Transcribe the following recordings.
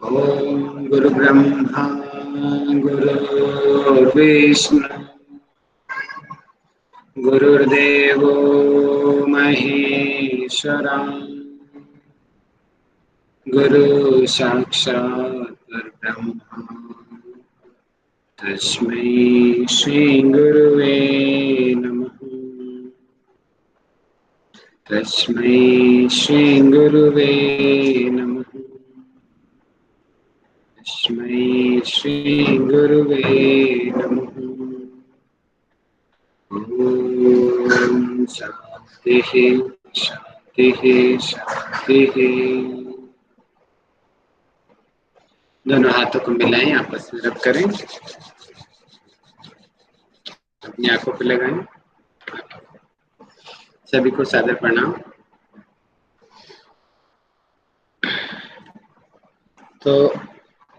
ओम गुरु ब्रह्मा गुरु विष्णु गुरुर्देवो महेश्वरा गुरु साक्षात् परब्रह्म तस्मै श्री गुरुवे नमः। तस्मै श्री गुरुवे नमः। तस्मै श्री गुरुवे नमः। ओम शांति शांति शांति। दोनों हाथों को मिलाएं, आपस में रब करें, अपनी आंखों पे लगाएं। सभी को सादर प्रणाम। तो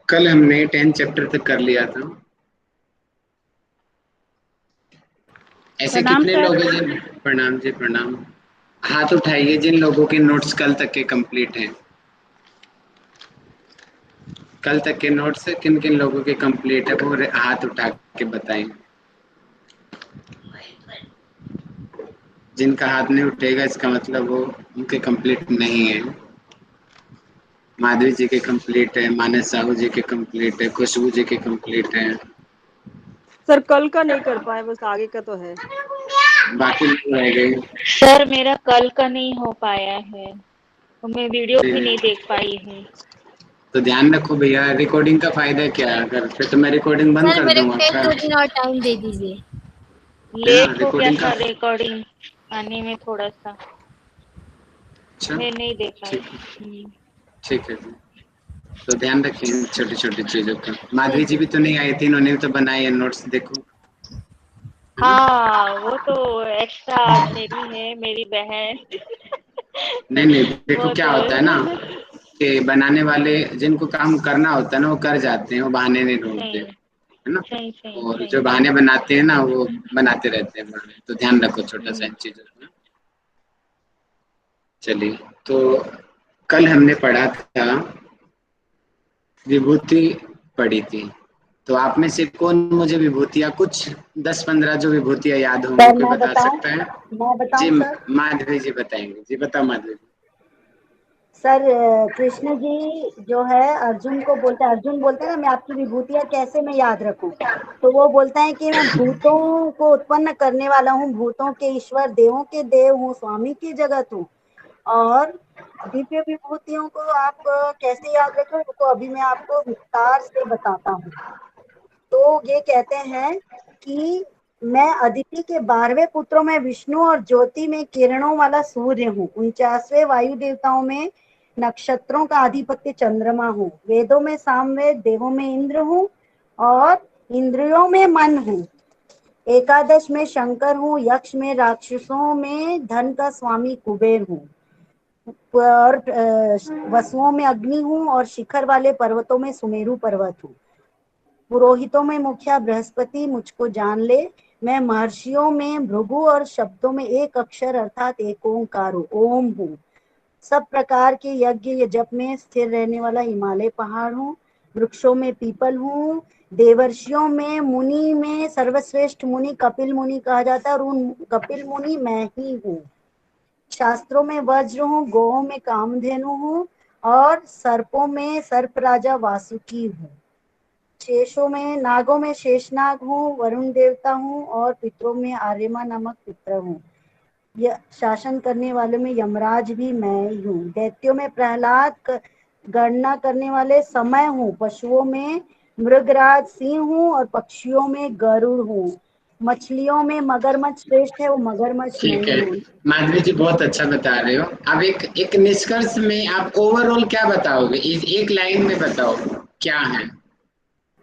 कल हमने 10 चैप्टर तक कर लिया था। ऐसे प्रणाम कितने सर। लोग हैं जिन प्रणाम जी प्रणाम। हाथ उठाइए जिन लोगों के नोट्स कल तक के कंप्लीट हैं। कल तक के नोट्स किन किन लोगों के कंप्लीट है वो हाथ उठा के बताएं। जिनका हाथ नहीं उठेगा इसका मतलब वो उनके कंप्लीट नहीं है। माधवी जी के कंप्लीट है, मानस साहू जी के कंप्लीट है, खुशबू जी के कंप्लीट है। सर कल का नहीं कर पाए, बस आगे का तो है। बाकी लोग रह गए। सर मेरा कल का नहीं हो पाया है, तो मैं वीडियो भी नहीं देख पाई हूँ। तो ध्यान रखो भैया, रिकॉर्डिंग का फायदा क्या है? अगर फिर तो मैं रिकॉर्डिंग बंद सर कर मेरे दूंगा। को 2 दिन और टाइम दे दीजिए। लेट हो गया रिकॉर्डिंग का था रिकॉर्डिंग आने में थोड़ा सा, अच्छा मैं नहीं देख पाई। ठीक है जी। तो ध्यान रखें छोटी छोटी चीजों का। माधवी जी भी तो नहीं आई थी, इन्होंने तो बनाए हैं नोट्स, देखो। हाँ वो तो एक्स्ट्रा मेरी है, मेरी बहन। नहीं देखो वो क्या तो होता है ना कि बनाने वाले जिनको काम करना होता है ना वो कर जाते हैं, वो बहाने नहीं ढूंढते, सही है ना। सही सही और सही। जो बहाने बनाते हैं ना वो बनाते रहते हैं बहाने। तो ध्यान रखो छोटा सा इन चीजों का। चलिए, तो कल हमने पढ़ा था विभूति पढ़ी थी। तो आप में से कौन मुझे विभूतियाँ कुछ 10-15 जो विभूतियाँ याद होंगी सर कोई मैं बता बताऊं सकता है? मैं जी बताऊं सर। माधवी जी बताएंगे। जी बताओ माधवी जी। सर कृष्ण जी जो है अर्जुन को बोलते हैं, अर्जुन बोलते हैं ना मैं आपकी विभूतियां कैसे मैं याद रखूं। तो वो बोलता है कि मैं भूतों को उत्पन्न करने वाला हूँ, भूतों के ईश्वर, देवों के देव हूँ, स्वामी की जगत हूँ। और दिव्य विभूतियों को आप कैसे याद रखें, उसको अभी मैं आपको विस्तार से बताता हूँ। तो ये कहते हैं कि मैं अदिति के 12वें पुत्रों में विष्णु और ज्योति में किरणों वाला सूर्य हूँ। 49वें वायु देवताओं में नक्षत्रों का आधिपत्य चंद्रमा हूँ। वेदों में सामवेद, देवों में इंद्र हूँ और इंद्रियों में मन हूँ। 11 में शंकर हूँ, यक्ष में राक्षसों में धन का स्वामी कुबेर हूँ और वसुओं में अग्नि हूँ और शिखर वाले पर्वतों में सुमेरु पर्वत हूँ। पुरोहितों में मुखिया बृहस्पति मुझको जान ले। मैं महर्षियों में भृगु और शब्दों में एक अक्षर अर्थात एक ओंकार ओम हूँ। सब प्रकार के यज्ञ जप में स्थिर रहने वाला हिमालय पहाड़ हूँ। वृक्षों में पीपल हूँ। देवर्षियों में मुनि में सर्वश्रेष्ठ मुनि कपिल मुनि कहा जाता है और उन कपिल मुनि मैं ही हूँ। शास्त्रों में वज्र हूँ, गौओं में कामधेनु हूँ और सर्पों में सर्प राजा वासुकी हूँ। शेषों में नागों में शेषनाग हूँ, वरुण देवता हूँ और पितरों में आर्यमा नामक पितर हूँ। शासन करने वालों में यमराज भी मैं ही हूँ। दैत्यों में प्रहलाद, गणना करने वाले समय हूँ। पशुओं में मृगराज सिंह हूँ और पक्षियों में गरुड़ हूँ। मछलियों में मगरमच्छ श्रेष्ठ है, वो मगरमच्छ मैं ठीक ही है हूँ। माधवी जी, बहुत अच्छा बता रहे हो। अब एक निष्कर्ष में आप ओवरऑल क्या बताओगे? एक लाइन में बताओ। क्या है?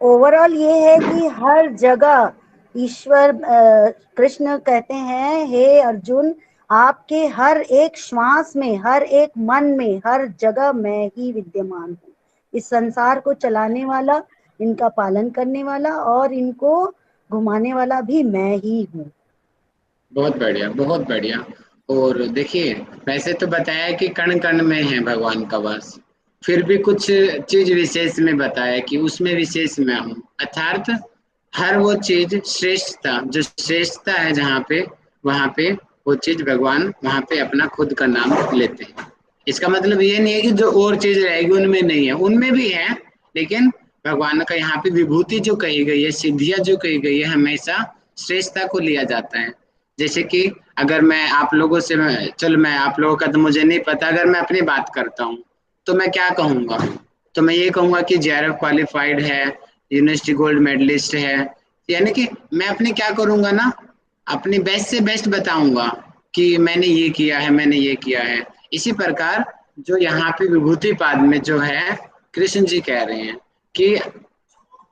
ओवरऑल ये है कि हर जगह ईश्वर कृष्ण कहते हैं, हे अर्जुन, आपके हर एक श्वास में, हर एक मन में, हर जगह मैं ही विद्यमान हूँ। इस संसार को चलाने वाला, इनका पालन करने वाला और इनको घुमाने वाला भी मैं ही हूँ। बहुत बढ़िया, बहुत बढ़िया। और देखिए, वैसे तो बताया कि कण कण में है भगवान का वास, फिर भी कुछ चीज विशेष में बताया कि उसमें विशेष मैं हूँ, अर्थात हर वो चीज श्रेष्ठता, जो श्रेष्ठता है जहाँ पे, वहां पे वो चीज भगवान वहां पे अपना खुद का नाम लेते हैं। इसका मतलब ये नहीं है कि जो और चीज रहेगी उनमें नहीं है, उनमें भी है, लेकिन भगवान का यहाँ पे विभूति जो कही गई है, सिद्धियां जो कही गई है, हमेशा श्रेष्ठता को लिया जाता है। जैसे कि अगर मैं आप लोगों से, चलो मैं आप लोगों का तो मुझे नहीं पता, अगर मैं अपनी बात करता हूँ तो मैं क्या कहूँगा? तो मैं ये कहूँगा कि JRF क्वालिफाइड है, यूनिवर्सिटी गोल्ड मेडलिस्ट है। यानी कि मैं अपने क्या करूँगा ना, अपनी बेस्ट से बेस्ट बताऊंगा कि मैंने ये किया है, मैंने ये किया है। इसी प्रकार जो यहाँ पे विभूति पाद में जो है, कृष्ण जी कह रहे हैं कि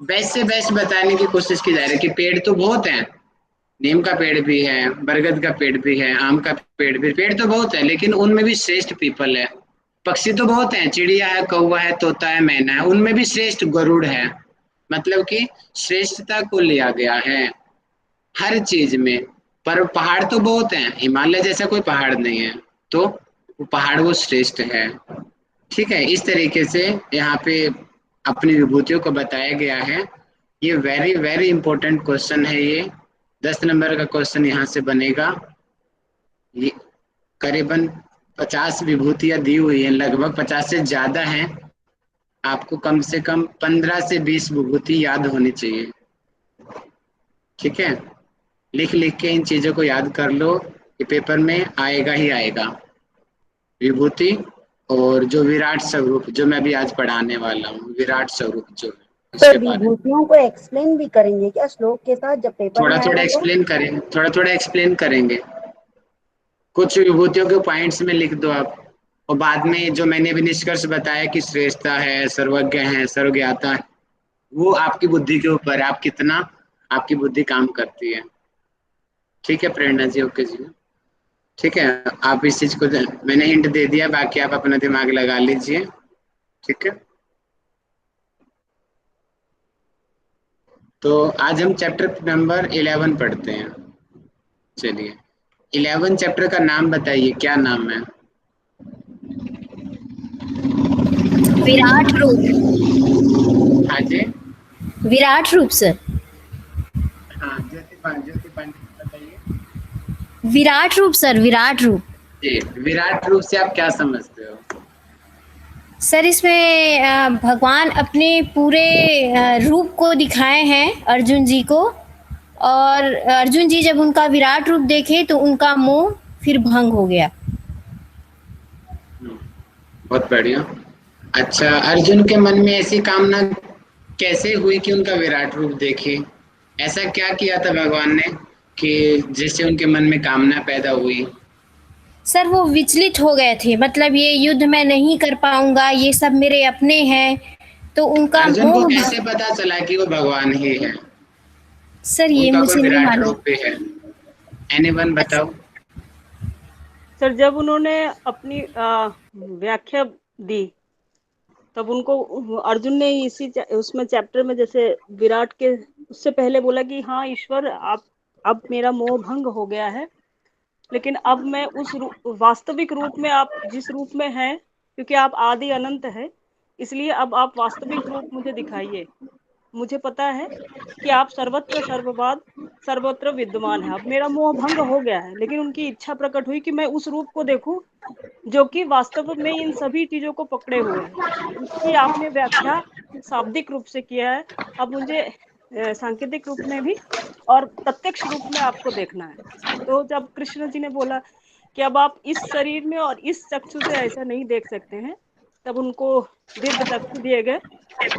बेस्ट से बेस्ट बताने की कोशिश की जा रही है कि पेड़ तो बहुत हैं, नीम का पेड़ भी है, बरगद का पेड़ भी है, आम का पेड़ भी, पेड़ तो बहुत है, लेकिन उनमें भी श्रेष्ठ पीपल है। पक्षी तो बहुत हैं, चिड़िया है, कौवा है, तोता है, मैना है, उनमें भी श्रेष्ठ गरुड़ है। मतलब कि श्रेष्ठता को लिया गया है हर चीज में। पर पहाड़ तो बहुत हैं, हिमालय जैसा कोई पहाड़ नहीं है, तो वो पहाड़ वो श्रेष्ठ है। ठीक है, इस तरीके से यहाँ पे अपनी विभूतियों को बताया गया है। ये वेरी वेरी इंपॉर्टेंट क्वेश्चन है, ये 10 नंबर का क्वेश्चन यहाँ से बनेगा। ये करीबन 50 विभूतियां दी हुई हैं, लगभग 50 से ज्यादा हैं। आपको कम से कम 15 से 20 विभूति याद होनी चाहिए। ठीक है, लिख लिख के इन चीजों को याद कर लो, कि पेपर में आएगा ही आएगा। विभूति और जो विराट स्वरूप, जो मैं भी आज पढ़ाने वाला हूँ, विराट स्वरूप जो है तो उसके बारे में विभूतियों को एक्सप्लेन भी करेंगे क्या श्लोक के साथ जब पेपर थोड़ा में थोड़ा आएगा तो? एक्सप्लेन करेंगे, थोड़ा थोड़ा एक्सप्लेन करेंगे। कुछ विभूतियों के पॉइंट्स में लिख दो आप, और बाद में जो मैंने भी निष्कर्ष बताया कि श्रेष्ठता है, सर्वज्ञ है, सर्वज्ञाता है, वो आपकी बुद्धि के ऊपर है, आप कितना आपकी बुद्धि काम करती है। ठीक है प्रेरणा जी, ओके जी। ठीक है, आप इस चीज को, मैंने हिंट दे दिया, बाकी आप अपना दिमाग लगा लीजिए। ठीक है, तो आज हम चैप्टर नंबर 11 पढ़ते हैं। चलिए, 11 चैप्टर का नाम बताइए, क्या नाम है? विराट रूप। हाँ जी, विराट रूप सर। हाँ ज्योति पांडे बताइए। विराट रूप सर, विराट रूप। जी, विराट रूप से आप क्या समझते हो? सर इसमें भगवान अपने पूरे रूप को दिखाए हैं अर्जुन जी को, और अर्जुन जी जब उनका विराट रूप देखे तो उनका मोह फिर भंग हो गया। बहुत बढ़िया। अच्छा, अर्जुन के मन में ऐसी कामना कैसे हुई कि उनका विराट रूप देखे? ऐसा क्या किया था भगवान ने कि जिससे उनके मन में कामना पैदा हुई? सर वो विचलित हो गए थे, मतलब ये युद्ध मैं नहीं कर पाऊंगा, ये सब मेरे अपने हैं, तो उनका अर्जुन को मोह। कैसे पता चला कि वो भगवान ही है, सर ये उनका कोई मुझे नहीं विराट मालूम। रूप भी है? एनीवन बताओ। सर जब उन्होंने अपनी व्याख्या दी, तब उनको अर्जुन ने इसी उसमें चैप्टर में जैसे विराट के उससे पहले बोला कि हाँ ईश्वर, आप अब मेरा मोह भंग हो गया है, लेकिन अब मैं उस वास्तविक रूप में, आप जिस रूप में हैं, क्योंकि आप आदि अनंत है, इसलिए अब आप वास्तविक रूप मुझे दिखाइए। मुझे पता है कि आप सर्वत्र सर्ववाद सर्वत्र विद्यमान है। अब मेरा मोह भंग हो गया है, लेकिन उनकी इच्छा प्रकट हुई कि मैं उस रूप को देखूं जो कि वास्तव में इन सभी चीजों को पकड़े हुए है। इसकी आपने व्याख्या शाब्दिक रूप से किया है, अब मुझे सांकेतिक रूप में भी और प्रत्यक्ष रूप में आपको देखना है। तो जब कृष्ण जी ने बोला कि अब आप इस शरीर में और इस चक्षु से ऐसा नहीं देख सकते हैं, तब उनको दिव्य चक्षु दिए गए,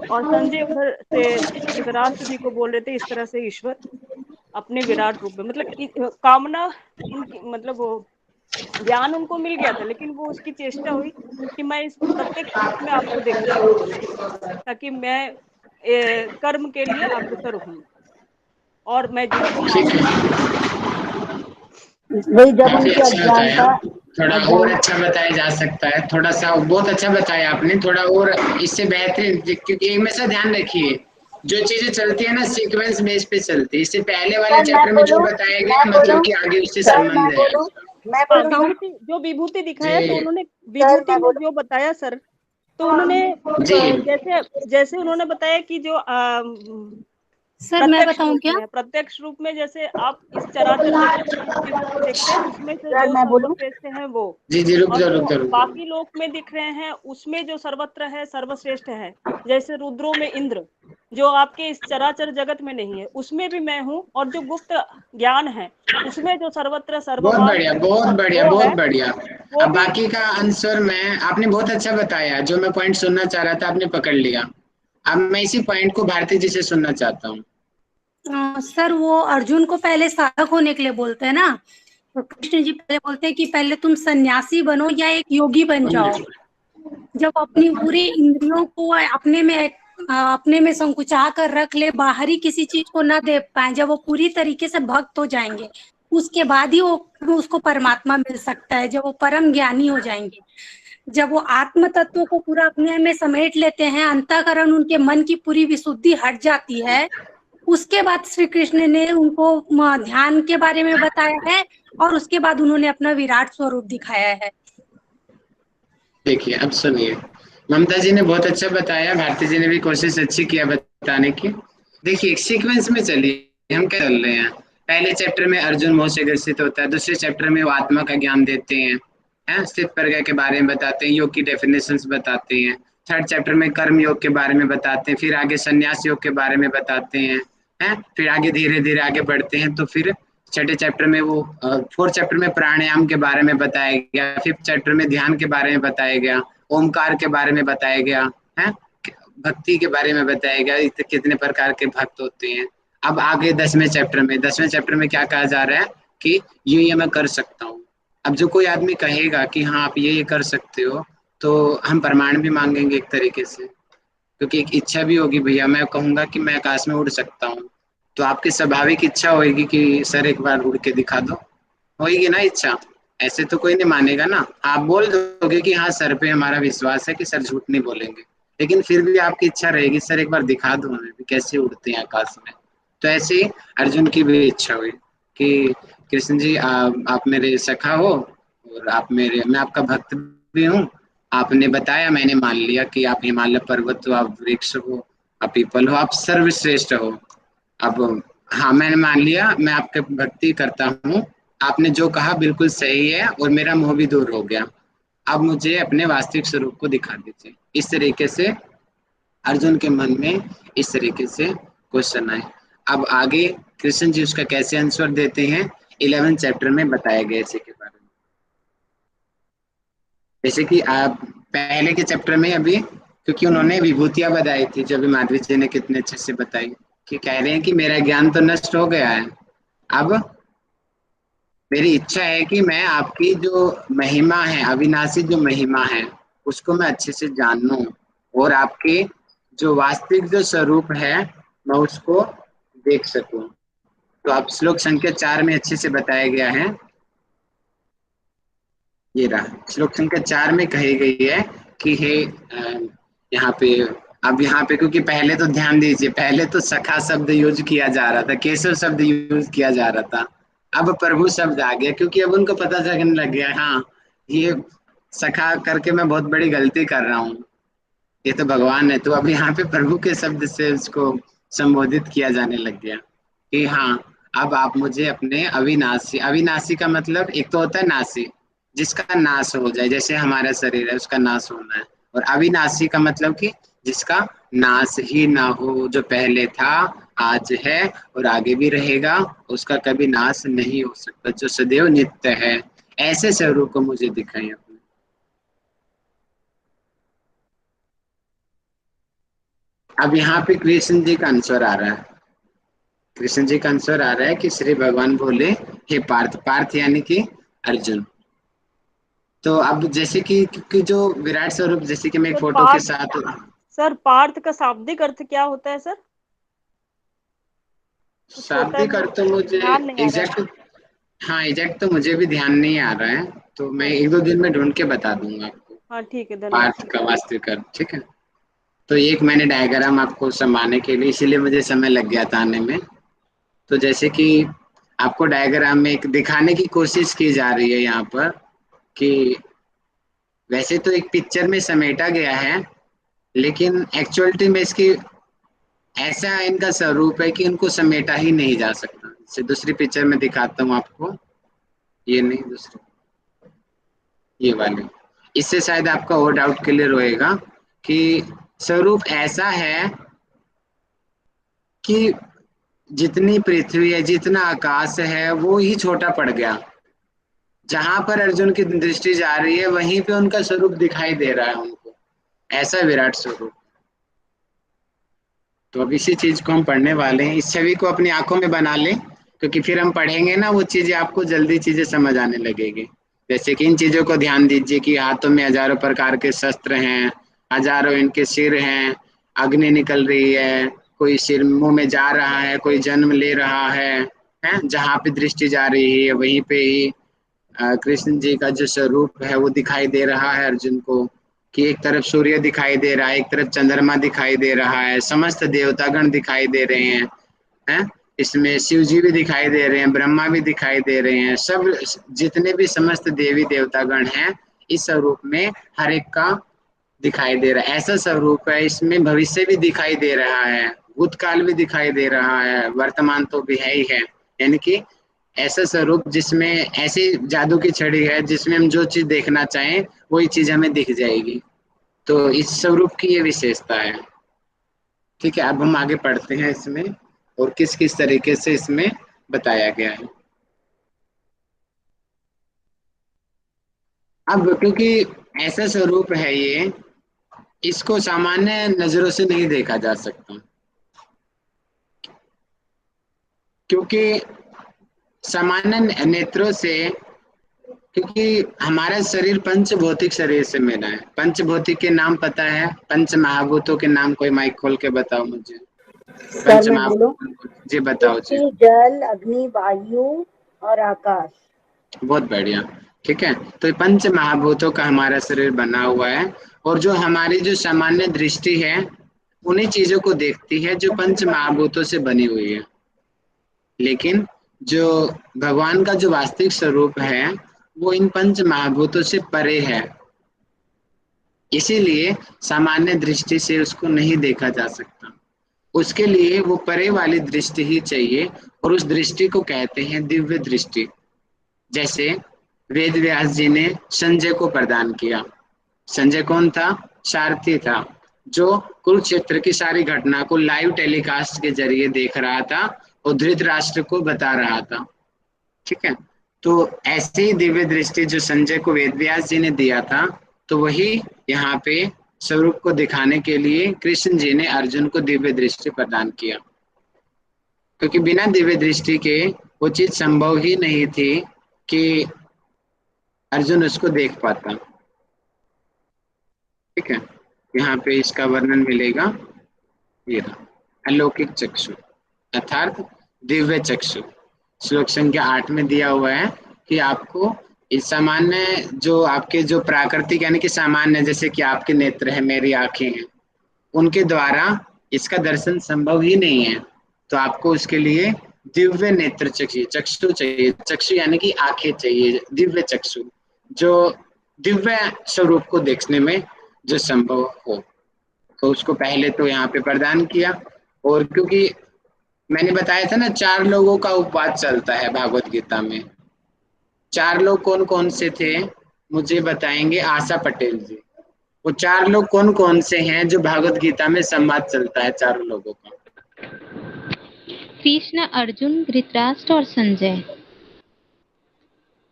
और संजय उधर से धृतराष्ट्र जी को बोल रहे थे, इस तरह से ईश्वर अपने विराट रूप में, मतलब कामना उनकी, मतलब वो ज्ञान उनको मिल गया था, लेकिन वो उसकी चेष्टा हुई कि मैं इस प्रत्यक्ष रूप में आपको देखूं, ताकि मैं कर्म के लिए अग्रसर हूँ और मैं जीव को मार ठीक है, वही जब काफी उनकी अच्छा बताया। अज्ञानता थोड़ा और अज्ञान अच्छा बताया जा सकता है, थोड़ा सा बहुत अच्छा बताया आपने, थोड़ा और इससे बेहतरीन, क्योंकि हमेशा ध्यान रखिए जो चीजें चलती है ना सीक्वेंस बेस पे चलती है। इससे पहले वाले सर मैं चैप्टर में जो बोलूं, बताया मैं गया मतलब बोलूं, कि आगे उससे सर मैं संबंध है। बोलूं, मैं हाँ, बोलूं, विभूति दिखाया तो जी उन्होंने सर विभूति मैं में बोलूं, जो बताया सर, तो उन्होंने जी जैसे जैसे उन्होंने बताया कि जो सर मैं प्रत्यक्ष बताऊं रूप क्या? में, प्रत्यक्ष रूप में जैसे आप इस चराचर जगत में जिस चीज को देखते हैं उसमें से सर जो मैं बोलूं, सर्वश्रेष्ठ है वो, जी जी, रुक और जाओ रुक जो जाओ रुक जाओ। बाकी लोक में दिख रहे हैं उसमें जो सर्वत्र है सर्वश्रेष्ठ है। जैसे रुद्रों में इंद्र, जो आपके इस चराचर जगत में नहीं है, उसमें भी मैं हूँ, और जो गुप्त ज्ञान है उसमें जो सर्वत्र बहुत सर्वभान बढ़िया बहुत बढ़िया वो बहुत है, बढ़िया। वो अब भी। बाकी का आंसर मैं, आपने बहुत अच्छा बताया, जो मैं पॉइंट सुनना चाह रहा था आपने पकड़ लिया। अब मैं इसी पॉइंट को भारती जी से सुनना चाहता हूँ। सर वो अर्जुन को पहले साधक होने के लिए बोलते हैं ना, तो कृष्ण जी पहले बोलते हैं कि पहले तुम सन्यासी बनो या एक योगी बन जाओ। जब अपनी पूरी इंद्रियों को अपने में संकुचा कर रख ले, बाहरी किसी चीज को ना दे पाए, जब वो पूरी तरीके से भक्त हो जाएंगे, उसके बाद ही वो उसको परमात्मा मिल सकता है, जब वो परम ज्ञानी हो जाएंगे। जब वो आत्म तत्व को पूरा अपने में समेट लेते हैं, अंतःकरण उनके मन की पूरी विशुद्धि हट जाती है, उसके बाद श्री कृष्ण ने उनको ध्यान के बारे में बताया है, और उसके बाद उन्होंने अपना विराट स्वरूप दिखाया है। देखिए अब सुनिए, ममता जी ने बहुत अच्छा बताया, भारती जी ने भी कोशिश अच्छी किया बताने की। देखिए एक सीक्वेंस में चलिए, हम क्या चल रहे हैं। पहले चैप्टर में अर्जुन मोह से ग्रसित होता है, दूसरे चैप्टर में वो आत्मा का ज्ञान देते हैं, स्थित प्रज्ञा के बारे में बताते हैं, योग की डेफिनेशंस बताते हैं। थर्ड चैप्टर में कर्म योग के बारे में बताते हैं, फिर आगे संन्यास योग के बारे में बताते हैं, फिर आगे धीरे धीरे आगे बढ़ते हैं, तो फिर छठे चैप्टर में वो, फोर्थ चैप्टर में प्राणायाम के बारे में बताया गया, फिफ्थ चैप्टर में ध्यान के बारे में बताया गया, ओमकार के बारे में बताया गया है, भक्ति के बारे में बताया गया, कितने प्रकार के भक्त होते हैं। अब आगे 10वें चैप्टर में क्या कहा जा रहा है कि ये मैं कर सकता हूँ। अब जो कोई आदमी कहेगा कि हाँ आप ये कर सकते हो, तो हम प्रमाण भी मांगेंगे एक तरीके से, क्योंकि एक इच्छा भी होगी। भैया मैं कहूंगा कि मैं आकाश में उड़ सकता हूँ, तो आपकी स्वाभाविक इच्छा होगी कि सर एक बार उड़ के दिखा दो, होगी ना इच्छा। ऐसे तो कोई नहीं मानेगा ना, आप बोल दोगे कि हाँ सर पे हमारा विश्वास है कि सर झूठ नहीं बोलेंगे, लेकिन फिर भी आपकी इच्छा रहेगी सर एक बार दिखा दो हमें भी कैसे उड़ते हैं आकाश में। तो ऐसे ही अर्जुन की भी इच्छा हुई कि कृष्ण जी आप मेरे सखा हो, और आप मेरे, मैं आपका भक्त भी हूँ। आपने बताया, मैंने मान लिया कि आप हिमालय पर्वत हो, आप वृक्ष हो, आप पीपल हो, आप सर्वश्रेष्ठ हो। अब हाँ मैंने मान लिया, मैं आपके भक्ति करता हूँ, आपने जो कहा बिल्कुल सही है, और मेरा मोह भी दूर हो गया। अब मुझे अपने वास्तविक स्वरूप को दिखा दीजिए। इस तरीके से अर्जुन के मन में इस तरीके से क्वेश्चन आए। अब आगे कृष्ण जी उसका कैसे आंसर देते हैं 11 चैप्टर में बताया गया इसी के बारे में। जैसे कि आप पहले के चैप्टर में अभी, क्योंकि उन्होंने विभूतियां बताई थी, जो अभी माधवी जी ने कितने अच्छे से बताई, कि कह रहे हैं कि मेरा ज्ञान तो नष्ट हो गया है, अब मेरी इच्छा है कि मैं आपकी जो महिमा है, अविनाशी जो महिमा है, उसको मैं अच्छे से जान लूं, और आपके जो वास्तविक जो स्वरूप है मैं उसको देख सकूं। तो आप श्लोक संख्या 4 में अच्छे से बताया गया है, ये रहा श्लोक संख्या 4 में कही गई है कि हे यहाँ पे, अब यहाँ पे क्योंकि पहले तो ध्यान दीजिए, पहले तो सखा शब्द यूज किया जा रहा था, केशव शब्द यूज किया जा रहा था, अब प्रभु शब्द आ गया, क्योंकि अब उनको पता चलने लग गया हाँ ये सखा करके मैं बहुत बड़ी गलती कर रहा हूँ, ये तो भगवान है। तो अब यहाँ पे प्रभु के शब्द से उसको संबोधित किया जाने लग गया कि हाँ अब आप मुझे अपने अविनाशी, अविनाशी का मतलब एक तो होता है नाशी, जिसका नाश हो जाए, जैसे हमारा शरीर है उसका नाश होना है, और अविनाशी का मतलब कि जिसका नाश ही ना हो, जो पहले था आज है और आगे भी रहेगा, उसका कभी नाश नहीं हो सकता, जो सदैव नित्य है। ऐसे स्वरूप को मुझे दिखाई अपने। अब यहाँ पे कृष्ण जी का आंसर आ रहा है, कृष्ण जी का आंसर आ रहा है कि श्री भगवान बोले हे पार्थ, पार्थ यानी कि अर्जुन, तो अब जैसे कि जो विराट स्वरूप, जैसे कि मैं एक सर फोटो के साथ, पार्थ का शाब्दिक अर्थ क्या होता है सर? कुछ होता है, शाब्दिक अर्थ तो मुझे ध्यान नहीं आ रहा है। एग्जैक्ट, हाँ एग्जैक्ट तो मुझे भी ध्यान नहीं आ रहा है, तो मैं हाँ 1-2 दिन में ढूंढ के बता दूंगा आपको हाँ, ठीक है, धन्यवाद पार्थ सर। का वास्तविक अर्थ, ठीक है। तो एक मैंने डायग्राम आपको समझाने के लिए, इसीलिए मुझे समय लग गया था आने में। तो जैसे कि आपको डायग्राम में एक दिखाने की कोशिश की जा रही है यहाँ पर कि वैसे तो एक पिक्चर में समेटा गया है, लेकिन एक्चुअलिटी में इसकी ऐसा इनका स्वरूप है कि इनको समेटा ही नहीं जा सकता। जैसे दूसरी पिक्चर में दिखाता हूँ आपको, ये नहीं, दूसरी, ये वाली, इससे शायद आपका और डाउट क्लियर होएगा कि स्वरूप ऐसा है कि जितनी पृथ्वी है, जितना आकाश है, वो ही छोटा पड़ गया। जहां पर अर्जुन की दृष्टि जा रही है वहीं पे उनका स्वरूप दिखाई दे रहा है उनको, ऐसा विराट स्वरूप। तो अब इसी चीज को हम पढ़ने वाले हैं, इस छवि को अपनी आंखों में बना लें, क्योंकि फिर हम पढ़ेंगे ना, वो चीजें आपको जल्दी चीजें समझ आने लगेगी। जैसे कि इन चीजों को ध्यान दीजिए कि हाथों में हजारों प्रकार के शस्त्र हैं, हजारों इनके सिर हैं, अग्नि निकल रही है, कोई सिर मुंह में जा रहा है, कोई जन्म ले रहा है, जहाँ पे दृष्टि जा रही है वहीं पे ही कृष्ण जी का जो स्वरूप है वो दिखाई दे रहा है अर्जुन को, कि एक तरफ सूर्य दिखाई दे रहा है, एक तरफ चंद्रमा दिखाई दे रहा है, समस्त देवतागण दिखाई दे रहे हैं, इसमें शिव जी भी दिखाई दे रहे हैं, ब्रह्मा भी दिखाई दे रहे हैं, सब जितने भी समस्त देवी देवतागण हैं इस स्वरूप में हर एक का दिखाई दे रहा है। ऐसा स्वरूप है, इसमें भविष्य भी दिखाई दे रहा है, भूतकाल भी दिखाई दे रहा है, वर्तमान तो भी है ही है। यानी कि ऐसा स्वरूप जिसमें ऐसी जादू की छड़ी है जिसमें हम जो चीज देखना चाहें वही चीज हमें दिख जाएगी। तो इस स्वरूप की ये विशेषता है। ठीक है, अब हम आगे पढ़ते हैं इसमें और किस किस तरीके से इसमें बताया गया है। अब क्योंकि ऐसा स्वरूप है ये, इसको सामान्य नजरों से नहीं देखा जा सकता, क्योंकि सामान्य नेत्रों से, क्योंकि हमारा शरीर पंच भौतिक शरीर से मिला है। पंच भौतिक के नाम पता है? पंच महाभूतों के नाम कोई माइक खोल के बताओ मुझे। सर पंच मैं बोलूं? महाभूत जी बताओ जी। पृथ्वी, जल, अग्नि, वायु और आकाश। बहुत बढ़िया, ठीक है। तो ये पंच महाभूतों का हमारा शरीर बना हुआ है, और जो हमारी जो सामान्य दृष्टि है उन्हीं चीजों को देखती है जो पंच महाभूतों से बनी हुई है। लेकिन जो भगवान का जो वास्तविक स्वरूप है वो इन पंच महाभूतों से परे है, इसीलिए सामान्य दृष्टि से उसको नहीं देखा जा सकता। उसके लिए वो परे वाली दृष्टि ही चाहिए, और उस दृष्टि को कहते हैं दिव्य दृष्टि। जैसे वेद व्यास जी ने संजय को प्रदान किया। संजय कौन था? सारथी था, जो कुरुक्षेत्र की सारी घटना को लाइव टेलीकास्ट के जरिए देख रहा था और धृतराष्ट्र को बता रहा था। ठीक है, तो ऐसी ही दिव्य दृष्टि जो संजय को वेद व्यास जी ने दिया था, तो वही यहाँ पे स्वरूप को दिखाने के लिए कृष्ण जी ने अर्जुन को दिव्य दृष्टि प्रदान किया, क्योंकि बिना दिव्य दृष्टि के वो चीज संभव ही नहीं थी कि अर्जुन उसको देख पाता। ठीक है, यहाँ पे इसका वर्णन मिलेगा, ये रहा, अलौकिक चक्षु अर्थात दिव्य चक्षु। श्लोक संख्या 8 में दिया हुआ है कि आपको इस सामान्य जो आपके जो प्राकृतिक यानी कि सामान्य, जैसे कि आपके नेत्र है, मेरी आंखें हैं, उनके द्वारा इसका दर्शन संभव ही नहीं है। तो आपको उसके लिए दिव्य नेत्र चाहिए, चक्षु चाहिए। चक्षु यानी कि आंखें चाहिए, दिव्य चक्षु, जो दिव्य स्वरूप को देखने में जो संभव हो। तो उसको पहले तो यहाँ पे प्रदान किया, और क्योंकि मैंने बताया था ना 4 लोगों का उपवाद चलता है भागवत गीता में। 4 लोग कौन कौन से थे मुझे बताएंगे आशा पटेल जी। वो 4 लोग कौन कौन से हैं जो भागवत गीता में संवाद चलता है 4 लोगों का? कृष्ण, अर्जुन, धृतराष्ट्र और संजय।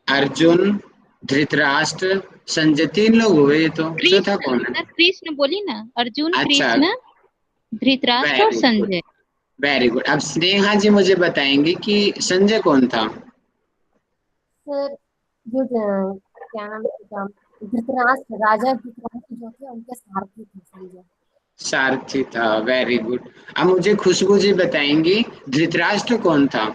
अर्जुन, धृतराष्ट्र, संजय, 3 लोग हुए। तो चौथा कौन है? कृष्ण बोली ना, अर्जुन, अच्छा, कृष्ण, धृतराष्ट्र और very good, Sanjay. Very good. अब स्नेहा जी मुझे बताएंगे कि संजय कौन था? सर जो क्या नाम है, धृतराष्ट्र, राजा धृतराष्ट्र जो थे उनके सारथी थे, समझे। सारथी था, वेरी गुड। अब मुझे खुशबू जी बताएंगी धृतराष्ट्र कौन था?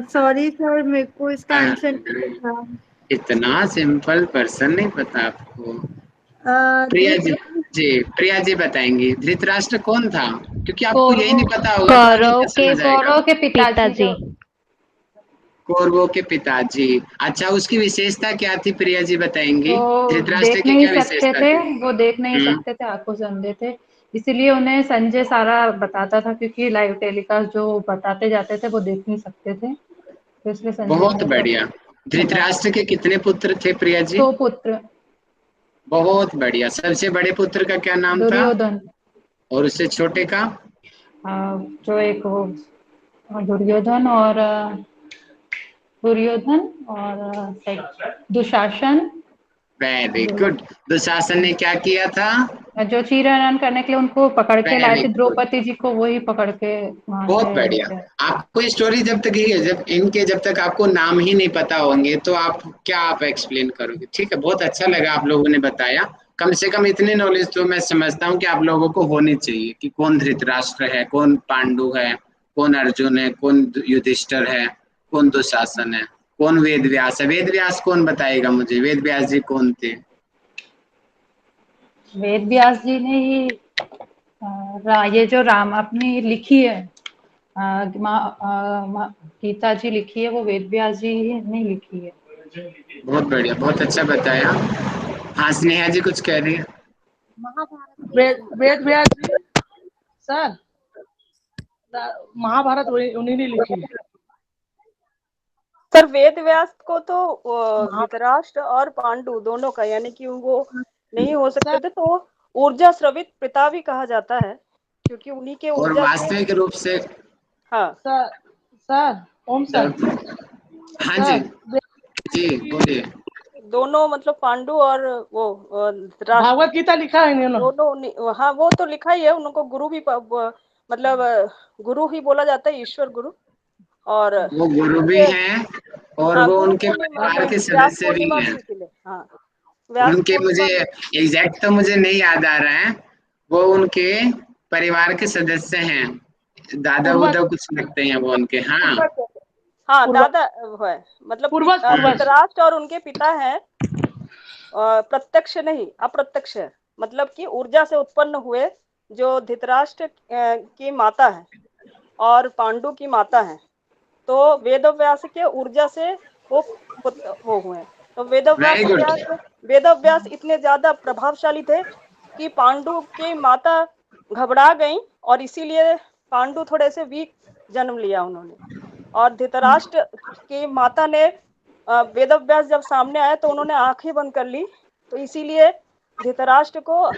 सॉरी सर, मेरे को इसका आंसर अरे, नहीं पता। इतना सिंपल पर्सन नहीं पता आपको? प्रिया जी, प्रिया जी बताएंगी धृतराष्ट्र कौन था, क्योंकि आपको यही नहीं पता होगा तो आगे क्या समझ आएगा? कौरव के पिताजी। कौरवों के पिताजी। अच्छा, उसकी विशेषता क्या थी प्रिया जी बताएंगी? वो धृतराष्ट्र देख की नहीं क्या सकते विशेषता थे, थी? वो देख नहीं हम्म, सकते थे, आंखों से अंधे थे, इसीलिए उन्हें संजय सारा बताता था, क्योंकि लाइव टेलीकास्ट जो बताते जाते थे वो देख नहीं सकते थे, तो इसलिए संजय बहुत उन्हें सब बढ़िया। बताते। धृतराष्ट्र के कितने पुत्र थे प्रिया जी? 2 पुत्र। बहुत बढ़िया। सबसे बड़े पुत्र का क्या नाम था दुर्योधन। और उससे छोटे का? जो एक वो दुर्योधन और दुशासन। Very good. दुशासन ने क्या किया था? जो चीरहरण करने के लिए उनको पकड़ के लाए वेरी थे गुड, द्रौपदी जी को, वही पकड़ के वहां बहुत से बढ़िया। लेके। आपको स्टोरी जब तक ही है, जब तक आपको नाम ही नहीं पता होंगे तो आप एक्सप्लेन करोगे? ठीक है, बहुत अच्छा लगा आप लोगों ने बताया। कम से कम इतनी नॉलेज तो मैं समझता हूँ कि आप लोगों को होनी चाहिए कि कौन धृतराष्ट्र है, कौन पांडु है, कौन अर्जुन है, कौन युधिष्ठिर है, कौन दुशासन है, कौन वेद व्यास है। वेद व्यास कौन बताएगा मुझे? वेद व्यास जी कौन थे? वेद व्यास जी ने ही ये जो राम अपनी लिखी है, गीता जी लिखी है, वो वेद व्यास जी ने लिखी है। बहुत बढ़िया, बहुत अच्छा बताया। हाँ, स्नेहा जी कुछ कह रही है? वेद व्यास जी सर, महाभारत उन्हीं ने लिखी है। सर वेद व्यास को तो धृतराष्ट्र और पांडु दोनों का, यानी कि वो नहीं हो सकते थे, तो ऊर्जा स्रवित पिता भी कहा जाता है, क्योंकि उन्हीं के और ऊर्जा से। वास्तविक रूप से हाँ सर ओम सर। हाँ जी जी बोलिए। दोनों मतलब पांडु और वो भागवत गीता लिखा है इन्होंने। दोनों, हाँ वो तो लिखा ही है। उनको गुरु भी मतलब गुरु ही बोला जाता है, ईश्वर गुरु। और वो गुरु भी हैं और हाँ, वो गुरु उनके पूर्णिमा परिवार के व्यास सदस्य भी पूर्णिमा हैं। भी इसीलिए, हाँ व्यास उनके मुझे पूर्णिमा। एग्जैक्ट तो मुझे नहीं याद आ रहा है, वो उनके परिवार के सदस्य हैं, दादा उदा कुछ लगते हैं वो उनके। हाँ हाँ दादा है, मतलब धृतराष्ट्र और उनके पिता हैं, प्रत्यक्ष नहीं अप्रत्यक्ष है, मतलब कि ऊर्जा से उत्पन्न हुए, जो धृतराष्ट्र की माता है और पांडु की माता है, तो वेदव्यास के ऊर्जा से वो हुए। तो वेदव्यास इतने ज्यादा प्रभावशाली थे कि पांडु की माता घबरा गई, और इसीलिए पांडु थोड़े से वीक जन्म लिया उन्होंने। और धृतराष्ट्र की माता ने वेदव्यास जब सामने आए तो उन्होंने आंखें बंद कर ली, तो इसीलिए धृतराष्ट्र को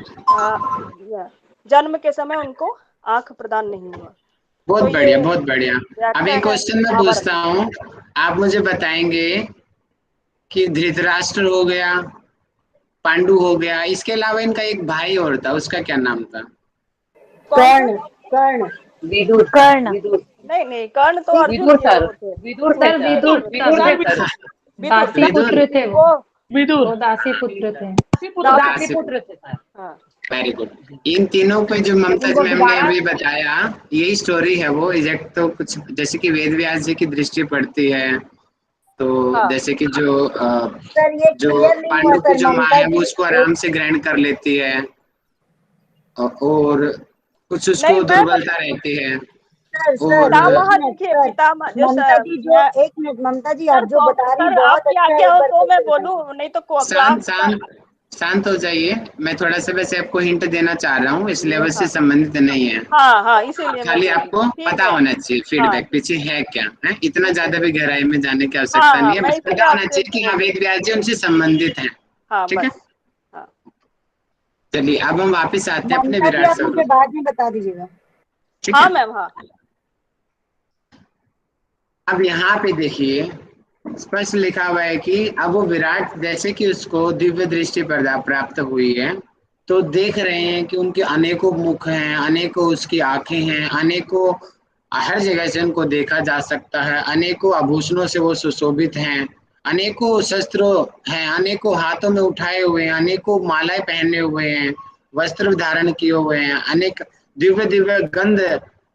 जन्म के समय उनको आंख प्रदान नहीं हुआ। बहुत तो बढ़िया, बहुत बढ़िया। अब एक क्वेश्चन मैं महाभारत। पूछता हूँ, आप मुझे बताएंगे कि धृतराष्ट्र हो गया, पांडु हो गया, इसके अलावा इनका एक भाई और था, उसका क्या नाम था? कर्ण। कर्ण विदुर। कर्ण। नहीं कर्ण तो अर्जुन विदुर सर। विदुर सर, विदुर दासी पुत्र थे वो। विदुर वो दासी पुत्र थे। दासी पुत्र थे। हाँ वेरी गुड। इन तीनों पे जो ममताज मैम ने अभी बताया, यही स्टोरी है वो। एग्जैक्ट तो कुछ जैसे कि वेद व्यास जी की दृष्टि पड़ती है, तो हाँ। जैसे कि जो सर ये जो क्लियर नहीं हुआ पांडु की सर, जो माँ ममता है वो जी उसको आराम से ग्रहण कर लेती है, और कुछ उसको नहीं, दुर्बलता रहती है। सर पितामह देखिए, पितामह ममता जी जो एक मिनट, ममता जी आप जो बता रही बहुत आपकी अच्छा आज्ञा है, हो एक बार तो फिर मैं से बताइए। बोलूं, नहीं तो शांत हो जाइए। मैं थोड़ा सा वैसे आपको हिंट देना चाह रहा हूँ, इस लेवल से संबंधित नहीं है। हाँ इसीलिए मैं खाली बोल रही आपको हूँ। ठीक पता है। होना चाहिए फीडबैक पीछे है क्या है, इतना ज्यादा भी गहराई में जाने की आवश्यकता नहीं है, मैं बस इसलिए पता होना आपसे चाहिए कि हाँ बोल रही वेद व्यास जी उनसे संबंधित हैं। हूँ। ठीक है, बस। हाँ चलिए अब हम वापस आते हैं अपने ममता जी विराट आप मुझे स्वरूप। बाद में बता दीजिएगा। ठीक है, हाँ मैम। हाँ अब यहाँ पे देखिए स्पष्ट लिखा हुआ है कि अब वो विराट, जैसे कि उसको दिव्य दृष्टि प्राप्त हुई है, तो देख रहे हैं कि उनके अनेकों मुख हैं, अनेकों उसकी आंखें हैं, अनेकों हर जगह से उनको देखा जा सकता है, अनेकों आभूषणों से वो सुशोभित हैं, अनेकों शस्त्रों हैं, अनेकों हाथों में उठाए हुए हैं, अनेकों मालाएं पहने हुए हैं, वस्त्र धारण किए हुए हैं, अनेक दिव्य दिव्य गंध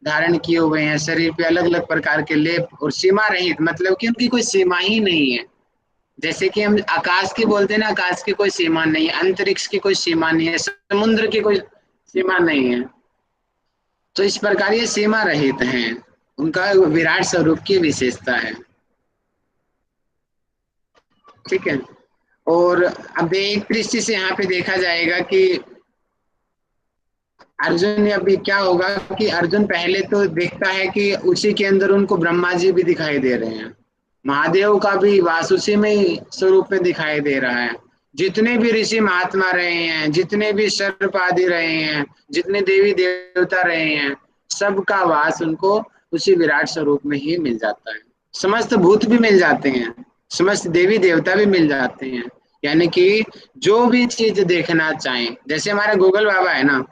धारण किए हुए हैं, शरीर पे अलग अलग प्रकार के लेप, और सीमा रहित, मतलब कि उनकी कोई सीमा ही नहीं है। जैसे कि हम आकाश की बोलते हैं ना, आकाश की कोई सीमा नहीं है, अंतरिक्ष की कोई सीमा नहीं है, समुद्र की कोई सीमा नहीं है। तो इस प्रकार ये सीमा रहित हैं, उनका विराट स्वरूप की विशेषता है। ठीक है। और अब एक दृष्टि से यहाँ पे देखा जाएगा कि अर्जुन, अभी क्या होगा कि अर्जुन पहले तो देखता है कि उसी के अंदर उनको ब्रह्मा जी भी दिखाई दे रहे हैं, महादेव का भी वास उसी में ही स्वरूप में दिखाई दे रहा है, जितने भी ऋषि महात्मा रहे हैं, जितने भी सर्प आदि रहे हैं, जितने देवी देवता रहे हैं, सबका वास उनको उसी विराट स्वरूप में ही मिल जाता है। समस्त भूत भी मिल जाते हैं, समस्त देवी देवता भी मिल जाते हैं, यानी कि जो भी चीज देखना चाहें, जैसे हमारा गूगल बाबा है ना,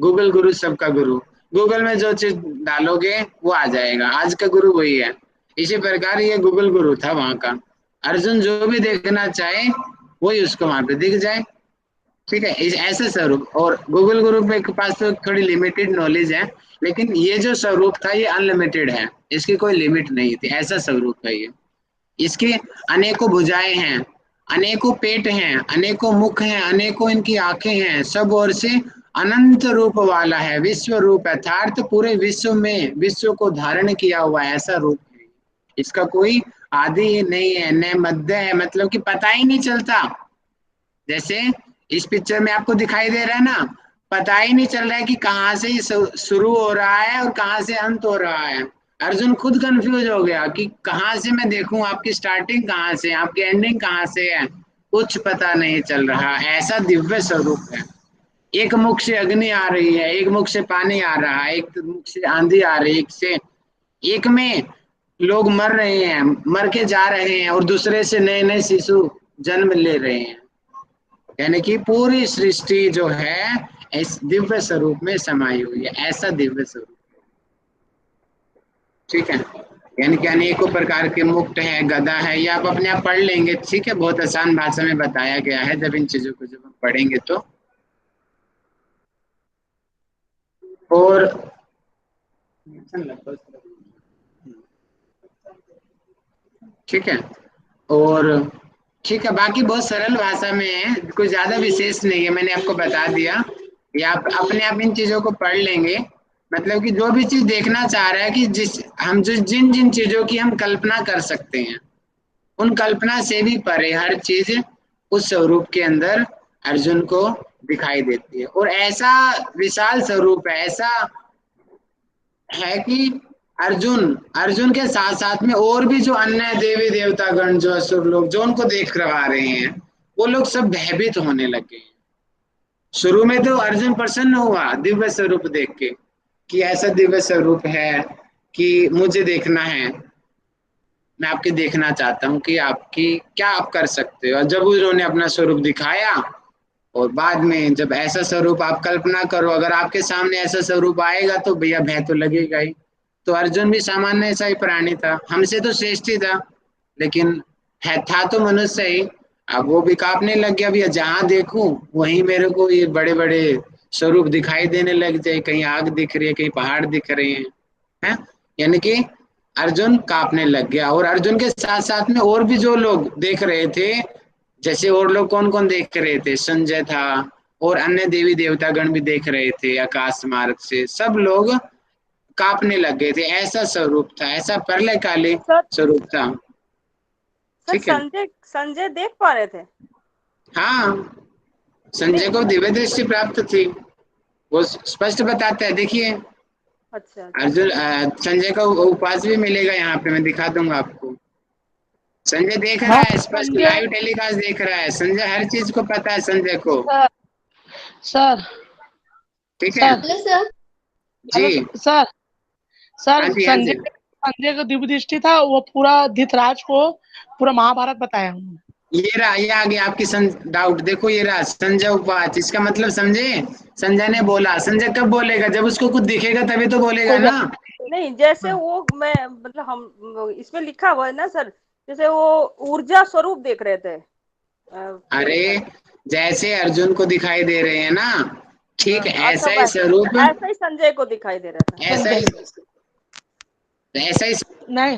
गूगल गुरु सबका गुरु, गूगल में जो चीज डालोगे वो आ जाएगा, आज का गुरु वही है। इसी प्रकार ये गूगल गुरु था वहां का, अर्जुन जो भी देखना चाहे वही उसको वहां पे दिख जाए। ठीक है, इस ऐसे स्वरूप, और गूगल गुरु के पास तो थोड़ी लिमिटेड नॉलेज है, लेकिन ये जो स्वरूप था ये अनलिमिटेड है, इसकी कोई लिमिट नहीं थी, ऐसा स्वरूप है ये। इसके अनेकों भुजाएं हैं, अनेकों पेट हैं, अनेकों मुख हैं, अनेकों इनकी आंखें हैं, सब ओर से अनंत रूप वाला है, विश्व रूप अर्थात पूरे विश्व में, विश्व को धारण किया हुआ ऐसा रूप है। इसका कोई आदि नहीं है, न मध्य है, मतलब कि पता ही नहीं चलता। जैसे इस पिक्चर में आपको दिखाई दे रहा है ना, पता ही नहीं चल रहा है कि कहाँ से ये शुरू हो रहा है और कहाँ से अंत हो रहा है। अर्जुन खुद कंफ्यूज हो गया कि कहाँ से मैं देखूं, आपकी स्टार्टिंग कहाँ से, आपकी एंडिंग कहाँ से है, कुछ पता नहीं चल रहा। ऐसा दिव्य स्वरूप है। एक मुख से अग्नि आ रही है, एक मुख से पानी आ रहा है, एक मुख से आंधी आ रही है, एक में लोग मर रहे हैं, मर के जा रहे हैं, और दूसरे से नए नए शिशु जन्म ले रहे हैं। यानी कि पूरी सृष्टि जो है इस दिव्य स्वरूप में समाई हुई है, ऐसा दिव्य स्वरूप। ठीक है, यानी कि अनेकों प्रकार के मुक्त है, गदा है, ये आप अपने आप पढ़ लेंगे। ठीक है, बहुत आसान भाषा में बताया गया है, जब इन चीजों को जब हम पढ़ेंगे तो। और ठीक है, और ठीक है, बाकी बहुत सरल भाषा में है, कुछ ज्यादा विशेष नहीं है, मैंने आपको बता दिया। ये आप अपने आप इन चीजों को पढ़ लेंगे। मतलब कि जो भी चीज देखना चाह रहा है कि जिन जिन चीजों की हम कल्पना कर सकते हैं, उन कल्पना से भी परे हर चीज उस स्वरूप के अंदर अर्जुन को दिखाई देती है। और ऐसा विशाल स्वरूप है, ऐसा है कि अर्जुन के साथ साथ में और भी जो अन्य देवी देवतागण, जो असुर लोग, जो उनको देख करवा रहे हैं, वो लोग सब भयभीत होने लगे। शुरू में तो अर्जुन प्रसन्न हुआ दिव्य स्वरूप देख के कि ऐसा दिव्य स्वरूप है कि मुझे देखना है, मैं आपके देखना चाहता हूँ कि आपकी क्या आप कर सकते हो। और जब उन्होंने अपना स्वरूप दिखाया, और बाद में जब ऐसा स्वरूप आप कल्पना करो, अगर आपके सामने ऐसा स्वरूप आएगा तो भैया भय तो लगेगा ही। तो अर्जुन भी सामान्य ऐसा ही प्राणी था, हमसे तो श्रेष्ठ ही था, लेकिन था तो मनुष्य ही। अब वो भी कांपने लग गया, भैया जहां देखूं वहीं मेरे को ये बड़े बड़े स्वरूप दिखाई देने लग जाए, कहीं आग दिख रही है, कहीं पहाड़ दिख रहे हैं। यानी कि अर्जुन कांपने लग गया। और अर्जुन के साथ साथ में और भी जो लोग देख रहे थे, जैसे और लोग कौन कौन देख रहे थे, संजय था, और अन्य देवी देवतागण भी देख रहे थे आकाश मार्ग से, सब लोग कांपने लग गए थे। ऐसा स्वरूप था, ऐसा प्रलयकालीन स्वरूप था। ठीक है, संजय देख पा रहे थे? हाँ, संजय को दिव्य दृष्टि प्राप्त थी, वो स्पष्ट बताता है। देखिए, अच्छा, अर्जुन संजय का उपवास भी मिलेगा यहाँ पे, मैं दिखा दूंगा आपको। संजय देख रहा है, स्पष्ट लाइव टेलीकास्ट देख रहा है। संजय हर चीज को पता है, संजय को। सर ठीक है जी सर हाँ जी, हाँ जी। संजय का दिव्य दृष्टि था, वो पूरा धृतराज को पूरा महाभारत बताया उन्होंने। ये रहा, ये आ गया आपकी डाउट। देखो ये रहा संजय उपवाच, इसका मतलब समझे, संजय ने बोला। संजय कब बोलेगा? जब उसको कुछ दिखेगा तभी तो बोलेगा ना। नहीं, जैसे वो मैं मतलब हम इसमें लिखा हुआ है ना सर, जैसे वो ऊर्जा स्वरूप देख रहे थे। अरे जैसे अर्जुन को दिखाई दे रहे हैं ना, ठीक ऐसा ही स्वरूप, ऐसा ही संजय को दिखाई दे रहा था। ऐसा ही नहीं,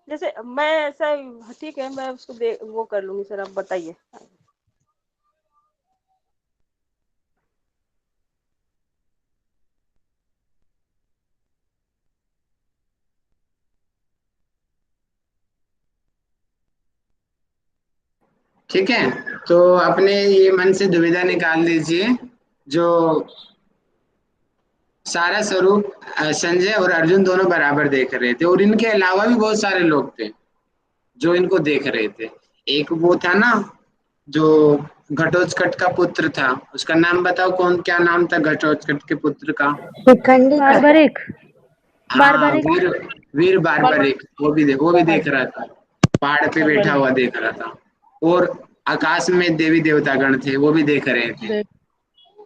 जैसे मैं ऐसा, ठीक है, मैं उसको वो कर लूंगी सर, आप बताइए। ठीक है। तो अपने ये मन से दुविधा निकाल दीजिए। जो सारा स्वरूप संजय और अर्जुन दोनों बराबर देख रहे थे, और इनके अलावा भी बहुत सारे लोग थे जो इनको देख रहे थे। एक वो था ना जो घटोत्कच का पुत्र था, उसका नाम बताओ, कौन, क्या नाम था घटोत्कच के पुत्र का? शिखंडी का। बारबरिक। हाँ, वीर वीर बारबरिक, वो भी देख रहा था, पहाड़ पे बैठा हुआ देख रहा था। और आकाश में देवी देवतागण थे, वो भी देख रहे थे।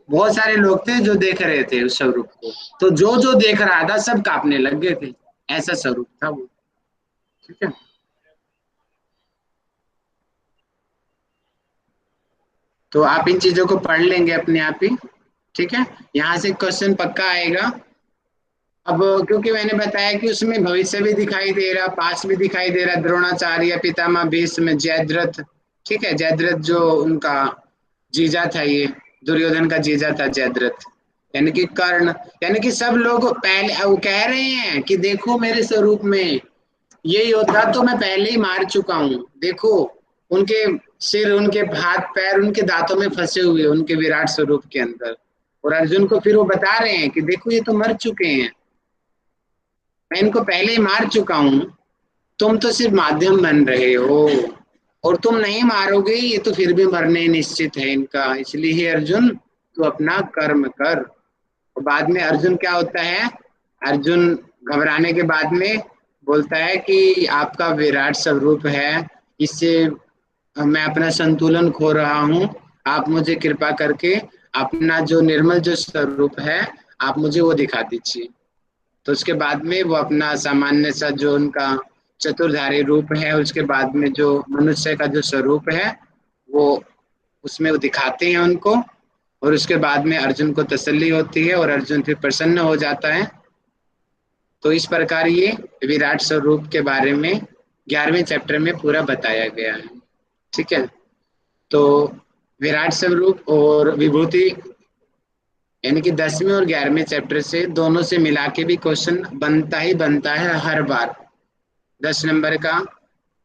बहुत सारे लोग थे जो देख रहे थे उस स्वरूप को। तो जो जो देख रहा था सब कांपने लग गए थे, ऐसा स्वरूप था वो। ठीक है। तो आप इन चीजों को पढ़ लेंगे अपने आप ही। ठीक है, यहाँ से क्वेश्चन पक्का आएगा। अब क्योंकि मैंने बताया कि उसमें भविष्य भी दिखाई दे रहा, पास भी दिखाई दे रहा, द्रोणाचार्य, पितामह भीष्म, जयद्रथ। ठीक है, जयद्रथ जो उनका जीजा था, ये दुर्योधन का जीजा था जयद्रथ, यानी कि कर्ण, यानी कि सब लोग पहले वो कह रहे हैं कि देखो मेरे स्वरूप में ये योद्धा तो मैं पहले ही मार चुका हूँ, देखो उनके सिर, उनके हाथ पैर उनके दांतों में फंसे हुए उनके विराट स्वरूप के अंदर। और अर्जुन को फिर वो बता रहे हैं कि देखो ये तो मर चुके हैं, मैं इनको पहले ही मार चुका हूं, तुम तो सिर्फ माध्यम बन रहे हो, और तुम नहीं मारोगे ये तो फिर भी मरने निश्चित है इनका, इसलिए हे अर्जुन तू अपना कर्म कर। और बाद में अर्जुन क्या होता है, अर्जुन घबराने के बाद में बोलता है कि आपका विराट स्वरूप है, इससे मैं अपना संतुलन खो रहा हूँ, आप मुझे कृपा करके अपना जो निर्मल जो स्वरूप है आप मुझे वो दिखा दीजिए। तो उसके बाद में वो अपना सामान्य सा जो उनका चतुर्धारी रूप है, उसके बाद में जो मनुष्य का जो स्वरूप है वो उसमें वो दिखाते हैं उनको। और उसके बाद में अर्जुन को तसल्ली होती है और अर्जुन फिर प्रसन्न हो जाता है। तो इस प्रकार ये विराट स्वरूप के बारे में 11वें चैप्टर में पूरा बताया गया है। ठीक है, तो विराट स्वरूप और विभूति यानी कि 10वें और 11वें चैप्टर से दोनों से मिला के भी क्वेश्चन बनता ही बनता है हर बार। 10 नंबर का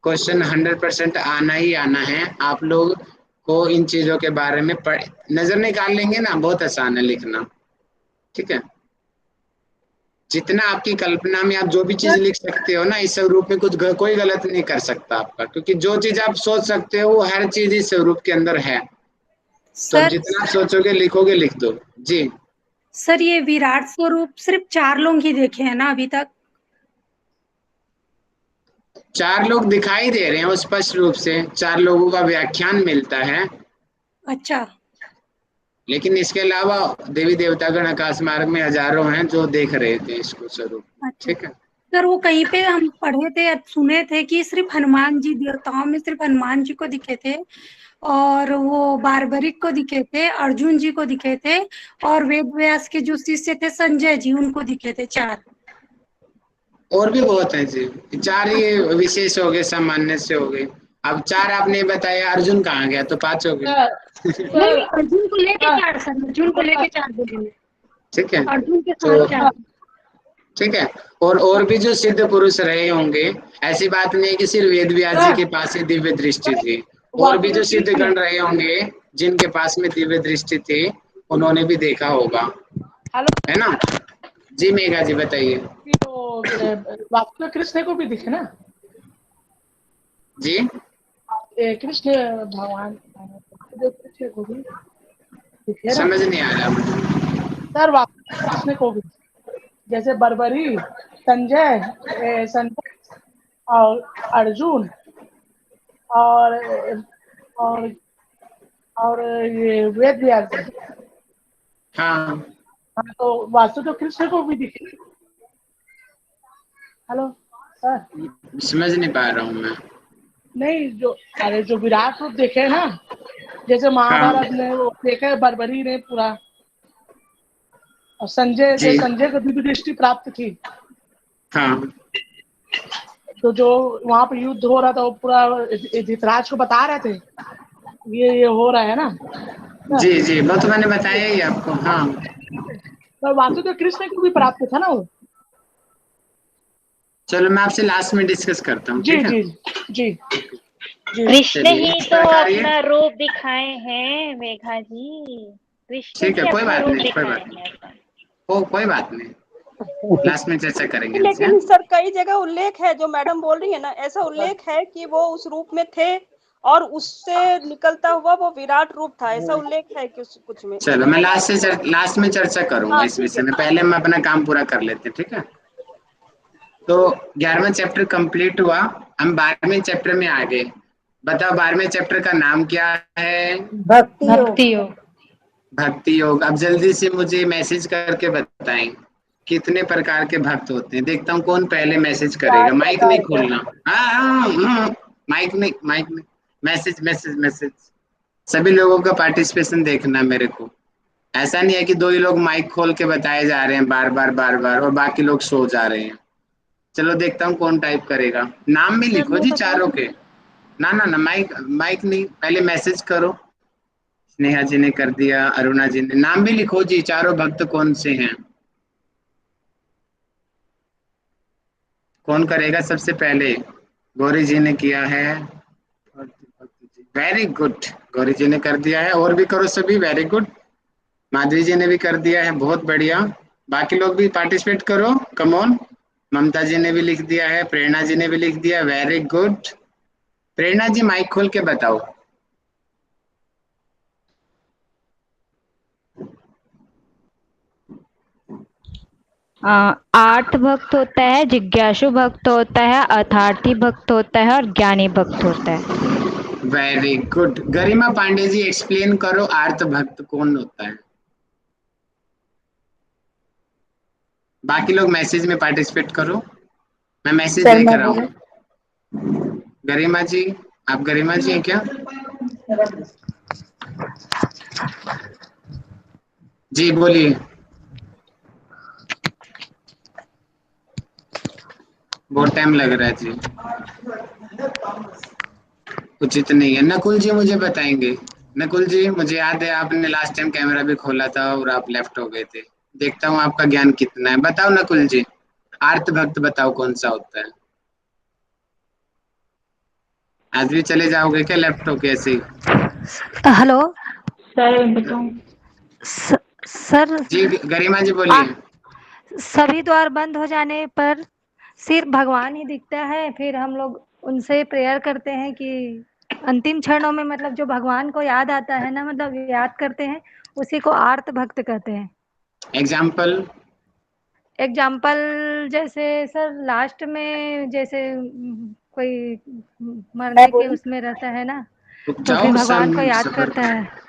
क्वेश्चन 100% आना ही आना है। आप लोग को इन चीजों के बारे में नजर निकाल लेंगे ना, बहुत आसान है लिखना। ठीक है, जितना आपकी कल्पना में आप जो भी चीज लिख सकते हो ना इस स्वरूप में, कुछ कोई गलत नहीं कर सकता आपका, क्योंकि जो चीज आप सोच सकते हो वो हर चीज इस स्वरूप के अंदर है। तो सर जितना आप सोचोगे लिखोगे, लिख दो जी। सर ये विराट स्वरूप सिर्फ 4 लोग ही देखे हैं ना अभी तक? 4 लोग दिखाई दे रहे हैं स्पष्ट रूप से, 4 लोगों का व्याख्यान मिलता है। अच्छा, लेकिन इसके अलावा देवी देवतागण आकाश मार्ग में हजारों हैं जो देख रहे थे इसको स्वरूप। अच्छा ठीक है, सर, वो कहीं पे हम पढ़े थे, सुने थे कि सिर्फ हनुमान जी, देवताओं में सिर्फ हनुमान जी को दिखे थे, और वो बारबरिक को दिखे थे, अर्जुन जी को दिखे थे, और वेद व्यास के जो शिष्य थे संजय जी, उनको दिखे थे 4। और भी बहुत हैं जी, 4 ये विशेष हो गए, सामान्य से हो गए। अब 4 आपने बताया, अर्जुन कहाँ गया, तो 5 हो गए। नहीं, अर्जुन को लेके 4 सर, अर्जुन को लेके 4 बोले। ठीक है, अर्जुन के तो साथ 4। ठीक है, और भी जो सिद्ध पुरुष रहे होंगे, ऐसी बात नहीं है कि सिर्फ वेद व्यास जी के पास ही दिव्य दृष्टि थी, और भी जो सिद्ध गण रहे होंगे जिनके पास में दिव्य दृष्टि थी उन्होंने भी देखा होगा, है ना जी। मेघा जी बताइए। तो वास्तव कृष्ण को भी दिखे ना जी, कृष्ण भगवान जो कृष्ण को भी दिखे ना समझ नहीं आ रहा मुझे। सर, वास्तव कृष्ण को भी, जैसे बर्बरी, संजय और अर्जुन और और और ये वेद व्यास जी। हाँ, हाँ, तो वास्तु तो कृष्ण को भी दिखे। हेलो सर समझ नहीं पा रहा हूँ मैं। नहीं, जो विराट रूप देखे ना, जैसे महाभारत में वो देखे बर्बरी ने पूरा, और जी संजय को दिव्य दृष्टि प्राप्त थी, हाँ तो जो वहां पे युद्ध हो रहा था वो पूरा धृतराज को बता रहे थे ये हो रहा है ना। जी जी, वो तो मैंने बताया ही आपको। हाँ तो वासुदेव कृष्ण को भी प्राप्त था ना वो। चलो मैं आपसे लास्ट में डिस्कस करता हूँ, जी ठीक है। जी जी जी। कृष्ण चलिए ही इस तो प्रकार ये, अपना रूप दिखाए हैं मेघा जी, कृष्ण ठीक है ही कोई अपना बात रूप नहीं, कोई दिखाए बात नहीं, हैं। कोई बात नहीं, लास्ट में चर्चा करेंगे इनसे। लेकिन सर कई जगह उल्लेख है, जो मैडम बोल रही है ना, ऐसा उल्लेख है कि वो उस रूप में थे और उससे निकलता हुआ वो विराट रूप था, ऐसा उल्लेख है कि कुछ में। चलो मैं लास्ट में चर्चा करूंगा हाँ इस ठीक विषय है। में, पहले हम अपना काम पूरा कर लेते हैं, ठीक है। तो 11वां चैप्टर कंप्लीट हुआ, हम 12वें चैप्टर में आ गए। बताओ 12वें चैप्टर का नाम क्या है? भक्ति योग। भक्ति योग। भक्ति योग। अब जल्दी से मुझे मैसेज करके बताएं कितने प्रकार के भक्त होते हैं। देखता हूँ कौन पहले मैसेज 4 करेगा। माइक नहीं प्रकार के। खोलना। हाँ, माइक नहीं, मैसेज मैसेज मैसेज। सभी लोगों का पार्टिसिपेशन देखना मेरे को। ऐसा नहीं है कि दो ही लोग माइक खोल के बताए जा रहे हैं बार बार और बाकी लोग सो जा रहे हैं। चलो देखता हूँ कौन टाइप करेगा। नाम भी सर लिखो मैं जी बताऊं? चारों के। ना माइक नहीं, पहले मैसेज करो। स्नेहा जी ने कर दिया, अरुणा जी ने। नाम भी लिखो जी, चारों भक्त कौन से हैं। कौन करेगा सबसे पहले? गौरी जी ने किया है। वेरी गुड, गौरी जी ने कर दिया है। और भी करो सभी, वेरी गुड। माधवी जी ने भी कर दिया है, बहुत बढ़िया। बाकी लोग भी पार्टिसिपेट करो, कम ऑन। ममता जी ने भी लिख दिया है, प्रेरणा जी ने भी लिख दिया, वेरी गुड। प्रेरणा जी माइक खोल के बताओ। आर्थ भक्त होता है, जिज्ञासु भक्त होता है, अर्थार्थी भक्त होता है और ज्ञानी भक्त होता है। Very good. Garima Pandey ji explain करो, आर्त भक्त कौन होता है। बाकी लोग मैसेज में पार्टिसिपेट करो, मैं मैसेज सर देख मैं रहा बोलूं? हूँ। गरिमा जी, आप गरिमा जी हैं क्या? जी बोलिए। बहुत टाइम लग रहा है जी, उचित नहीं है। नकुल जी मुझे बताएंगे। नकुल जी, मुझे याद है आपने लास्ट टाइम कैमरा भी खोला था और आप लेफ्ट हो गए थे। देखता हूँ आपका ज्ञान कितना है। बताओ नकुल जी, आर्त भक्त बताओ कौन सा होता है। आज भी चले जाओगे क्या लेफ्ट होके ऐसे ही? हेलो सर बताऊं? सर। जी गरिमा जी बोलिए। सभी द्वार बंद हो जाने पर सिर्फ भगवान ही दिखता है, फिर हम लोग उनसे प्रेयर करते हैं कि अंतिम क्षणों में मतलब जो भगवान को याद आता है ना, मतलब याद करते हैं, उसी को आर्त भक्त कहते हैं। एग्जाम्पल? एग्जाम्पल जैसे सर लास्ट में जैसे कोई मैं मरने के बोलूं? उसमें रहता है ना, रुक तो फिर जाओ, भगवान को याद सबर करता है।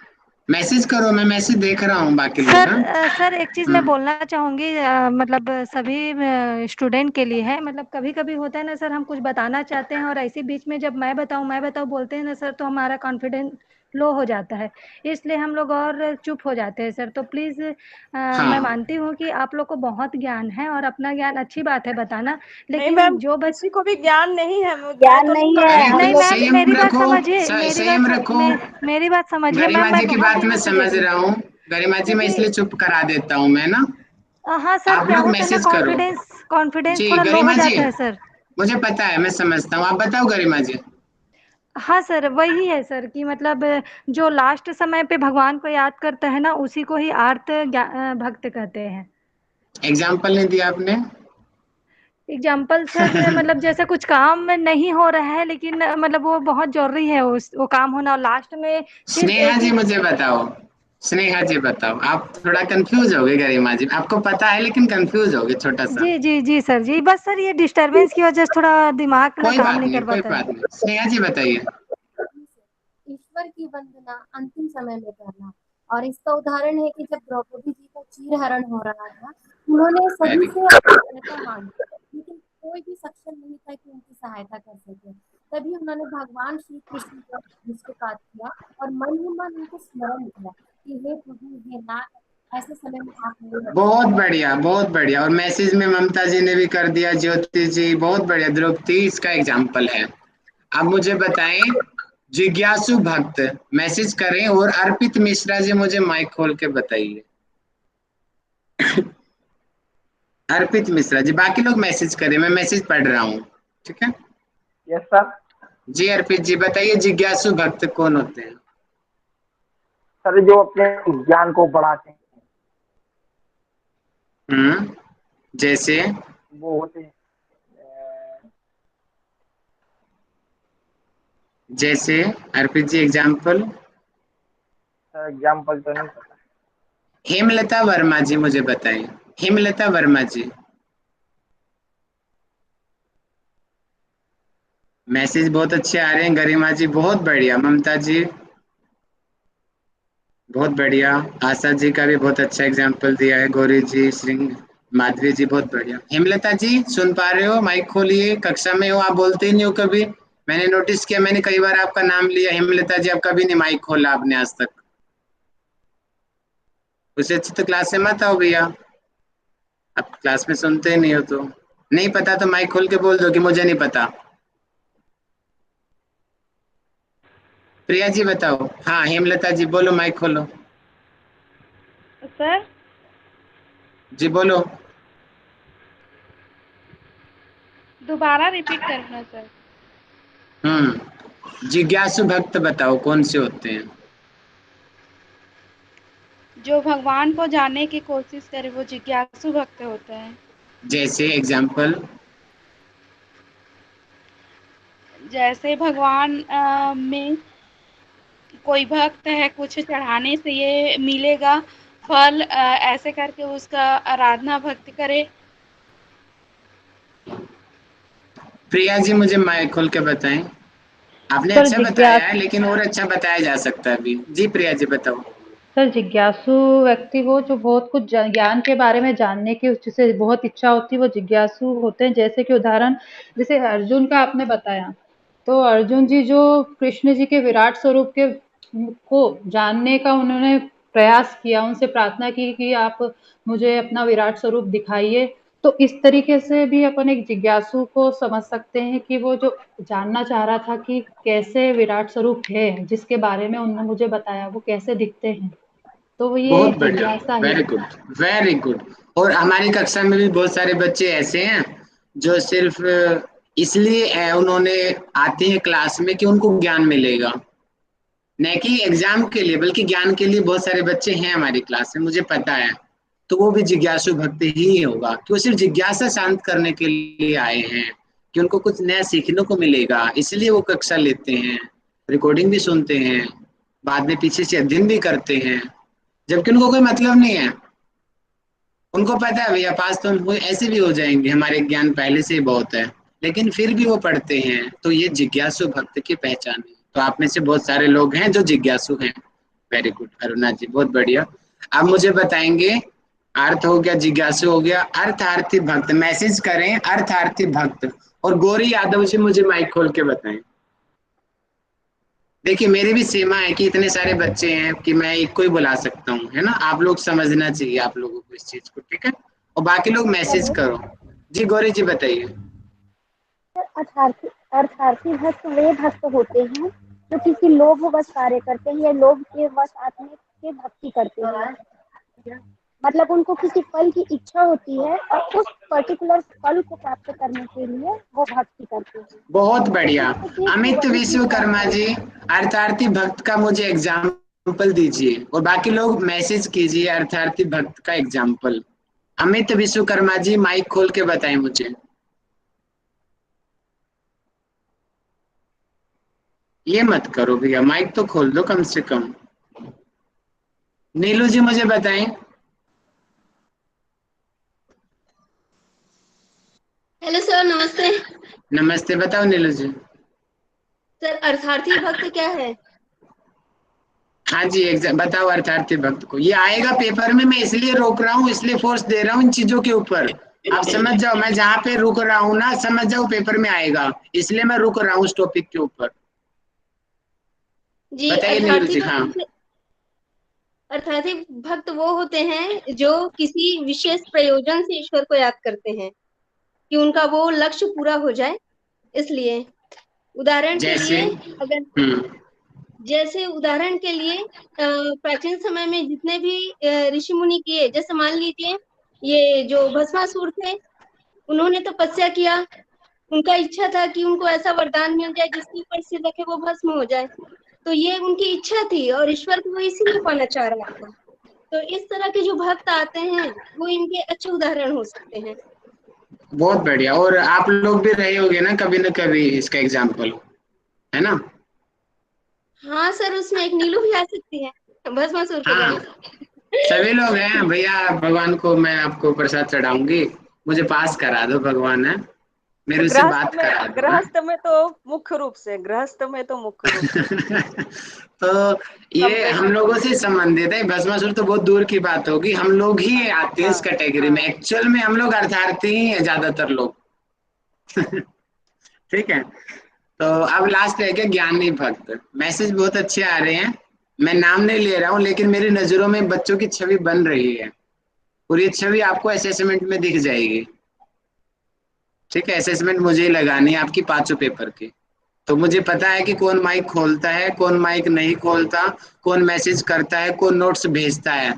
मैसेज करो, मैं मैसेज देख रहा हूँ बाकी लोग। सर हाँ सर एक चीज मैं बोलना चाहूंगी, मतलब सभी स्टूडेंट के लिए है। मतलब कभी कभी होता है ना सर, हम कुछ बताना चाहते हैं और ऐसे बीच में जब मैं बताऊं बोलते हैं ना सर, तो हमारा कॉन्फिडेंस लो हो जाता है, इसलिए हम लोग और चुप हो जाते हैं सर। तो प्लीज मैं हाँ मानती हूँ कि आप लोग को बहुत ज्ञान है और अपना ज्ञान अच्छी बात है बताना, नहीं लेकिन मैम, जो किसी को भी ज्ञान नहीं है, मैं ज्ञान तो नहीं नहीं कर है रही अरे हूँ। हम नहीं तो लोग। मैम, संयम रखो, संयम रखो। मेरी बात समझिए मैम, गरिमा मैं जी की बहुत बात मैं ध्यान से समझ देख रही हूँ रहा हूँ। गरिमा जी मैं क्योंकि इसलिए चुप करा देता हूँ मैं ना। हाँ सर, आप क्या लोग होता है ना, मैसेज करो। कॉन्फिडेंस जी थोड़ा लो हो गरिमा जी, जाता है सर। मुझे पता है, मैं समझता हूँ। आप बताओ गरिमा जी। हाँ सर, वही है सर कि मतलब जो लास्ट समय पे भगवान को याद करता है ना, उसी को ही भक्त कहते हैं। एग्जाम्पल नहीं दिया आपने। एग्जाम्पल सर, मतलब जैसे कुछ काम में नहीं हो रहा है, लेकिन मतलब वो बहुत जरूरी है वो काम होना, और लास्ट में सिर्फ स्नेहा एक जी ही। मुझे बताओ, स्नेहा जी बताओ। आप थोड़ा कंफ्यूज हो गए गरिमा जी, आपको पता है लेकिन कंफ्यूज हो गए छोटा सा। जी सर जी, बस सर ये डिस्टरबेंस की वजह से थोड़ा दिमाग ना कोई काम बात नहीं नहीं, कर कोई पाता बात है। नहीं। स्नेहा जी बताइए। ईश्वर की वंदना अंतिम समय में करना। और इसका उदाहरण है कि जब द्रौपदी जी का चीरहरण हो रहा था, उन्होंने सभी वेरी से अपनी सहायता मांगी, लेकिन कोई कोई भी सक्षम नहीं था कि उनकी सहायता कर सके। तभी उन्होंने भगवान श्री कृष्ण का दृष्टिपात किया और मन ही मन उनको स्मरण किया कि हे प्रभु, हे नाथ, ऐसे समय में आप मेरी रक्षा बहुत बढ़िया, बहुत बढ़िया। और मैसेज में ममता जी ने भी कर दिया, ज्योति जी, बहुत बढ़िया। द्रौपदी इसका एग्जाम्पल है। अब मुझे बताएं, जिज्ञासु भक्त मैसेज करें, और अर्पित मिश्रा जी मुझे माइक खोल के बताइए। अर्पित मिश्रा जी, बाकी लोग मैसेज करें, मैं मैसेज पढ़ रहा हूँ, ठीक है? Yes sir. जी अर्पित जी बताइए, जिज्ञासु भक्त कौन होते हैं? सर जो अपने ज्ञान को बढ़ाते हैं, जैसे वो होते हैं। जैसे अर्पित जी एग्जाम्पल। सर एग्जाम्पल तो नहीं पता। हेमलता वर्मा जी मुझे बताएं, हेमलता वर्मा जी। मैसेज बहुत अच्छे आ रहे हैं। गरिमा जी बहुत बढ़िया, ममता जी बहुत बढ़िया, आशा जी का भी बहुत अच्छा एग्जाम्पल दिया है, गौरी जी, सिंह, माधवी जी बहुत बढ़िया। हेमलता जी सुन पा रहे हो? माइक खोलिए, कक्षा में हो, आप बोलते ही नहीं हो कभी। मैंने नोटिस किया, मैंने कई बार आपका नाम लिया, हेमलता जी, आप कभी नहीं माइक खोला आपने आज तक। उससे अच्छी तो क्लास से मत आओ भैया, आप क्लास में सुनते ही नहीं हो। तो नहीं पता तो माइक खोल के बोल दो कि मुझे नहीं पता। प्रिया जी बताओ। हाँ हेमलता जी बोलो, माइक खोलो। सर जी बोलो। दोबारा रिपीट करना सर। जिज्ञासु भक्त बताओ कौन से होते हैं? जो भगवान को जानने की कोशिश करे वो जिज्ञासु भक्त होते हैं। जैसे एग्जाम्पल। जैसे भगवान में कोई भक्त है, कुछ चढ़ाने से ये मिलेगा फल, ऐसे करके उसका आराधना भक्ति करे। प्रिया जी मुझे माइक खोल के बताएं। आपने सर अच्छा बताया है, लेकिन और अच्छा बताया जा सकता है अभी। जी प्रिया जी बताओ। सर जिज्ञासु व्यक्ति वो जो बहुत कुछ ज्ञान के बारे में जानने की जिसे बहुत इच्छा होती है, वो जिज्ञासु होते हैं। जैसे कि उदाहरण, जैसे अर्जुन का आपने बताया, तो अर्जुन जी जो कृष्ण जी के विराट स्वरूप के को जानने का उन्होंने प्रयास किया, उनसे प्रार्थना की कि आप मुझे अपना विराट स्वरूप दिखाइए। तो इस तरीके से भी अपन एक जिज्ञासु को समझ सकते हैं कि वो जो जानना चाह रहा था कि कैसे विराट स्वरूप है जिसके बारे में उन्होंने मुझे बताया, वो कैसे दिखते हैं, तो ये बहुत बढ़िया, जिज्ञासा ही वेरी गुड, वेरी गुड। और हमारी कक्षा में भी बहुत सारे बच्चे ऐसे हैं जो सिर्फ इसलिए उन्होंने आते हैं क्लास में कि उनको ज्ञान मिलेगा, न कि एग्जाम के लिए, बल्कि ज्ञान के लिए। बहुत सारे बच्चे हैं हमारी क्लास में, मुझे पता है। तो वो भी जिज्ञासु भक्त ही होगा कि वो सिर्फ जिज्ञासा शांत करने के लिए आए हैं, कि उनको कुछ नया सीखने को मिलेगा, इसलिए वो कक्षा लेते हैं, रिकॉर्डिंग भी सुनते हैं, बाद में पीछे से अध्ययन भी करते हैं, जबकि उनको कोई मतलब नहीं है। उनको पता है भैया पास तो हम ऐसे भी हो जाएंगे, हमारे ज्ञान पहले से ही बहुत है, लेकिन फिर भी वो पढ़ते हैं। तो ये जिज्ञासु भक्त की पहचान है। तो आप में से बहुत सारे लोग हैं जो जिज्ञासु हैं। वेरी गुड अरुणा जी, बहुत बढ़िया। अब मुझे बताएंगे, अर्थ हो गया, जिज्ञासु हो गया, अर्थार्थी भक्त। मैसेज करें अर्थार्थी भक्त। और गौरी यादव जी मुझे माइक खोल के बताएं। देखिए मेरी भी सीमा है कि इतने सारे बच्चे हैं कि मैं एक को ही बुला सकता हूँ, है ना? आप लोग समझना चाहिए आप लोगों को इस चीज को, ठीक है? और बाकी लोग मैसेज करो। जी गौरी जी बताइए। अर्थार्थी भक्त वे भक्त होते हैं जो किसी लोभवश कार्य करते हैं या लोभ के वश आत्मा के भक्ति करते हैं। मतलब उनको किसी फल की इच्छा होती है और उस पर्टिकुलर फल को प्राप्त करने के लिए वो भक्ति करते हैं। बहुत बढ़िया। अमित विश्वकर्मा जी, अर्थार्थी भक्त का मुझे एग्जाम्पल दीजिए, और बाकी लोग मैसेज कीजिए अर्थार्थी भक्त का एग्जाम्पल। अमित विश्वकर्मा जी माइक खोल के बताएं मुझे। ये मत करो भैया, माइक तो खोल दो कम से कम। नीलू जी मुझे बताएं। हेलो सर, नमस्ते। नमस्ते, बताओ नीलू जी। सर अर्थार्थी भक्त क्या है? हाँ जी एग्जाम बताओ अर्थार्थी भक्त को। ये आएगा पेपर में, मैं इसलिए रोक रहा हूँ, इसलिए फोर्स दे रहा हूँ इन चीजों के ऊपर आप समझ जाओ, मैं जहाँ पे रुक रहा हूँ ना, समझ जाओ पेपर में आएगा, इसलिए मैं रुक रहा हूँ उस टॉपिक के ऊपर। जी, बताइए नीरू जी। हाँ, अर्थार्थी भक्त वो होते हैं जो किसी विशेष प्रयोजन से ईश्वर को याद करते हैं कि उनका वो लक्ष्य पूरा हो जाए, इसलिए। उदाहरण के जैसे लिए अगर जैसे उदाहरण के लिए प्राचीन समय में जितने भी ऋषि मुनि किए, जैसे मान लीजिए ये जो भस्मासुर थे, उन्होंने तपस्या किया, उनका इच्छा था कि उनको ऐसा वरदान मिल जाए जिसके ऊपर सिर रखे वो भस्म हो जाए, तो ये उनकी इच्छा थी और ईश्वर को वो इसीलिए पाना चाह रहा था। तो इस तरह के जो भक्त आते हैं वो इनके अच्छे उदाहरण हो सकते हैं। बहुत बढ़िया। और आप लोग भी रहे होगे ना कभी इसका एग्जाम्पल, है ना? हाँ सर, उसमें एक नीलू भी आ सकती है भस्मासुर के हाँ, जगह। सभी लोग हैं भैया। भगवान को मैं आपको प्रसाद चढ़ाऊंगी, मुझे पास करा दो भगवान, है मेरे से बात करा दो। गृहस्थ में तो मुख्य रूप से, गृहस्थ में तो मुख्य रूप से। तो ये हम लोगों से संबंधित है, भस्मासुर तो बहुत दूर की बात होगी, हम लोग ही आते हैं इस कैटेगरी में। एक्चुअल में हम लोग अर्थार्थी ही हैं ज्यादातर लोग। ठीक है, तो अब लास्ट है क्या, ज्ञानी भक्त। मैसेज बहुत अच्छे आ रहे हैं, मैं नाम नहीं ले रहा हूँ, लेकिन मेरी नजरों में बच्चों की छवि बन रही है और ये छवि आपको असेसमेंट में दिख जाएगी। ठीक है, असेसमेंट मुझे ही लगानी है आपकी 5 पेपर की। तो मुझे पता है कि कौन माइक खोलता है, कौन माइक नहीं खोलता, कौन मैसेज करता है, कौन नोट्स भेजता है।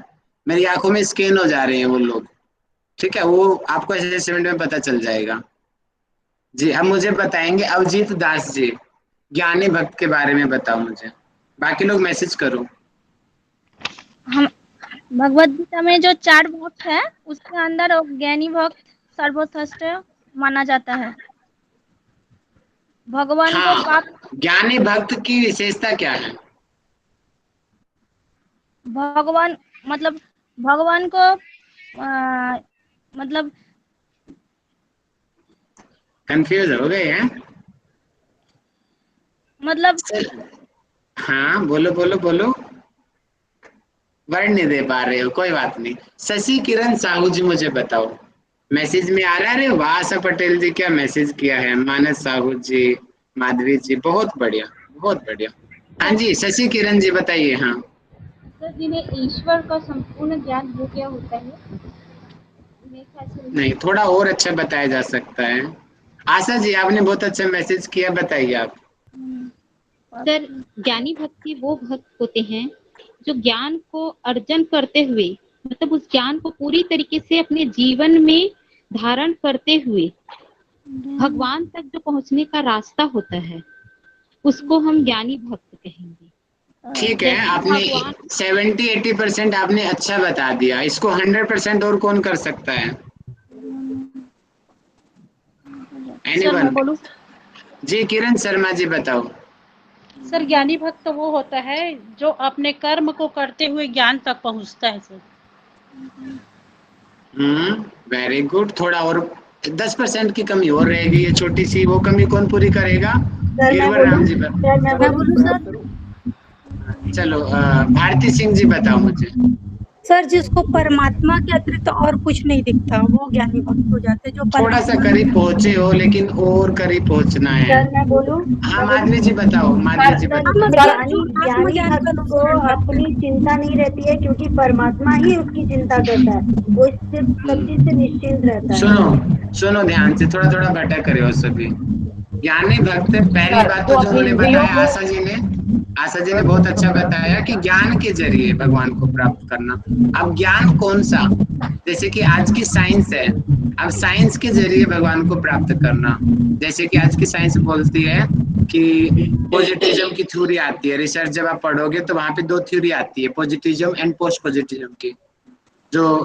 मेरी आंखों में स्कैन हो जा रहे हैं वो लोग। ठीक है, वो आपको असेसमेंट में पता चल जाएगा। जी, अब मुझे बताएंगे अवजीत दास जी, ज्ञानी भक्त के बारे में बताओ मुझे। बाकी लोग मैसेज करो। हम भगवत गीता में जो 4 भक्त है उसके अंदर ज्ञानी भक्त सर्वश्रेष्ठ माना जाता है। भगवान को हाँ, ज्ञानी भक्त की विशेषता क्या है? भगवान मतलब भगवान को मतलब कंफ्यूज हो गए हैं? मतलब हाँ, बोलो बोलो बोलो। वर्ड नहीं दे पा रहे हो, कोई बात नहीं। शशि किरण साहू जी मुझे बताओ, मैसेज में आ रहा है? अरे वाह, आशा पटेल जी क्या मैसेज किया है। मानस साहू जी, माधवी जी, बहुत बढ़िया बहुत बढ़िया। हाँ जी, शशि किरण जी बताइए। हाँ सर, जिन्हें ईश्वर का संपूर्ण ज्ञान हो गया होता है, नहीं, थोड़ा और अच्छा बताया जा सकता है। आशा जी, आपने बहुत अच्छा मैसेज किया, बताइए आप। सर, ज्ञानी भक्ति वो भक्त होते हैं जो ज्ञान को अर्जन करते हुए, मतलब उस ज्ञान को पूरी तरीके से अपने जीवन में धारण करते हुए भगवान तक जो पहुंचने का रास्ता होता है, उसको हम ज्ञानी भक्त कहेंगे। ठीक है, आपने 70-80% आपने अच्छा बता दिया, इसको 100% और कौन कर सकता है? सर मैं बोलूं? जी, किरण शर्मा जी बताओ। सर, ज्ञानी भक्त तो वो होता है जो अपने कर्म को करते हुए ज्ञान तक पहुंचता है सर। Very good. थोड़ा और 10% की कमी और रहेगी, ये छोटी सी, वो कमी कौन पूरी करेगा? गिरवर राम जी बताओ। चलो, भारती सिंह जी बताओ मुझे। सर, जिसको परमात्मा के अतिरिक्त और कुछ नहीं दिखता वो ज्ञानी भक्त हो जाते हैं। जो थोड़ा सा करीब पहुंचे हो, लेकिन और करीब पहुंचना है। सर मैं बोलूं? हाँ, माधवी जी बताओ। माधवी जी बताओ। ज्ञानी भक्त को अपनी चिंता नहीं रहती है, क्योंकि परमात्मा ही उसकी चिंता करता है, वो सिर्फ सब चीज से निश्चिंत रहता है। सुनो ध्यान से, थोड़ा थोड़ा भटक करे हो सभी। ज्ञानी भक्त, पहली बात तो जो उन्होंने बताया, आशा जी ने बहुत अच्छा बताया कि ज्ञान के जरिए भगवान को प्राप्त करना। अब ज्ञान कौन सा? जैसे कि आज की साइंस है, अब साइंस के जरिए भगवान को प्राप्त करना। जैसे कि आज की साइंस बोलती है कि पॉजिटिविज्म की थ्योरी आती है, रिसर्च जब आप पढ़ोगे तो वहां पे 2 थ्योरी आती है, पॉजिटिविज्म एंड पोस्ट पॉजिटिविज्म की। जो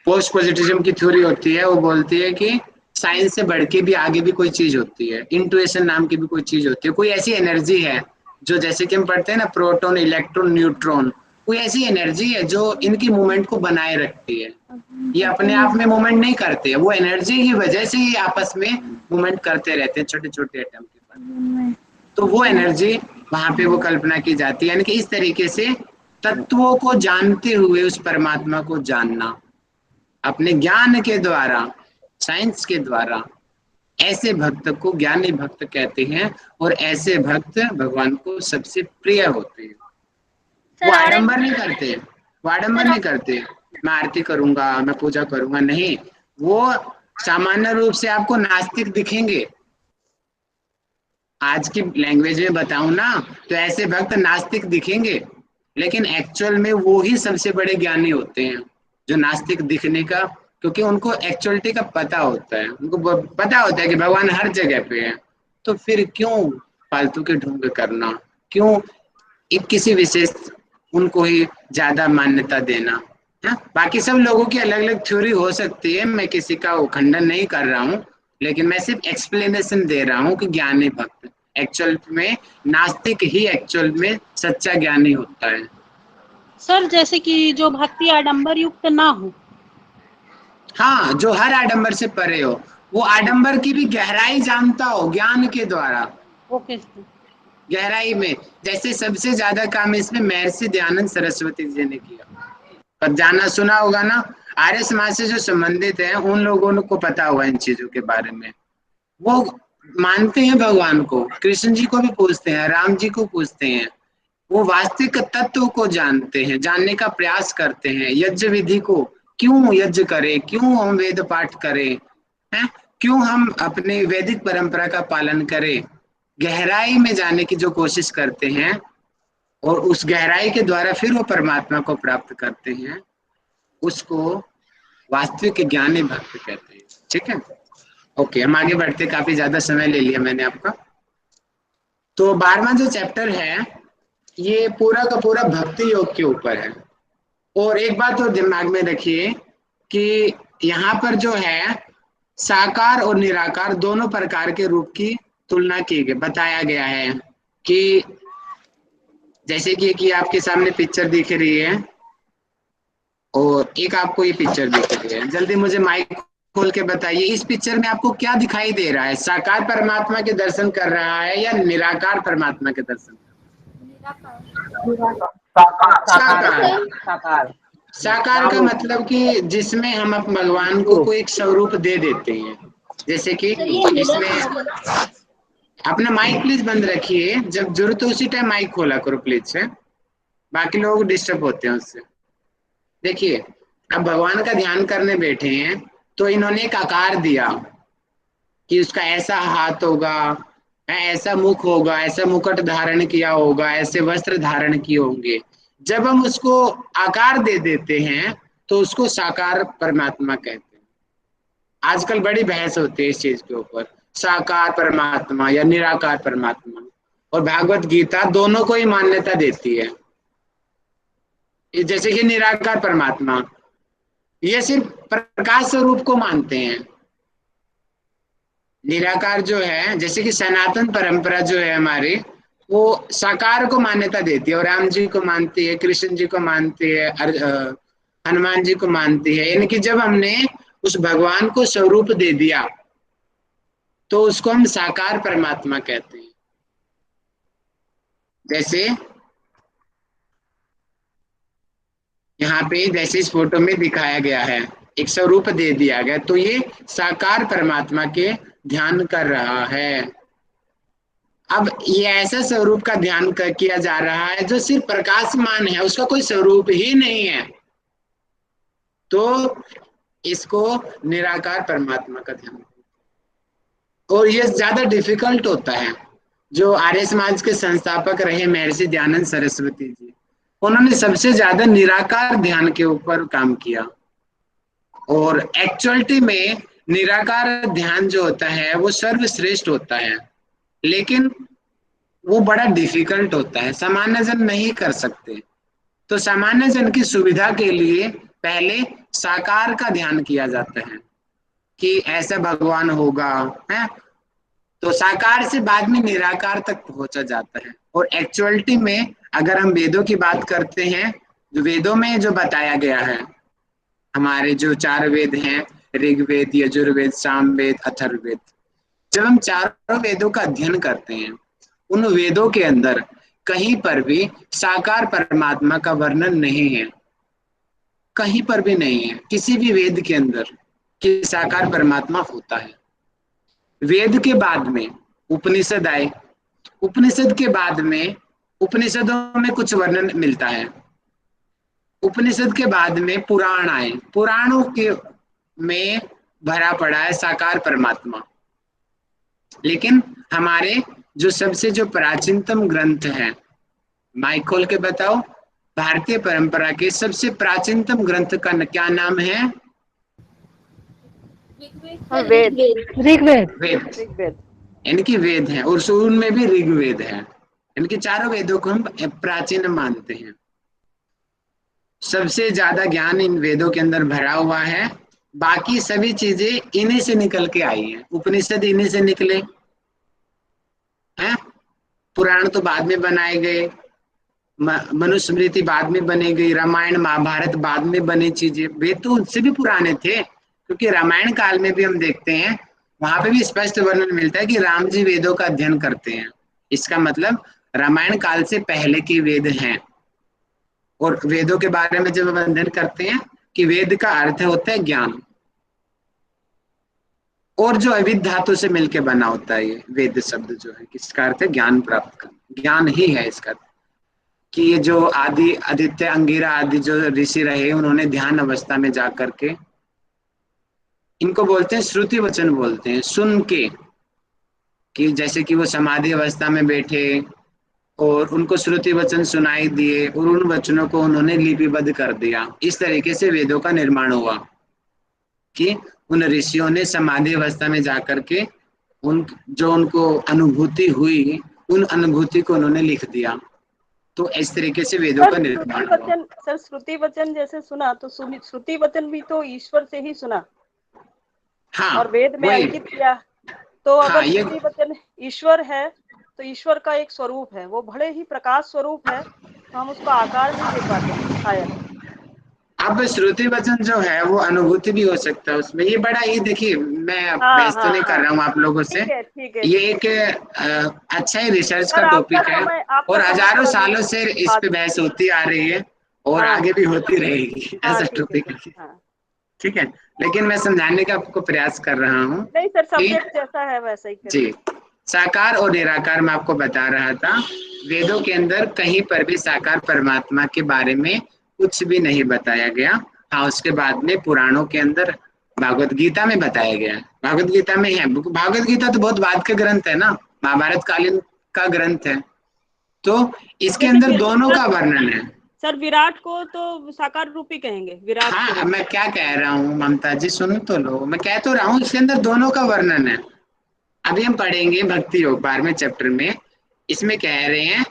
पोस्ट पॉजिटिविज्म की थ्योरी होती है वो बोलती है कि साइंस से बढ़ के भी आगे भी कोई चीज होती है, इंट्यूशन नाम की भी कोई चीज होती है, कोई ऐसी एनर्जी है जो, जैसे कि हम पढ़ते हैं ना, प्रोटॉन, इलेक्ट्रॉन, न्यूट्रॉन, कोई ऐसी एनर्जी है जो इनकी मूवमेंट को बनाए रखती है। ये अपने आप में मूवमेंट नहीं करते, वो एनर्जी की वजह से ये आपस में मूवमेंट करते रहते हैं, छोटे छोटे एटम के पास। तो वो एनर्जी वहां पे वो कल्पना की जाती है, यानी कि इस तरीके से तत्वों को जानते हुए उस परमात्मा को जानना अपने ज्ञान के द्वारा, साइंस के द्वारा। ऐसे भक्त को ज्ञानी भक्त कहते हैं और ऐसे भक्त भगवान को सबसे प्रिय होते हैं। वो आडंबर नहीं करते, वो आडंबर नहीं करते, मैं आरती करूंगा, मैं पूजा करूंगा, नहीं। वो सामान्य रूप से आपको नास्तिक दिखेंगे। आज की लैंग्वेज में बताऊं ना तो ऐसे भक्त नास्तिक दिखेंगे, लेकिन एक्चुअल में वो ही सबसे बड़े ज्ञानी होते हैं जो नास्तिक दिखने का, क्योंकि उनको एक्चुअलिटी का पता होता है, उनको पता होता है कि भगवान हर जगह पे है। तो फिर क्यों फालतू के ढोंग करना, क्यों एक किसी विशेष उनको ही ज्यादा मान्यता देना। है? बाकी सब लोगों की अलग अलग थ्योरी हो सकती है, मैं किसी का खंडन नहीं कर रहा हूँ, लेकिन मैं सिर्फ एक्सप्लेनेशन दे रहा हूँ कि ज्ञानी भक्त एक्चुअल में, नास्तिक ही एक्चुअल में सच्चा ज्ञानी होता है। सर जैसे कि जो भक्ति आडंबर युक्त ना हो। हाँ, जो हर आडंबर से परे हो, वो आडंबर की भी गहराई जानता हो ज्ञान के द्वारा। ओके। गहराई में, जैसे सबसे ज्यादा काम इसमें महर्षि दयानंद सरस्वती जी ने किया। पर जाना सुना होगा ना, आर्य समाज से जो संबंधित है उन लोगों को पता होगा इन चीजों के बारे में। वो मानते हैं भगवान को, कृष्ण जी को भी पूछते हैं, राम जी को पूछते हैं, वो वास्तविक तत्व को जानते हैं, जानने का प्रयास करते हैं। यज्ञ विधि को, क्यों यज्ञ करें, क्यों हम वेद पाठ करें, हैं? क्यों हम अपने वैदिक परंपरा का पालन करें, गहराई में जाने की जो कोशिश करते हैं, और उस गहराई के द्वारा फिर वो परमात्मा को प्राप्त करते हैं, उसको वास्तविक ज्ञानी भक्त कहते हैं। ठीक है, ओके, हम आगे बढ़ते, काफी ज्यादा समय ले लिया मैंने आपका। तो 12वां जो चैप्टर है ये पूरा का पूरा भक्ति योग के ऊपर है। और एक बात तो दिमाग में रखिए कि यहाँ पर जो है साकार और निराकार दोनों प्रकार के रूप की तुलना की गई, बताया गया है कि जैसे कि आपके सामने पिक्चर दिख रही है और एक आपको ये पिक्चर दिख रही है। जल्दी मुझे माइक खोल के बताइए, इस पिक्चर में आपको क्या दिखाई दे रहा है? साकार परमात्मा के दर्शन कर रहा है या निराकार परमात्मा के दर्शन? साकार। साकार का मतलब कि जिसमें हम भगवान को कोई एक स्वरूप दे देते हैं। जैसे कि इसमें अपना माइक प्लीज बंद रखिए, जब जरूरत हो उसी टाइम माइक खोला करो प्लीज से, बाकी लोग डिस्टर्ब होते हैं उससे। देखिए, अब भगवान का ध्यान करने बैठे हैं तो इन्होंने एक आकार दिया कि उसका ऐसा हाथ होगा, ऐसा मुख होगा, ऐसा मुकुट धारण किया होगा, ऐसे वस्त्र धारण किए होंगे। जब हम उसको आकार दे देते हैं तो उसको साकार परमात्मा कहते हैं। आजकल बड़ी बहस होती है इस चीज के ऊपर, साकार परमात्मा या निराकार परमात्मा, और भागवत गीता दोनों को ही मान्यता देती है। जैसे कि निराकार परमात्मा ये सिर्फ प्रकाश स्वरूप को मानते हैं। निराकार जो है, जैसे कि सनातन परंपरा जो है हमारी, वो साकार को मान्यता देती है और राम जी को मानती है, कृष्ण जी को मानती है, हनुमान जी को मानती है। यानी कि जब हमने उस भगवान को स्वरूप दे दिया तो उसको हम साकार परमात्मा कहते हैं। जैसे यहाँ पे जैसे इस फोटो में दिखाया गया है, एक स्वरूप दे दिया गया, तो ये साकार परमात्मा के ध्यान कर रहा है। अब ये ऐसा स्वरूप का ध्यान किया जा रहा है जो सिर्फ प्रकाशमान है, उसका कोई स्वरूप ही नहीं है, तो इसको निराकार परमात्मा का ध्यान। और ये ज्यादा डिफिकल्ट होता है। जो आर्य समाज के संस्थापक रहे महर्षि दयानंद सरस्वती जी, उन्होंने सबसे ज्यादा निराकार ध्यान के ऊपर काम किया। और एक्चुअलिटी में निराकार ध्यान जो होता है वो सर्वश्रेष्ठ होता है, लेकिन वो बड़ा डिफिकल्ट होता है, सामान्य जन नहीं कर सकते। तो सामान्य जन की सुविधा के लिए पहले साकार का ध्यान किया जाता है कि ऐसा भगवान होगा, है, तो साकार से बाद में निराकार तक पहुंचा जाता है। और एक्चुअलिटी में अगर हम वेदों की बात करते हैं, जो वेदों में जो बताया गया है, हमारे जो 4 वेद हैं, ऋग्वेद, यजुर्वेद, सामवेद, अथर्ववेद, जब हम चारों वेदों का अध्ययन करते हैं, उन वेदों के अंदर कहीं पर भी साकार परमात्मा का वर्णन नहीं है, कहीं पर भी नहीं है, किसी भी वेद के अंदर। कि साकार परमात्मा होता है। वेद के बाद में उपनिषद आए, उपनिषद के बाद में उपनिषदों में कुछ वर्णन मिलता है, उपनिषद के बाद में पुराण आए, पुराणों के में भरा पड़ा है साकार परमात्मा। लेकिन हमारे जो सबसे जो प्राचीनतम ग्रंथ है, माइक खोल के बताओ, भारतीय परंपरा के सबसे प्राचीनतम ग्रंथ का क्या नाम है? वेद। ऋग्वेद। वेद, इनकी वेद है, और उनमें भी ऋग्वेद है। इनके चारों वेदों को हम प्राचीन मानते हैं। सबसे ज्यादा ज्ञान इन वेदों के अंदर भरा हुआ है। बाकी सभी चीजें इन्हीं से निकल के आई हैं। उपनिषद इन्हीं से निकले हैं, पुराण तो बाद में बनाए गए, मनुस्मृति बाद में बने गई, रामायण महाभारत बाद में बनी चीजें। वेद तो उनसे भी पुराने थे, क्योंकि रामायण काल में भी हम देखते हैं, वहां पे भी स्पष्ट वर्णन मिलता है कि राम जी वेदों का अध्ययन करते हैं। इसका मतलब रामायण काल से पहले के वेद हैं। और वेदों के बारे में जब हम अध्ययन करते हैं कि वेद का अर्थ होता है ज्ञान, और जो अविध धातु से मिलके बना होता है ये वेद शब्द जो है, किसका अर्थ है? ज्ञान प्राप्त करना, ज्ञान ही है इसका। कि ये जो आदि आदित्य अंगिरा आदि जो ऋषि रहे, उन्होंने ध्यान अवस्था में जा करके, इनको बोलते हैं श्रुति वचन बोलते हैं, सुन के, कि जैसे कि वो समाधि अवस्था में बैठे और उनको श्रुति वचन सुनाई दिए और उन वचनों को उन्होंने लिपिबद्ध कर दिया। इस तरीके से वेदों का निर्माण हुआ कि उन ऋषियों ने समाधि अवस्था में जाकर के उन जो उनको अनुभूति हुई, उन अनुभूति को उन्होंने लिख दिया। तो इस तरीके से वेदों का निर्माण हुआ। सर श्रुति वचन जैसे सुना, तो श्रुति वचन भी तो ईश्वर से ही सुना। हाँ, और वेद में अंकित किया। तो अगर हाँ, श्रुति वचन ईश्वर है, तो ईश्वर का एक स्वरूप है, वो भले ही प्रकाश स्वरूप है, तो हम उसको आकार नहीं दे पाते शायद। अब श्रुति वचन जो है वो अनुभूति भी हो सकता है उसमें। ये बड़ा ही, देखिए मैं बहस तो नहीं कर रहा हूँ आप लोगों से, ठीक है। ये एक अच्छा ही रिसर्च का टॉपिक है, और हजारों सालों से इस पे बहस होती आ रही है और आगे भी होती रहेगी। ऐसा टॉपिक है, ठीक है। लेकिन मैं समझाने का आपको प्रयास कर रहा हूँ। नहीं सर, सब्जेक्ट जैसा है वैसा ही जी, साकार और निराकार मैं आपको बता रहा था। वेदों के अंदर कहीं पर भी साकार परमात्मा के बारे में कुछ भी नहीं बताया गया। हाँ, उसके बाद में पुराणों के अंदर भागवत गीता में बताया गया, भागवत गीता में है। भागवत गीता तो बहुत बाद का ग्रंथ है ना, महाभारत कालीन का ग्रंथ है, तो इसके अंदर दोनों का वर्णन है। सर विराट को तो साकार रूप ही कहेंगे, विराट। हाँ, मैं क्या कह रहा हूँ ममता जी, सुनो तो लो, मैं कह तो रहा हूँ इसके अंदर दोनों का वर्णन है। अभी हम पढ़ेंगे भक्ति योग 12वें चैप्टर में, इसमें कह रहे हैं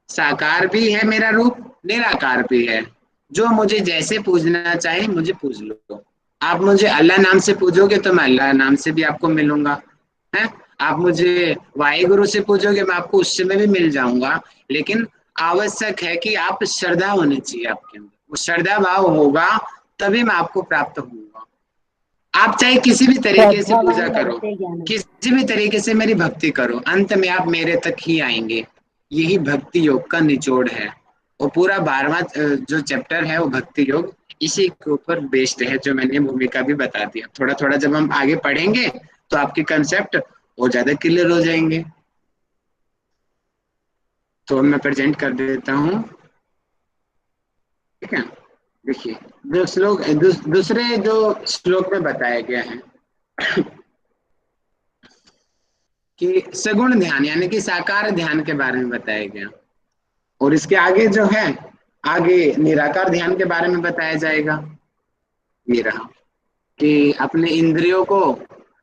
साकार भी है मेरा रूप, निराकार भी है। जो मुझे जैसे पूजना चाहे मुझे पूज लो। आप मुझे अल्लाह नाम से पूजोगे तो मैं अल्लाह नाम से भी आपको मिलूंगा, है। आप मुझे वाहिगुरु से पूजोगे, मैं आपको उससे में भी मिल जाऊंगा। लेकिन आवश्यक है कि आप श्रद्धा होनी चाहिए आपके अंदर, वो श्रद्धा भाव होगा तभी मैं आपको प्राप्त होऊंगा। आप चाहे किसी भी तरीके से पूजा करो, किसी भी तरीके से मेरी भक्ति करो, अंत में आप मेरे तक ही आएंगे। यही भक्ति योग का निचोड़ है, और पूरा 12वां जो चैप्टर है वो भक्ति योग इसी के ऊपर बेस्ड है, जो मैंने भूमिका भी बता दिया। थोड़ा थोड़ा जब हम आगे पढ़ेंगे तो आपके कंसेप्ट और ज्यादा क्लियर हो जाएंगे। तो मैं प्रेजेंट कर देता हूँ, ठीक है। देखिए जो श्लोक दूसरे जो श्लोक में बताया गया है कि सगुण ध्यान यानी कि साकार ध्यान के बारे में बताया गया, और इसके आगे जो है आगे निराकार ध्यान के बारे में बताया जाएगा। ये रहा कि अपने इंद्रियों को,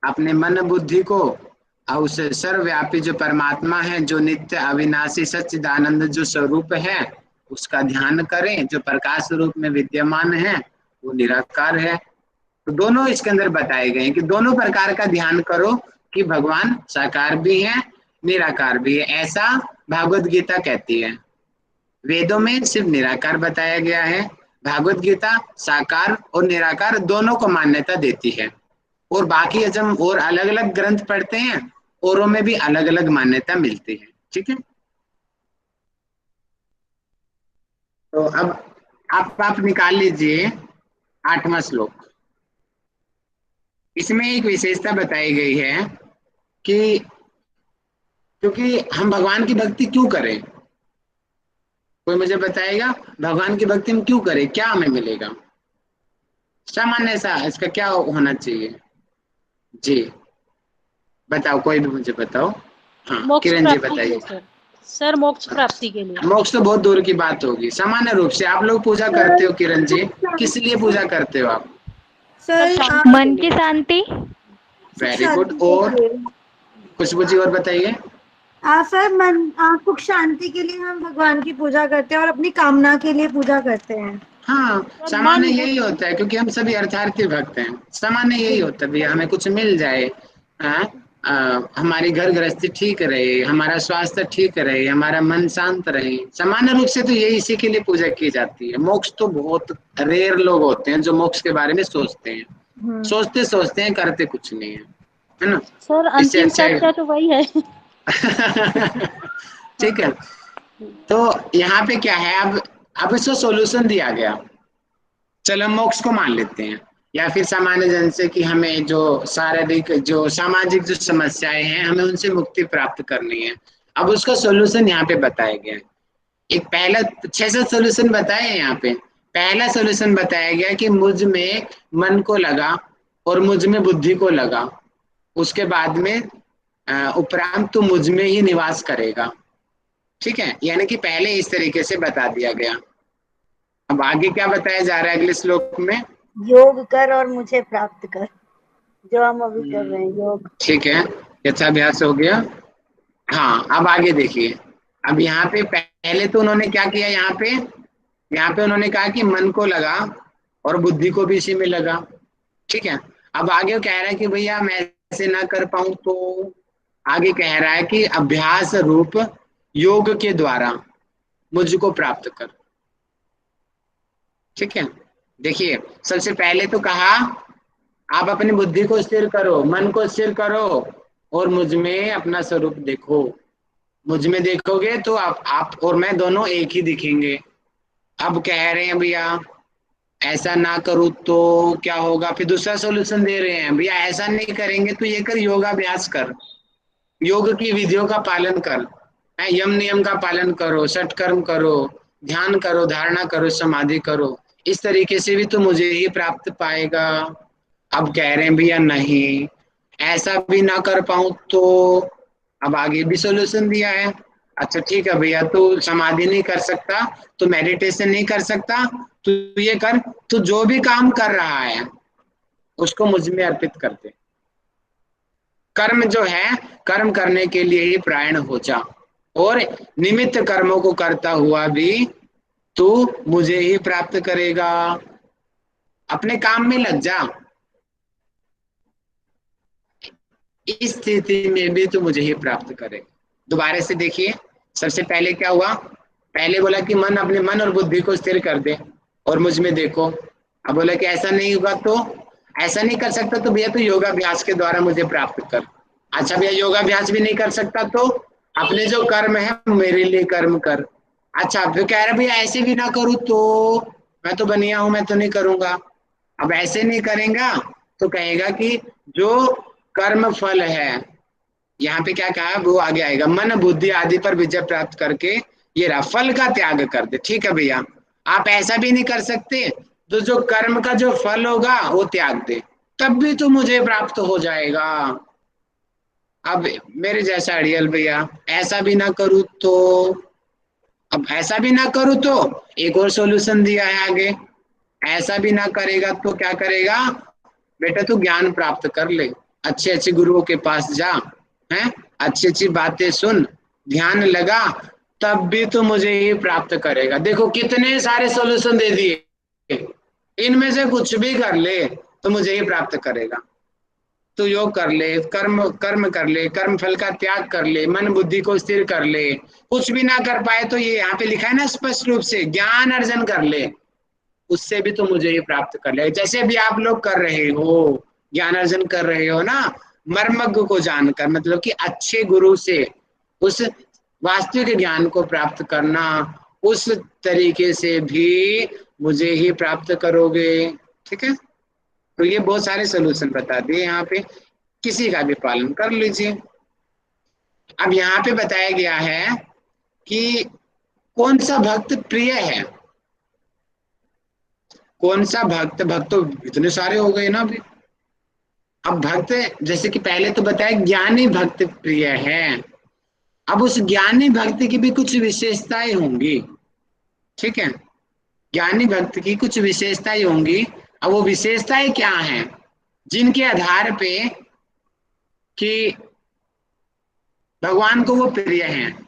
अपने मन बुद्धि को और उस सर्वव्यापी जो परमात्मा है, जो नित्य अविनाशी सच्चिदानंद जो स्वरूप है, उसका ध्यान करें। जो प्रकाश रूप में विद्यमान है वो निराकार है। तो दोनों इसके अंदर बताए गए हैं कि दोनों प्रकार का ध्यान करो, कि भगवान साकार भी है निराकार भी है, ऐसा भागवत गीता कहती है। वेदों में सिर्फ निराकार बताया गया है, भागवत गीता साकार और निराकार दोनों को मान्यता देती है। और बाकी जब हम और अलग अलग ग्रंथ पढ़ते हैं, औरों में भी अलग अलग मान्यता मिलती है, ठीक है। तो अब आप निकाल लीजिए 8वां श्लोक। इसमें एक विशेषता बताई गई है कि क्योंकि हम भगवान की भक्ति क्यों करें, कोई मुझे बताएगा भगवान की भक्ति हम क्यों करें, क्या हमें मिलेगा सामान्य सा, इसका क्या होना चाहिए जी, बताओ कोई भी मुझे बताओ। हाँ मोक्ष किरण जी प्राप्ति के बताइए। लिए सर, मोक्ष प्राप्ति के लिए। मोक्ष तो बहुत दूर की बात होगी, सामान्य रूप से आप लोग पूजा करते हो किरण जी, किस लिए पूजा करते हो आप? सर मन की शांति। वेरी गुड, शांति के और लिए। खुशबू जी और बताइए। सर सुख शांति के लिए हम भगवान की पूजा करते हैं और अपनी कामना के लिए पूजा करते हैं। हाँ सामान्य यही होता है, क्योंकि हम सभी अर्थार्थी भक्त हैं, सामान्य यही होता है भैया, हमें कुछ मिल जाए, हमारी घर गृहस्थी ठीक रहे, हमारा स्वास्थ्य ठीक रहे, हमारा मन शांत रहे, सामान्य रूप से तो यही इसी के लिए पूजा की जाती है। मोक्ष तो बहुत रेयर लोग होते हैं जो मोक्ष के बारे में सोचते हैं, सोचते सोचते हैं करते कुछ नहीं है ना। सर इससे अंतिम अच्छा सत्य तो वही है। ठीक है, तो यहाँ पे क्या है, अब इसको सॉल्यूशन दिया गया, चलो मोक्ष को मान लेते हैं, या फिर सामान्य जन से कि हमें जो शारीरिक जो सामाजिक जो समस्याएं हैं हमें उनसे मुक्ति प्राप्त करनी है। अब उसका सॉल्यूशन यहाँ पे बताया गया है। एक पहला 6-7 सॉल्यूशन बताए हैं यहाँ पे। पहला सॉल्यूशन बताया गया कि मुझ में मन को लगा और मुझ में बुद्धि को लगा, उसके बाद में उपरांत तो मुझ में ही निवास करेगा। ठीक है, यानी कि पहले इस तरीके से बता दिया गया। अब आगे क्या बताया जा रहा है अगले श्लोक में? योग कर और मुझे प्राप्त कर, जो हम अभी कर रहे हैं योग। ठीक है, यथाभ्यास हो गया। हाँ अब आगे देखिए, अब यहाँ पे पहले तो उन्होंने क्या किया, यहाँ पे उन्होंने कहा कि मन को लगा और बुद्धि को भी इसी में लगा। ठीक है, अब आगे वो कह रहा है कि भैया मैं ऐसे ना कर पाऊं, तो आगे कह रहा है कि अभ्यास रूप योग के द्वारा मुझको प्राप्त कर। ठीक है, देखिए सबसे पहले तो कहा आप अपनी बुद्धि को स्थिर करो, मन को स्थिर करो और मुझ में अपना स्वरूप देखो। मुझ में देखोगे तो आप और मैं दोनों एक ही दिखेंगे। अब कह रहे हैं भैया ऐसा ना करूँ तो क्या होगा, फिर दूसरा सॉल्यूशन दे रहे हैं, भैया ऐसा नहीं करेंगे तो ये कर, योगाभ्यास कर, योग की विधियों का पालन कर, यम नियम का पालन करो, सत्कर्म करो, ध्यान करो, धारणा करो, समाधि करो, इस तरीके से भी तो मुझे ही प्राप्त पाएगा। अब कह रहे हैं भैया नहीं, ऐसा भी ना कर पाऊं तो, अब आगे भी सॉल्यूशन दिया है। अच्छा ठीक है भैया, तू समाधि नहीं कर सकता, तो मेडिटेशन नहीं कर सकता, तो ये कर, तू जो भी काम कर रहा है उसको मुझ में अर्पित कर दे। कर्म जो है, कर्म करने के लिए ही प्रायण हो जा, और निमित्त कर्मों को करता हुआ भी तू मुझे ही प्राप्त करेगा। अपने काम में लग जा, इस स्थिति में भी तू मुझे ही प्राप्त करेगा। दोबारा से देखिए, सबसे पहले क्या हुआ, पहले बोला कि अपने मन और बुद्धि को स्थिर कर दे और मुझ में देखो। अब बोला कि ऐसा नहीं होगा, तो ऐसा नहीं कर सकता तो भैया तू योगाभ्यास के द्वारा मुझे प्राप्त कर। अच्छा भैया योगाभ्यास भी नहीं कर सकता तो अपने जो कर्म है मेरे लिए कर्म कर। अच्छा फिर कह रहे भैया ऐसे भी ना करूँ तो, मैं तो बनिया हूं, मैं तो नहीं करूंगा। अब ऐसे नहीं करेगा तो कहेगा कि जो कर्म फल है, यहाँ पे क्या कहा वो आगे आएगा, मन बुद्धि आदि पर विजय प्राप्त करके ये रहा फल का त्याग कर दे। ठीक है भैया, आप ऐसा भी नहीं कर सकते तो जो कर्म का जो फल होगा वो त्याग दे, तब भी तो मुझे प्राप्त हो जाएगा। अब मेरे जैसा अड़ियल भैया ऐसा भी ना करूँ तो, अब ऐसा भी ना करूँ तो एक और सॉल्यूशन दिया है आगे, ऐसा भी ना करेगा तो क्या करेगा, बेटा तू ज्ञान प्राप्त कर ले, अच्छे अच्छे गुरुओं के पास जा, हैं अच्छी अच्छी बातें सुन, ध्यान लगा, तब भी तो मुझे ही प्राप्त करेगा। देखो कितने सारे सॉल्यूशन दे दिए, इनमें से कुछ भी कर ले तो मुझे ही प्राप्त करेगा। तो योग कर ले, कर्म कर ले, कर्म फल का त्याग कर ले, मन बुद्धि को स्थिर कर ले, कुछ भी ना कर पाए तो ये यहाँ पे लिखा है ना स्पष्ट रूप से, ज्ञान अर्जन कर ले, उससे भी तो मुझे ही प्राप्त कर ले। जैसे भी आप लोग कर रहे हो, ज्ञान अर्जन कर रहे हो ना, मर्मज्ञ को जानकर, मतलब कि अच्छे गुरु से उस वास्तविक ज्ञान को प्राप्त करना, उस तरीके से भी मुझे ही प्राप्त करोगे। ठीक है, तो ये बहुत सारे सोल्यूशन बता दिए यहाँ पे, किसी का भी पालन कर लीजिए। अब यहाँ पे बताया गया है कि कौन सा भक्त प्रिय है, कौन सा भक्त, भक्त तो इतने सारे हो गए ना अभी। अब भक्त जैसे कि पहले तो बताया ज्ञानी भक्त प्रिय है, अब उस ज्ञानी भक्त की भी कुछ विशेषताएं होंगी, ठीक है, ज्ञानी भक्त की कुछ विशेषताएं होंगी। अब वो विशेषताएं क्या हैं जिनके आधार पे कि भगवान को वो प्रिय हैं,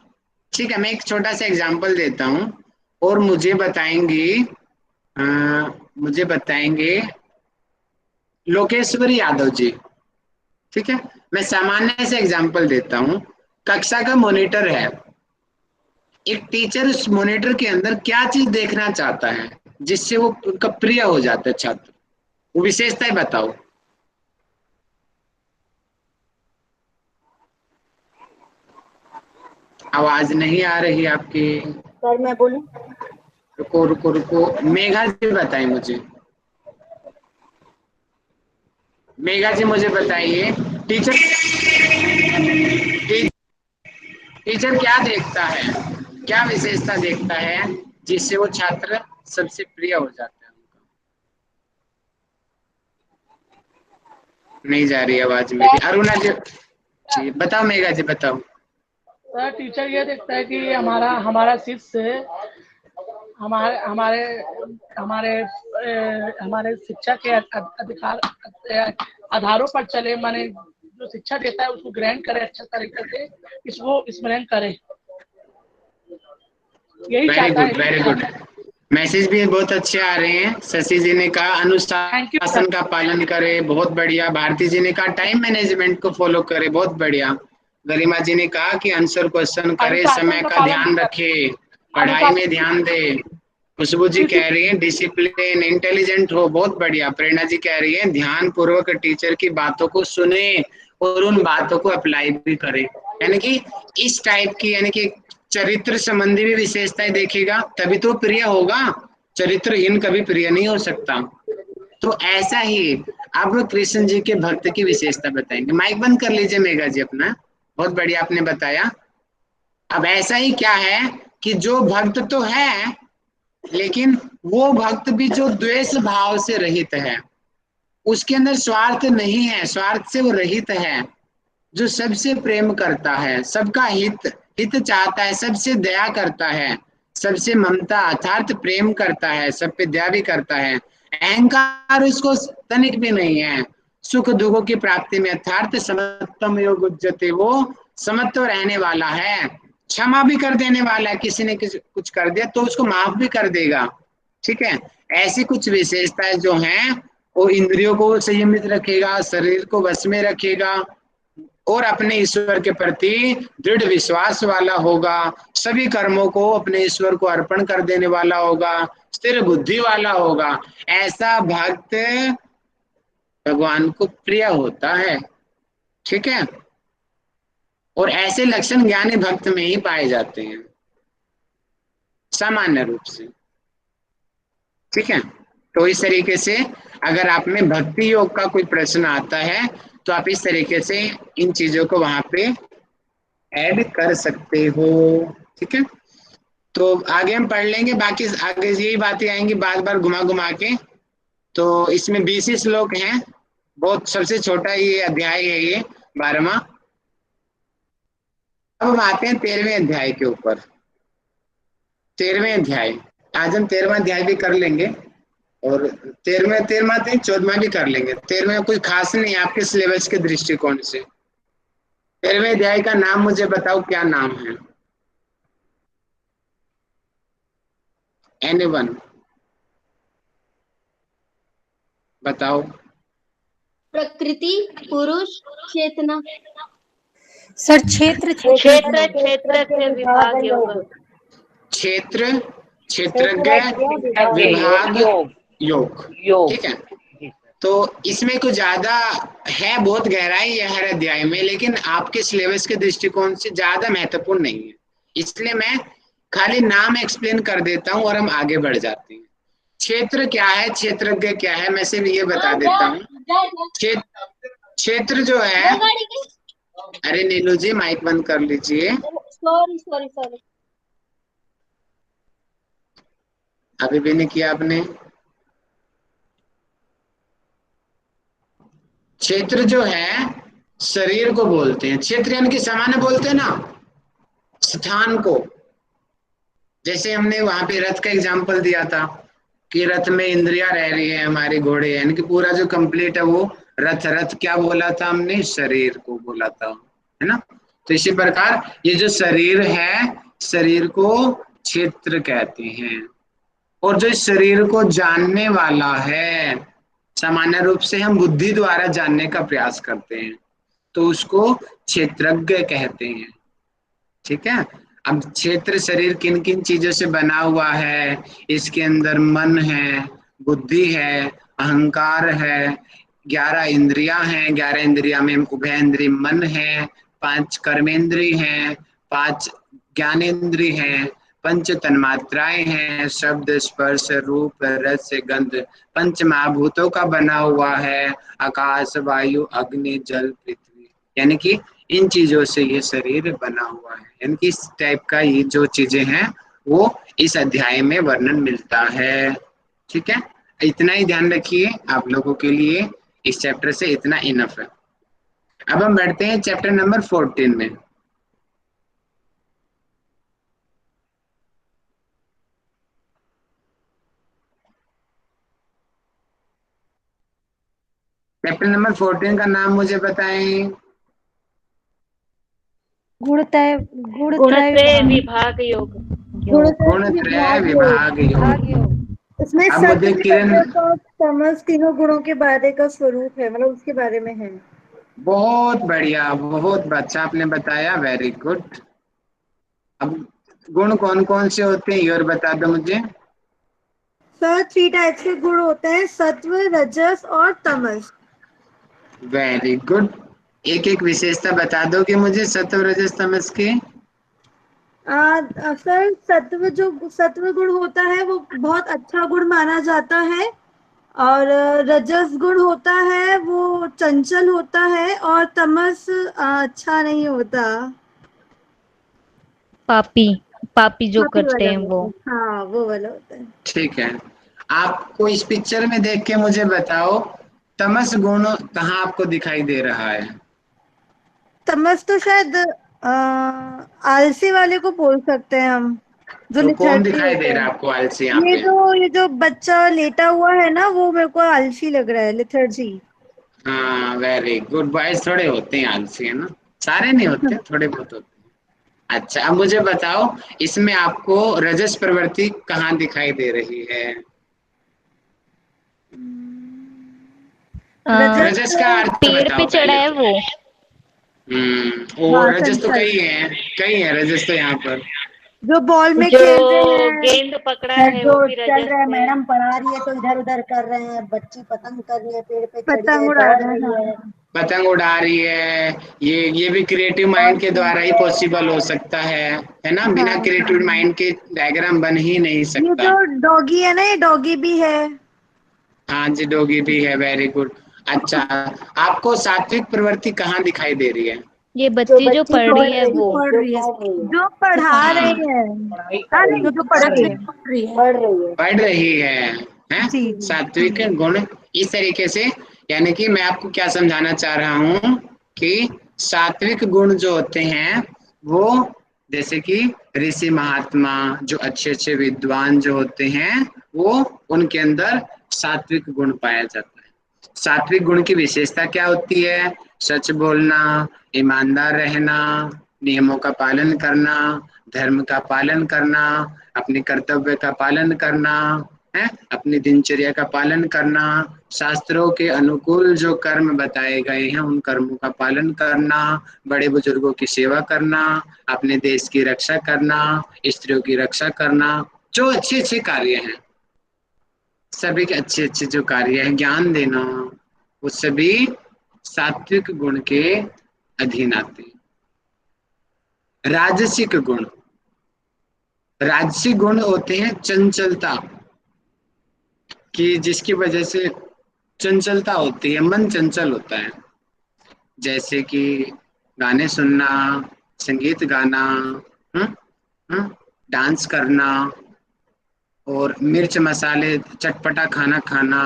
ठीक है। मैं एक छोटा सा एग्जांपल देता हूं और मुझे बताएंगे लोकेश्वरी यादव जी, ठीक है। मैं सामान्य से एग्जांपल देता हूं, कक्षा का मॉनिटर है, एक टीचर उस मॉनिटर के अंदर क्या चीज देखना चाहता है जिससे वो उनका प्रिय हो जाता है छात्र, वो विशेषताएं बताओ। आवाज नहीं आ रही आपकी। सर मैं बोलूं? रुको रुको रुको, मेघा जी बताइए मुझे, मेघा जी मुझे बताइए, टीचर क्या देखता है, क्या विशेषता देखता है जिससे वो छात्र सबसे प्रिय हो जाता है उनका? नहीं जा रही आवाज मेरी। अरुणा जी बताओ, मेघा जी बताओ। सर टीचर ये देखता है कि हमारा शिष्य हमारे हमारे हमारे हमारे शिक्षा के अधिकार आधारों पर चले, माने जो शिक्षा देता है उसको ग्रहण करे, अच्छा तरीके से इसको स्मरण करे, यही चाहता है। वेरी गुड, मैसेज भी बहुत अच्छे आ रहे हैं। शशि जी ने कहा अनुशासन का पालन करे, बहुत बढ़िया। भारती जी ने कहा टाइम मैनेजमेंट को फॉलो करे, बहुत बढ़िया। गरिमा जी ने कहा कि आंसर क्वेश्चन करे, समय का ध्यान रखे, पढ़ाई में ध्यान दे। खुशबू जी कह रही है डिसिप्लिन, इंटेलिजेंट हो, बहुत बढ़िया। प्रेरणा जी कह रही है ध्यान पूर्वक टीचर की बातों को सुने और उन बातों को अप्लाई भी करे। यानी कि इस टाइप की, यानी कि चरित्र संबंधी भी विशेषताएं देखेगा तभी तो प्रिय होगा, चरित्रहीन कभी प्रिय नहीं हो सकता। तो ऐसा ही अब कृष्ण जी के भक्त की विशेषता बताएंगे। माइक बंद कर लीजिए मेघा जी अपना, बहुत बढ़िया आपने बताया। अब ऐसा ही क्या है कि जो भक्त तो है लेकिन वो भक्त भी जो द्वेष भाव से रहित है, उसके अंदर स्वार्थ नहीं है, स्वार्थ से वो रहित है, जो सबसे प्रेम करता है, सबका हित चाहता है, सबसे दया करता है, सबसे ममता अर्थात प्रेम करता है, सब पे दया भी करता है। अहंकार उसको तनिक भी नहीं है। सुख दुखों की प्राप्ति में अर्थात समत्वम योग उज्जते, वो समत्व रहने वाला है, क्षमा भी कर देने वाला है। किसी ने कुछ कर दिया तो उसको माफ भी कर देगा, ठीक है। ऐसी कुछ विशेषताएं जो हैं वो इंद्रियों को संयमित रखेगा, शरीर को वश में रखेगा और अपने ईश्वर के प्रति दृढ़ विश्वास वाला होगा, सभी कर्मों को अपने ईश्वर को अर्पण कर देने वाला होगा, स्थिर बुद्धि वाला होगा। ऐसा भक्त भगवान को प्रिय होता है, ठीक है। और ऐसे लक्षण ज्ञानी भक्त में ही पाए जाते हैं सामान्य रूप से, ठीक है। तो इस तरीके से अगर आप में भक्ति योग का कोई प्रश्न आता है तो आप इस तरीके से इन चीजों को वहां पे ऐड कर सकते हो, ठीक है। तो आगे हम पढ़ लेंगे, बाकी आगे यही बातें आएंगी बार बार घुमा घुमा के। तो इसमें 20 श्लोक हैं, बहुत सबसे छोटा ये अध्याय है, ये 12वां। अब हम आते हैं 13वें अध्याय के ऊपर। 13वें अध्याय, आज हम 13वां अध्याय भी कर लेंगे और 14वां भी कर लेंगे। 13वें कुछ खास नहीं आपके सिलेबस के दृष्टिकोण से। 13वें अध्याय का नाम मुझे बताओ, क्या नाम है? एनीवन बताओ। प्रकृति, पुरुष, चेतना। सर क्षेत्र क्षेत्र विभाग योग। क्षेत्र, क्षेत्रज्ञ, विभाग, योग, ठीक है। तो इसमें कुछ ज्यादा है, बहुत गहराई है हर अध्याय में, लेकिन आपके सिलेबस के दृष्टिकोण से ज्यादा महत्वपूर्ण नहीं है, इसलिए मैं खाली नाम एक्सप्लेन कर देता हूं और हम आगे बढ़ जाते हैं। क्षेत्र क्या है, क्षेत्रज्ञ क्या है, मैं सिर्फ ये बता देता हूँ। क्षेत्र जो है, अरे नीलू जी माइक बंद कर लीजिए। Sorry sorry sorry. अभी भी नहीं किया आपने। क्षेत्र जो है शरीर को बोलते हैं, क्षेत्र यानी कि सामान्य बोलते हैं ना, स्थान को। जैसे हमने वहां पे रथ का एग्जाम्पल दिया था कि रथ में इंद्रियां रह रही है, हमारे घोड़े यानी कि पूरा जो कंप्लीट है वो रथ। रथ क्या बोला था हमने, शरीर को बोला था, है ना। तो इसी प्रकार ये जो शरीर है, शरीर को क्षेत्र कहते हैं। और जो इस शरीर को जानने वाला है, सामान्य रूप से हम बुद्धि द्वारा जानने का प्रयास करते हैं, तो उसको क्षेत्रज्ञ कहते हैं। ठीक है। अब क्षेत्र शरीर किन किन चीजों से बना हुआ है, इसके अंदर मन है, बुद्धि है, अहंकार है, 11 इंद्रियां हैं, 11 इंद्रिया में उभय इंद्रिय मन है, 5 कर्मेंद्रिय हैं, 5 ज्ञानेन्द्रिय हैं, 5 तन्मात्राएं हैं, शब्द स्पर्श रूप रस गंध, 5 महाभूतों का बना हुआ है, आकाश वायु अग्नि जल पृथ्वी, यानी कि इन चीजों से ये शरीर बना हुआ है। यानी कि इस टाइप का ये जो चीजें हैं वो इस अध्याय में वर्णन मिलता है। ठीक है, इतना ही ध्यान रखिए, आप लोगों के लिए इस चैप्टर से इतना इनफ है। अब हम बढ़ते हैं चैप्टर नंबर 14 में। चैप्टर नंबर 14 का नाम मुझे बताएं। गुणत्रय विभाग योग। गुणत्रय विभाग योग। इसमें अब सत्व मुझे किरण, रजस और तमस तीनों गुणों के बारे का स्वरूप है, मतलब उसके बारे में है। बहुत बढ़िया, बहुत अच्छा आपने बताया, वेरी गुड। अब गुण कौन कौन से होते हैं ये और बता दो मुझे। सर 3 टाइप्स के गुण होते हैं, सत्व रजस और तमस। Very good. एक एक विशेषता बता दोगे मुझे सत्व रजस तमस के। सर सत्व गुण होता है वो बहुत अच्छा गुण माना जाता है, और रजस गुण होता है वो चंचल होता है, और तमस अच्छा नहीं होता, पापी पापी जो पापी करते वाला हैं वो। होता है। हाँ वो वाला होता है। ठीक है, आपको इस पिक्चर में देख के मुझे बताओ तमस गुण कहाँ आपको दिखाई दे रहा है। तमस तो शायद आलसी वाले को बोल सकते हैं हम, जो तो कौन लिथर्जी दिखाई दे होता रहा है। है आपको आलसी यहाँ पे। ये जो बच्चा लेटा हुआ है ना, वो मेरे को आलसी लग रहा है, लिथर्जी। हाँ वेरी गुड। बॉयज थोड़े होते हैं आलसी, है ना, सारे नहीं होते, थोड़े बहुत होते हैं। अच्छा अब मुझे बताओ इसमें आपको रजस प्रवृत्ति कहाँ दिखाई दे रही है। रजस का अर्थ पेड़ बताओ पे चढ़ा पहले है तो। वो। और हाँ रजस तो चंचल, कई है रजस तो यहाँ पर। जो बॉल में जो खेल रहे हैं, गेंद पकड़ा सर है जो वो भी चल रजस रहा है, है। मैडम पढ़ा रही है तो इधर उधर कर रहे हैं, बच्ची पतंग कर रही है, पेड़ पे चढ़ी पतंग है, उड़ा दौड़ रहे हैं। रही है। हाँ पतंग उड़ा रही है, ये भी क्रिएटिव और माइंड के द्वारा ही पॉसिबल हो सकता है ना, बिना हाँ क्रिएटिव हाँ। माइंड के डायग्राम बन ही नहीं ये सकता। जो डॉगी है ना, ये डॉगी भी है। हाँ जी डोगी भी है, वेरी गुड। अच्छा आपको सात्विक प्रवृत्ति कहाँ दिखाई दे रही है। ये जो बच्ची जो बच्ची पढ़ पढ़ रही है रही वो। है, पढ़ जो रही है, पढ़ रही है, जो पढ़ा हाँ रही है। पढ़ाई कर रही नहीं, है, जो पढ़ रही है। पढ़ रही है। पढ़ रही है जी जी। सात्विक गुण इस तरीके से। यानी कि मैं आपको क्या समझाना चाह रहा हूँ कि सात्विक गुण जो होते हैं वो, जैसे कि ऋषि महात्मा जो अच्छे अच्छे विद्वान जो होते हैं, वो उनके अंदर सात्विक गुण पाया जाता है। सात्विक गुण की विशेषता क्या होती है, सच बोलना, ईमानदार रहना, नियमों का पालन करना, धर्म का पालन करना, अपने कर्तव्य का पालन करना है, अपनी दिनचर्या का पालन करना, शास्त्रों के अनुकूल जो कर्म बताए गए हैं उन कर्मों का पालन करना, बड़े बुजुर्गों की सेवा करना, अपने देश की रक्षा करना, स्त्रियों की रक्षा करना, जो अच्छे अच्छे कार्य हैं, सभी के अच्छे अच्छे जो कार्य है, ज्ञान देना, वो सभी सात्विक गुण के अधीन आते हैं। राजसिक गुण, राजसिक गुण होते हैं चंचलता, कि जिसकी वजह से चंचलता होती है, मन चंचल होता है, जैसे कि गाने सुनना, संगीत गाना, डांस करना, और मिर्च मसाले चटपटा खाना खाना,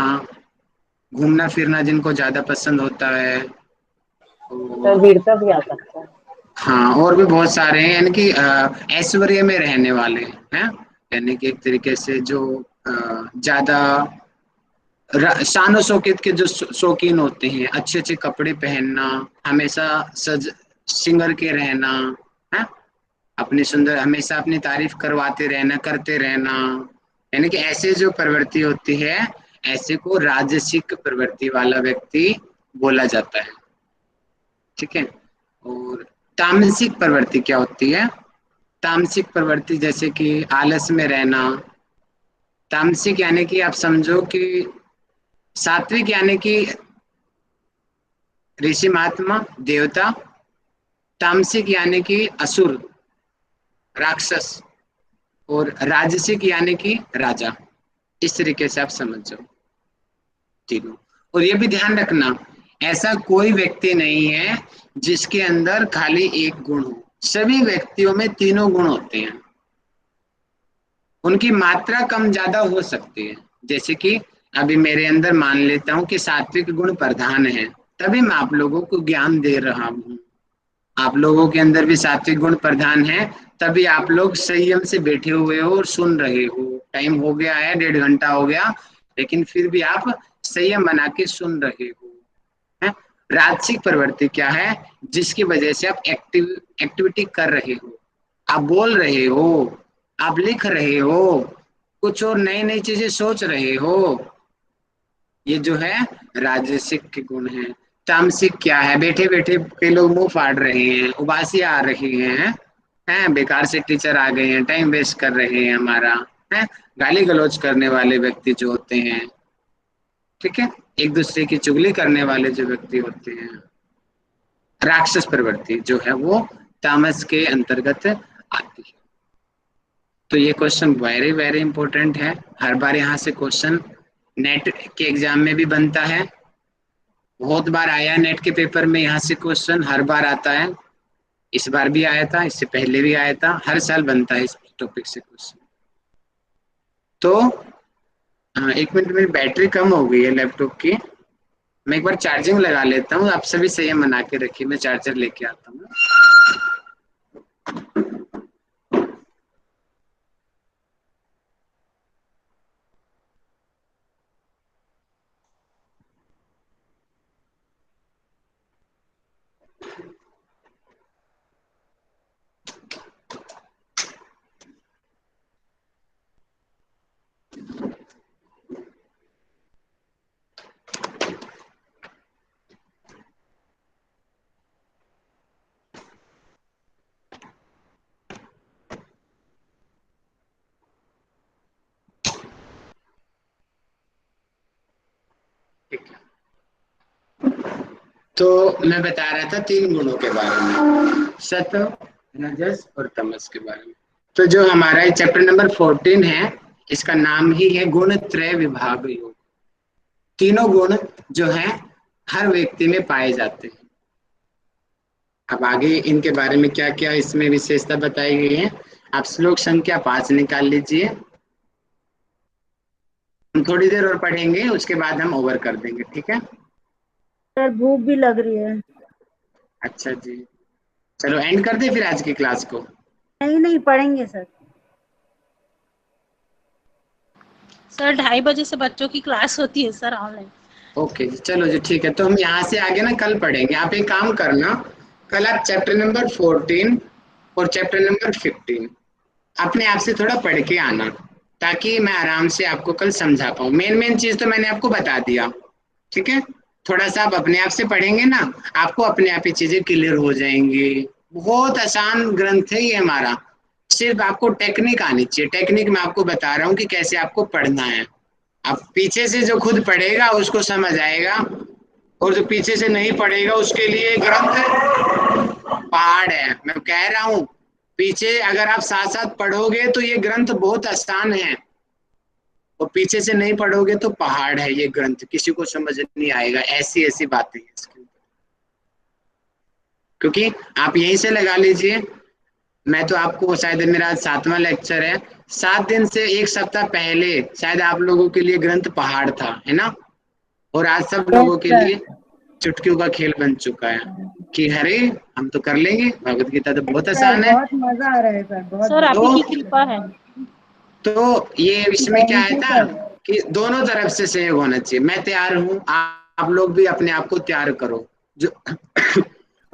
घूमना फिरना जिनको ज्यादा पसंद होता है। सर वीरता भी आ सकता है। हाँ, और भी बहुत सारे हैं, यानी कि ऐश्वर्य में रहने वाले हैं, यानी कि एक तरीके से जो ज्यादा शान शौकत के जो शौकीन होते हैं, अच्छे अच्छे कपड़े पहनना, हमेशा सज सिंगर के रहना है, अपनी सुंदर हमेशा अपनी तारीफ करवाते रहना, करते रहना, यानी कि ऐसे जो प्रवृत्ति होती है, ऐसे को राजसिक प्रवृत्ति वाला व्यक्ति बोला जाता है। ठीक है। और तामसिक प्रवृत्ति क्या होती है? तामसिक प्रवृत्ति जैसे कि आलस में रहना। तामसिक यानी कि आप समझो कि सात्विक यानी कि ऋषि महात्मा देवता, तामसिक यानी कि असुर राक्षस, और राजसिक यानी कि राजा। इस तरीके से आप समझ जाओ तीनों। और ये भी ध्यान रखना, ऐसा कोई व्यक्ति नहीं है जिसके अंदर खाली एक गुण हो, सभी व्यक्तियों में तीनों गुण होते हैं, उनकी मात्रा कम ज्यादा हो सकती है। जैसे कि अभी मेरे अंदर मान लेता हूं कि सात्विक गुण प्रधान है, तभी मैं आप लोगों को ज्ञान दे रहा हूं। आप लोगों के अंदर भी सात्विक गुण प्रधान है, तभी आप लोग संयम से बैठे हुए हो और सुन रहे हो। टाइम हो गया है, 1.5 घंटा हो गया, लेकिन फिर भी आप संयम बना के सुन रहे हो। है? राजसिक प्रवृत्ति क्या है? जिसकी वजह से आप एक्टिविटी कर रहे हो, आप बोल रहे हो, आप लिख रहे हो, कुछ और नई नई चीजें सोच रहे हो, ये जो है राजसिक के गुण है। तामसिक क्या है? बैठे बैठे कई लोग मुंह फाड़ रहे हैं, उबासी आ रही हैं, बेकार से टीचर आ गए हैं, टाइम वेस्ट कर रहे हैं हमारा, है, गाली गलौज करने वाले व्यक्ति जो होते हैं, ठीक है, एक दूसरे की चुगली करने वाले जो व्यक्ति होते हैं, राक्षस प्रवृत्ति जो है वो तामस के अंतर्गत आती है। तो ये क्वेश्चन वेरी वेरी इंपॉर्टेंट है, हर बार यहाँ से क्वेश्चन नेट के एग्जाम में भी बनता है, बहुत बार आया नेट के पेपर में, यहाँ से क्वेश्चन हर बार आता है, इस बार भी आया था, इससे पहले भी आया था, हर साल बनता है इस टॉपिक से क्वेश्चन। तो 1 मिनट, मेरी बैटरी कम हो गई है लैपटॉप की, मैं एक बार चार्जिंग लगा लेता हूँ, आप सभी संयम बना के रखिए, मैं चार्जर लेके आता हूँ। तो मैं बता रहा था 3 गुणों के बारे में, सत्व, रजस और तमस के बारे में। तो जो हमारा चैप्टर नंबर 14 है, इसका नाम ही है गुण त्रय विभाग योग। तीनों गुण जो हैं हर व्यक्ति में पाए जाते हैं। अब आगे इनके बारे में क्या क्या इसमें विशेषता बताई गई है, आप श्लोक संख्या 5 निकाल लीजिए। हम थोड़ी देर और पढ़ेंगे, उसके बाद हम ओवर कर देंगे, ठीक है? सर भूख भी लग रही है। अच्छा जी, चलो एंड कर दे फिर आज की क्लास को। नहीं पढ़ेंगे सर। सर 2:30 बजे से बच्चों की क्लास होती है सर ऑनलाइन। ओके जी, चलो जी, ठीक है। तो हम यहाँ से आगे ना कल पढ़ेंगे। आप एक काम करना, कल आप चैप्टर नंबर 14 और चैप्टर नंबर 15 अपने आप से थोड़ा पढ़ के आना, ताकि मैं आराम से आपको कल समझा पाऊँ। मेन चीज तो मैंने आपको बता दिया, ठीक है? थोड़ा सा आप अपने आप से पढ़ेंगे ना, आपको अपने आप ही चीजें क्लियर हो जाएंगी। बहुत आसान ग्रंथ है ये हमारा, सिर्फ आपको टेक्निक आनी चाहिए। टेक्निक मैं आपको बता रहा हूँ कि कैसे आपको पढ़ना है। अब पीछे से जो खुद पढ़ेगा उसको समझ आएगा, और जो पीछे से नहीं पढ़ेगा उसके लिए ग्रंथ पहाड़ है। मैं कह रहा हूँ, पीछे अगर आप साथ साथ पढ़ोगे तो ये ग्रंथ बहुत आसान है, और और पीछे से नहीं पढ़ोगे तो पहाड़ है ये ग्रंथ, किसी को समझ नहीं आएगा, ऐसी ऐसी बातें हैं इसके ऊपर। क्योंकि आप यहीं से लगा लीजिए, मैं तो आपको शायद मेरा आज 7वां लेक्चर है, 7 दिन से 1 सप्ताह पहले शायद आप लोगों के लिए ग्रंथ पहाड़ था, है ना, और आज सब लोगों के लिए चुटकियों का खेल बन चुका है कि अरे हम तो कर लेंगे, भगवत गीता तो बहुत आसान है। बहुत मजा आ रहा है सर, बहुत सर आप ही की कृपा है। तो ये इसमें क्या है Thank you, था sir. कि दोनों तरफ से सहयोग होना चाहिए। मैं तैयार हूँ, आप लोग भी अपने आप को तैयार करो। जो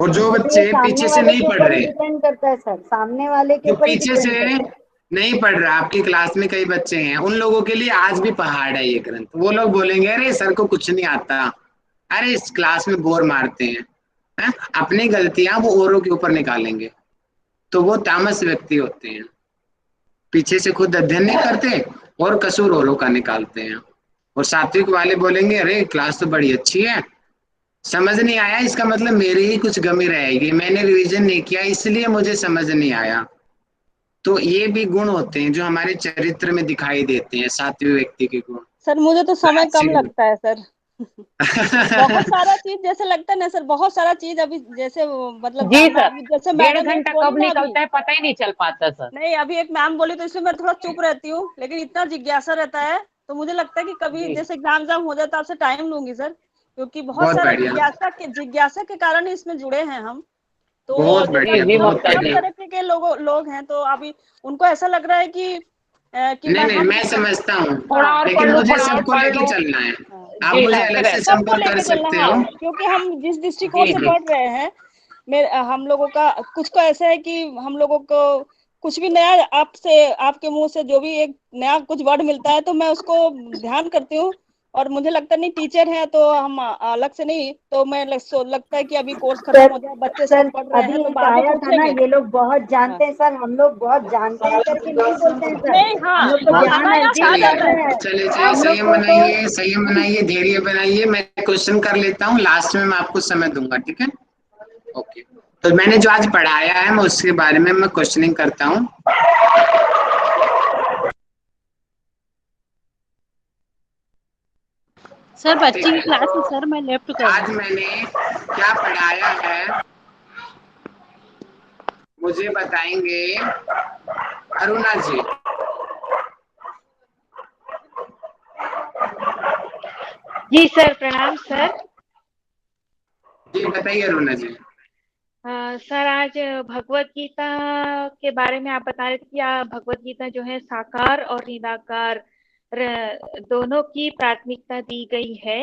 और जो तो ये बच्चे सामने पीछे से वाले नहीं के पढ़ ऊपर ही रहे, डिपेंड करता है सर, सामने वाले के जो ऊपर ही पीछे डिपेंड से करता है। नहीं पढ़ रहा, आपकी क्लास में कई बच्चे हैं, उन लोगों के लिए आज भी पहाड़ है ये ग्रंथ। वो लोग बोलेंगे अरे सर को कुछ नहीं आता, अरे इस क्लास में बोर मारते हैं, अपनी गलतियां वो औरों के ऊपर निकालेंगे, तो वो तामस व्यक्ति होते हैं, पीछे से खुद अध्ययन नहीं करते और कसूर औरों का निकालते हैं। और सात्विक वाले बोलेंगे अरे क्लास तो बड़ी अच्छी है, समझ नहीं आया इसका मतलब मेरी ही कुछ कमी रहेगी, मैंने रिवीजन नहीं किया इसलिए मुझे समझ नहीं आया। तो ये भी गुण होते हैं जो हमारे चरित्र में दिखाई देते हैं, सात्विक व्यक्ति के गुण। सर मुझे तो समय कम राजसी लगता है सर। बहुत सारा चीज जैसे लगता है ना सर, बहुत सारा चीज अभी जैसे मतलब जी मैम सर, अभी जैसे 1.5 मैडम एक घंटा बोली कब ना अभी, निकलता है पता ही नहीं चल पाता सर। नहीं अभी एक मैम बोली तो इसमें मैं थोड़ा चुप रहती हूँ, लेकिन इतना जिज्ञासा रहता है तो मुझे लगता है कि कभी जी जैसे एग्जाम जाम हो जाए तो आपसे टाइम लूंगी सर, क्योंकि बहुत बहुत सारा बढ़िया, जिज्ञासा के कारण ही इसमें जुड़े हैं हम। तो बहुत जैसे जी बढ़िया, अभी जी सब बहुत सब मुक्ता जी। बढ़िया। तरह के लोग हैं, तो अभी उनको ऐसा लग रहा है कि नहीं मैं नहीं, हम मैं समझता हूँ, थोड़ा हाँ और पढ़ लेकिन लो, मुझे थोड़ा और सबको पढ़ लेके लो। चलना है। हाँ, आप जी मुझे सर, अलग से करेक्ट। सबको संपर्क कर लेके चलना सकते हाँ, हो। क्योंकि हम जिस दृष्टिकोण जी से जी, पढ़ रहे हैं, हम लोगों का कुछ को ऐसा है कि हम लोगों को कुछ भी नया आपसे आपके मुंह से जो भी एक नया कुछ वर्ड मिलता है तो मैं उसको ध्यान करती हूँ, और मुझे लगता नहीं टीचर है तो हम अलग से नहीं, तो मैं लगता है कि अभी कोर्स खत्म सर हो जाए, बच्चे सर सब पढ़ रहे अभी हैं तो एक बाद में आया था ना, पूछेंगे। ये लोग बहुत हाँ जानते हैं सर, हम लोग बहुत जानते हैं करके नहीं बोलते हैं सर, नहीं हाँ, हम लोग तो ज्ञान अनायास आ अर्जित चलिए कर जाता रहे है। हैं। चलिए चलिए, हम लोग संयम को तो बनाइए, संयम बनाइए, धैर्य बनाइए, मैं क्वेश्चन कर लेता हूँ, लास्ट में मैं आपको समय दूंगा, ठीक है? ओके, तो मैंने जो आज पढ़ाया है मैं उसके बारे में मैं क्वेश्चनिंग करता हूँ। सर बच्ची की क्लास है सर, मैं लेफ्ट कर आज दूँ। मैंने क्या पढ़ाया है मुझे बताएंगे अरुणा जी। जी सर, प्रणाम सर। जी बताइए अरुणा जी। सर आज भगवत गीता के बारे में आप बता रहे थे कि भगवत गीता जो है साकार और निराकार दोनों की प्राथमिकता दी गई है,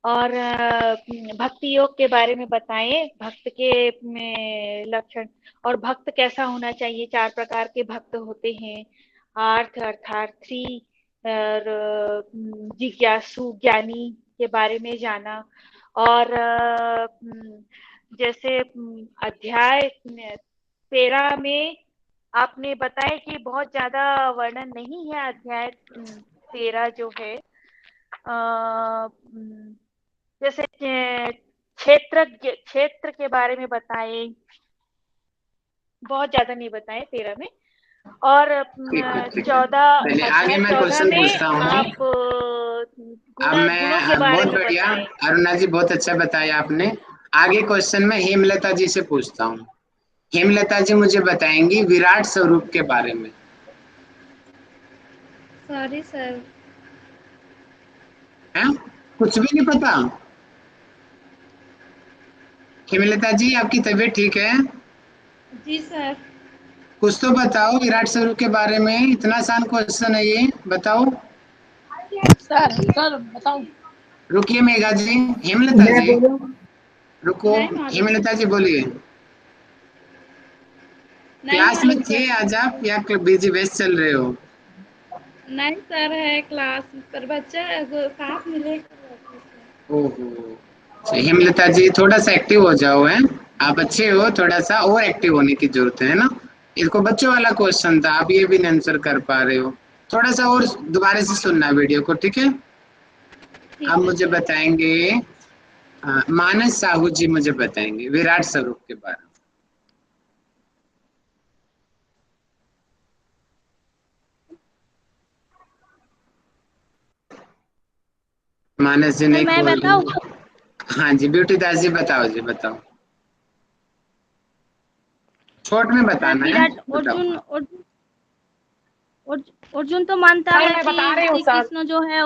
और भक्ति योग के बारे में बताएं, भक्त के लक्षण, और भक्त कैसा होना चाहिए। 4 प्रकार के भक्त होते हैं, आर्थ अर्थार्थी और जिज्ञासु ज्ञानी के बारे में जाना। और जैसे अध्याय 13 में आपने बताया कि बहुत ज्यादा वर्णन नहीं है, अध्याय 13 जो है जैसे क्षेत्र के बारे में बताए, बहुत ज्यादा नहीं बताए 13 में। और ठीक है ठीक है, 14 चलिए आगे अध्याय मैं 14 क्वेश्चन में पूछता हूँ। आप अब गुणों के मैं बारे बहुत में बढ़िया, बताएं। अरुणा जी बहुत अच्छा बताया आपने। आगे क्वेश्चन मैं हेमलता जी से पूछता हूँ। हेमलता जी मुझे बताएंगी विराट स्वरूप के बारे में। Sorry sir. हैं? कुछ भी नहीं पता? हेमलता जी आपकी तबीयत ठीक है? जी सर। कुछ तो बताओ विराट स्वरूप के बारे में, इतना आसान क्वेश्चन है ये, बताओ। सर बताऊं? रुकिए मेघा जी, हेमलता मैं जी बोलूं? रुको, नहीं मालूम। हेमलता जी बोलिए। नहीं क्लास में मालूम थे सर। आज आप या बिजी व्यस्त चल रहे हो? नहीं सर, है क्लास पर बच्चा साथ मिले। ओहो, अच्छा, हेमलता जी थोड़ा सा एक्टिव हो जाओ, है आप अच्छे हो, थोड़ा सा और एक्टिव होने की जरूरत है ना। इसको बच्चों वाला क्वेश्चन था, आप ये भी नहीं आंसर कर पा रहे हो, थोड़ा सा और दोबारा से सुनना वीडियो को, ठीक है? ठीक अब है मुझे सर। बताएंगे मानस साहू जी मुझे बताएंगे विराट स्वरूप के बारे में। मानस जी सर नहीं मैं खोल बताऊं? रही। हाँ जी ब्यूटी दास जी बताओ जी, बताओ, शॉर्ट में सर बताना है, विराट बताओ। अर्जुन तो मानता सर है मैं कि बता रही हूँ श्री सर। कृष्ण जो है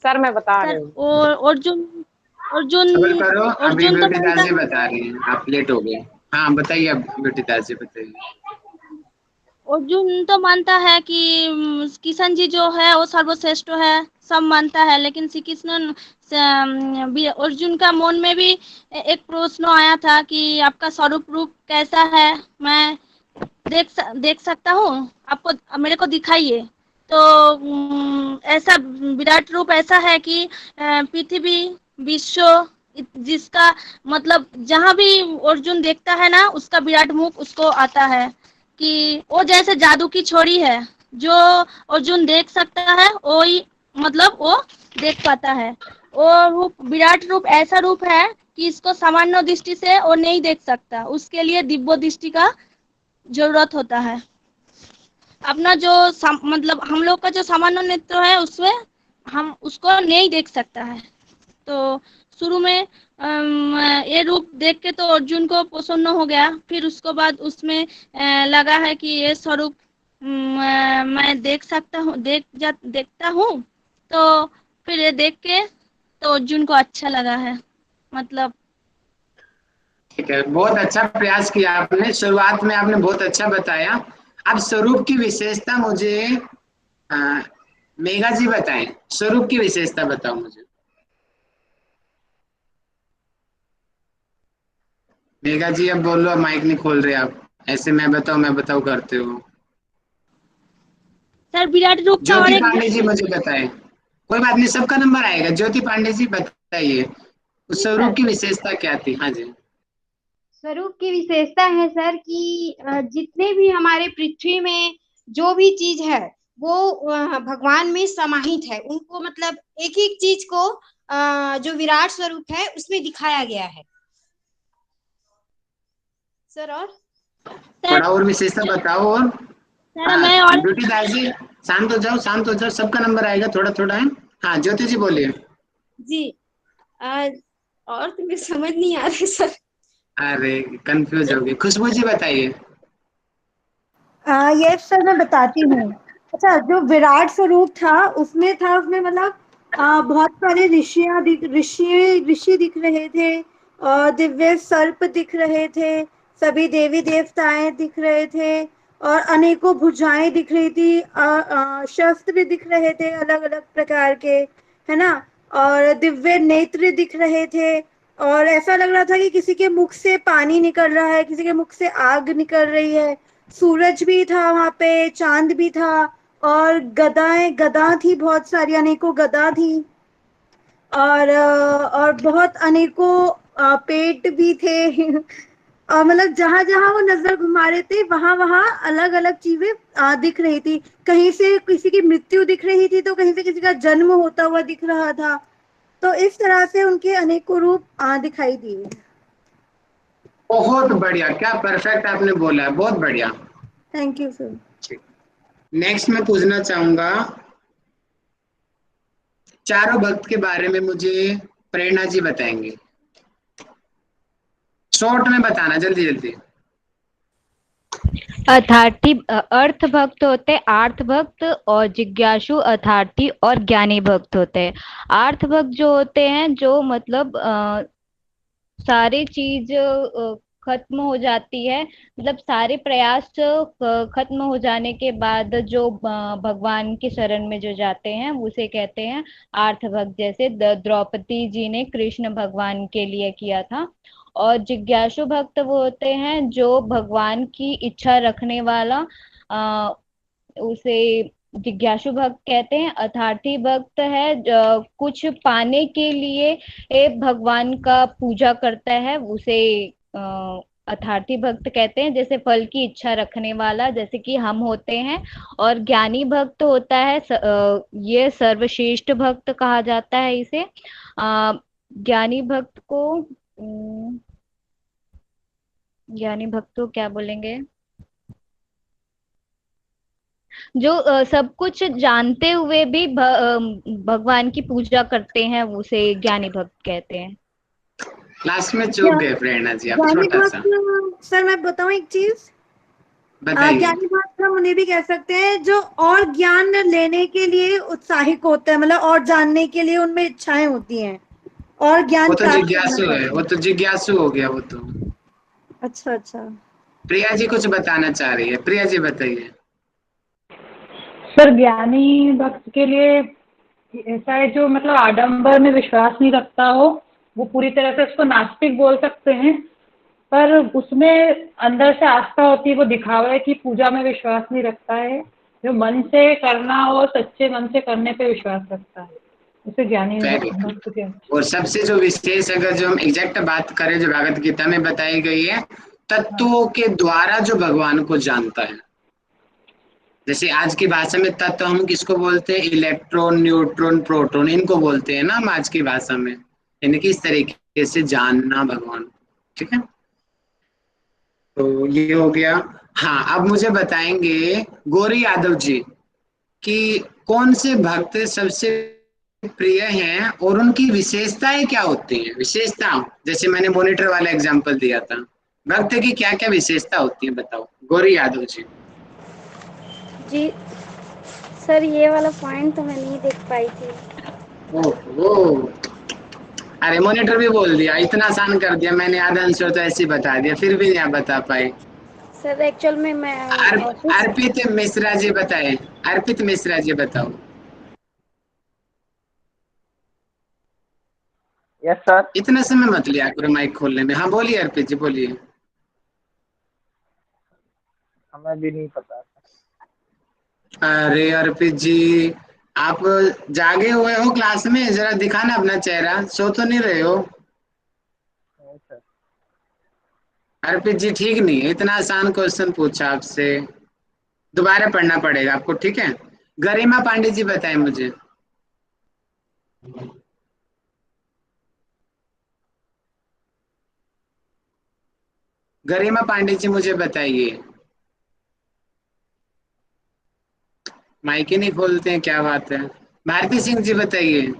सर मैं बता रही सर हूँ। अर्जुन अर्जुन सबर करो, अभी अर्जुन तो ब्यूटी दास मानता जी बता रही हैं, आप लेट हो गए। हाँ बताइए, अब ब्यूटी दास जी बताइए। अर्जुन तो मानता है कि किशन जी जो है वो सर्वश्रेष्ठ है, सब मानता है, लेकिन श्री कृष्ण अर्जुन का मन में भी एक प्रश्न आया था कि आपका स्वरूप रूप कैसा है, मैं देख सकता हूँ आपको, मेरे को दिखाइए। तो ऐसा विराट रूप ऐसा है कि पृथ्वी विश्व जिसका मतलब जहाँ भी अर्जुन देखता है ना उसका विराट मुख उसको आता है, कि वो जैसे जादू की छोरी है, जो अर्जुन देख सकता है वही मतलब वो देख पाता है। वो रूप विराट रूप ऐसा रूप है कि इसको सामान्य दृष्टि से वो नहीं देख सकता, उसके लिए दिव्य दृष्टि का जरूरत होता है। अपना जो मतलब हम लोग का जो सामान्य नेत्र है उसमें हम उसको नहीं देख सकता है। तो शुरू में ये रूप देख के तो अर्जुन को प्रसन्न हो गया, फिर उसको बाद उसमें लगा है कि ये स्वरूप मैं देख सकता हूँ, देखता हूँ। तो फिर ये देख के तो अर्जुन को अच्छा लगा है, मतलब ठीक है, बहुत अच्छा प्रयास किया आपने, शुरुआत में आपने बहुत अच्छा बताया। अब स्वरूप की विशेषता मुझे अ, मेघा जी बताएं, स्वरूप की विशेषता बताओ मुझे। मेघा जी अब बोलो, अब माइक नहीं खोल रहे आप, ऐसे मैं बताओ करते हो। सर विराट रूप का और ज्योति एक पांडे जी मुझे बताएं। कोई बात नहीं, सबका नंबर आएगा। ज्योति पांडे जी बताइए, उस जी स्वरूप सर। की विशेषता क्या थी। हाँ जी। स्वरूप की विशेषता है सर कि जितने भी हमारे पृथ्वी में जो भी चीज है वो भगवान में समाहित है, उनको मतलब एक एक चीज को जो विराट स्वरूप है उसमें दिखाया गया है सर। और थोड़ा और विशेषता बताओ। और सर हाँ मैं और ब्यूटी दास जी, शांत हो जाओ, शांत हो जाओ, सबका नंबर आएगा, थोड़ा थोड़ा है। हाँ ज्योति जी बोलिए। जी और तुम्हें समझ नहीं आ रही सर। अरे कंफ्यूज हो गई, खुशबू जी बताइए। ये सर मैं बताती हूँ। अच्छा, जो विराट स्वरूप था उसमें मतलब बहुत सारे ऋषि दिख रहे थे, और दिव्य सर्प दिख रहे थे, सभी देवी देवताएं दिख रहे थे, और अनेकों भुजाएं दिख रही थी, शस्त्र दिख रहे थे अलग अलग प्रकार के, है ना, और दिव्य नेत्र दिख रहे थे, और ऐसा लग रहा था कि किसी के मुख से पानी निकल रहा है, किसी के मुख से आग निकल रही है। सूरज भी था वहां पे, चांद भी था, और गदा थी, बहुत सारी अनेकों गदा थी, और बहुत अनेकों पेट भी थे और मतलब जहां जहां वो नजर घुमा रहे थे वहां वहां अलग अलग चीजें दिख रही थी। कहीं से किसी की मृत्यु दिख रही थी, तो कहीं से किसी का जन्म होता हुआ दिख रहा था। तो इस तरह से उनके अनेकों रूप दिखाई दिए। बहुत बढ़िया, क्या परफेक्ट आपने बोला है, बहुत बढ़िया। Thank you sir. नेक्स्ट मैं पूछना चाहूंगा, चारों भक्त के बारे में मुझे प्रेरणा जी बताएंगे, शॉर्ट में बताना, जल्दी जल्दी। अर्थार्थी अर्थ भक्त होते हैं, आर्थ भक्त, और जिज्ञासु अर्थार्थी और ज्ञानी भक्त होते हैं। आर्थ भक्त जो होते हैं जो मतलब सारी चीज खत्म हो जाती है, मतलब सारे प्रयास खत्म हो जाने के बाद जो भगवान की शरण में जो जाते हैं उसे कहते हैं आर्थ भक्त। जैसे द्रौपदी जी ने कृष्ण भगवान के लिए किया था। और जिज्ञासु भक्त वो होते हैं जो भगवान की इच्छा रखने वाला, उसे जिज्ञासु भक्त कहते हैं। अर्थार्थी भक्त है कुछ पाने के लिए भगवान का पूजा करता है, उसे अर्थार्थी भक्त कहते हैं। जैसे फल की इच्छा रखने वाला, जैसे कि हम होते हैं। और ज्ञानी भक्त होता है ये सर्वश्रेष्ठ भक्त कहा जाता है इसे। ज्ञानी भक्त को ज्ञानी भक्त को क्या बोलेंगे, जो सब कुछ जानते हुए भी भगवान की पूजा करते हैं, उसे ज्ञानी भक्त कहते हैं। क्लास में चूक गए प्रेरणा जी, आप ज्ञानी छोटा सा भक्त, सर मैं बताऊं एक चीज, बताइए। ज्ञानी भक्त हम उन्हें भी कह सकते हैं जो और ज्ञान लेने के लिए उत्साहित होते हैं, मतलब और जानने के लिए उनमें इच्छाएं होती हैं और ज्ञान वो तो प्राप्त करना जिज्ञासु है, चाहते वो हैं। तो जिज्ञासु हो गया वो तो। अच्छा अच्छा, प्रिया जी कुछ बताना चाह रही है, प्रिया जी बताइए। सर ज्ञानी भक्त के लिए ऐसा है जो मतलब आडंबर में विश्वास नहीं रखता हो, वो पूरी तरह से उसको नास्तिक बोल सकते हैं, पर उसमें अंदर से आस्था होती है, वो दिखावे की पूजा में विश्वास नहीं रखता है, जो मन से करना हो सच्चे मन से करने पे विश्वास रखता है, उसे ज्ञानी भक्त कहते हैं। और सबसे जो विशेष, अगर जो हम एग्जैक्ट बात करें, जो भगवत गीता में बताई गई है, तत्वों के द्वारा जो भगवान को जानता है। जैसे आज की भाषा में तत्व हम किसको बोलते हैं? इलेक्ट्रॉन, न्यूट्रॉन, प्रोटॉन, इनको बोलते हैं ना हम आज की भाषा में। यानी कि इस तरीके से जानना भगवान, ठीक है। तो ये हो गया। हाँ, अब मुझे बताएंगे गौरी यादव जी कि कौन से भक्त सबसे प्रिय हैं और उनकी विशेषताएं क्या होती हैं? विशेषता, जैसे मैंने मॉनिटर वाला एग्जांपल दिया था, भक्त की क्या क्या विशेषता होती है, बताओ गौरी यादव जी। जी सर, ये वाला पॉइंट तो मैं नहीं देख पाई थी। ओ, अरे मॉनिटर भी बोल दिया, इतना आसान कर दिया मैंने, आधा आंसर तो ऐसे ही बता दिया, फिर भी नहीं आप बता पाए। सर एक्चुअल में मैं अर्पित मिश्रा जी बताए, अर्पित मिश्रा जी बताओ। Yes sir. इतना समय मत लिया करो माइक खोलने में। हाँ बोलिए अर्पित जी, बोलिए। हमें भी नहीं पता। अरे अर्पित जी, आप जागे हुए हो क्लास में? जरा दिखाना अपना चेहरा, सो तो नहीं रहे हो? अर्पित जी ठीक नहीं है, इतना आसान क्वेश्चन पूछा आपसे, दोबारा पढ़ना पड़ेगा आपको, ठीक है। गरिमा पांडे जी बताएं मुझे। गरिमा पांडे जी मुझे बताइए। माइक ही नहीं खोलते हैं, क्या बात है। भारती सिंह जी बताइए।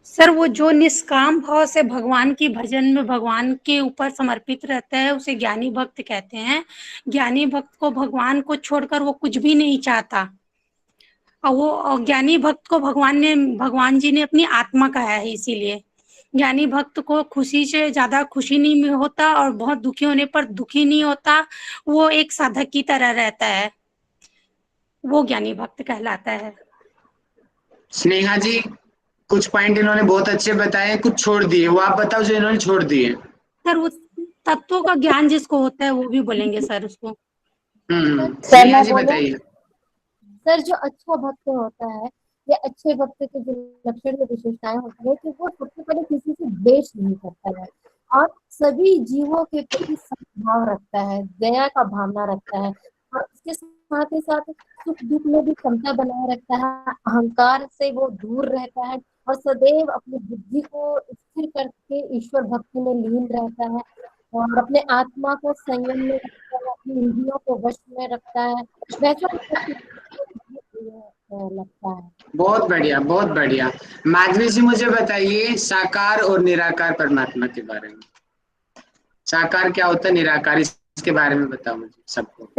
सर वो जो निष्काम भाव से भगवान की भजन में भगवान के ऊपर समर्पित रहता है, उसे ज्ञानी भक्त कहते हैं। ज्ञानी भक्त को भगवान को छोड़कर वो कुछ भी नहीं चाहता, और वो ज्ञानी भक्त को भगवान जी ने अपनी आत्मा कहा है। इसीलिए ज्ञानी भक्त को खुशी से ज्यादा खुशी नहीं होता और बहुत दुखी होने पर दुखी नहीं होता, वो एक साधक की तरह रहता है, वो ज्ञानी भक्त कहलाता है। स्नेहा जी, कुछ पॉइंट इन्होंने बहुत अच्छे बताए, कुछ छोड़ दिए, वो आप बताओ जो इन्होंने छोड़ दिए। सर उस तत्वों का ज्ञान जिसको होता है वो भी बोलेंगे सर उसको। स्नेहा जी बताइए। सर जो अच्छा भक्त होता है या अच्छे भक्त के जो लक्षण या विशेषताएं होती है कि वो सबसे पहले किसी से द्वेष नहीं करता है और सभी जीवों के प्रति समभाव रखता है, दया का भावना रखता है, और इसके साथ ही साथ सुख दुख में भी समता बनाए रखता है, अहंकार से वो दूर रहता है और सदैव अपनी बुद्धि को स्थिर करके ईश्वर भक्ति में लीन रहता है और अपने आत्मा को संयम में रखता है, अपनी इंद्रियों को वश में रखता है। वैसा लगता है। बहुत बढ़िया, बहुत बढ़िया। माधवी जी मुझे बताइए साकार और निराकार परमात्मा के बारे में। साकार क्या होता है, निराकार, इसके बारे में बताओ मुझे सबको।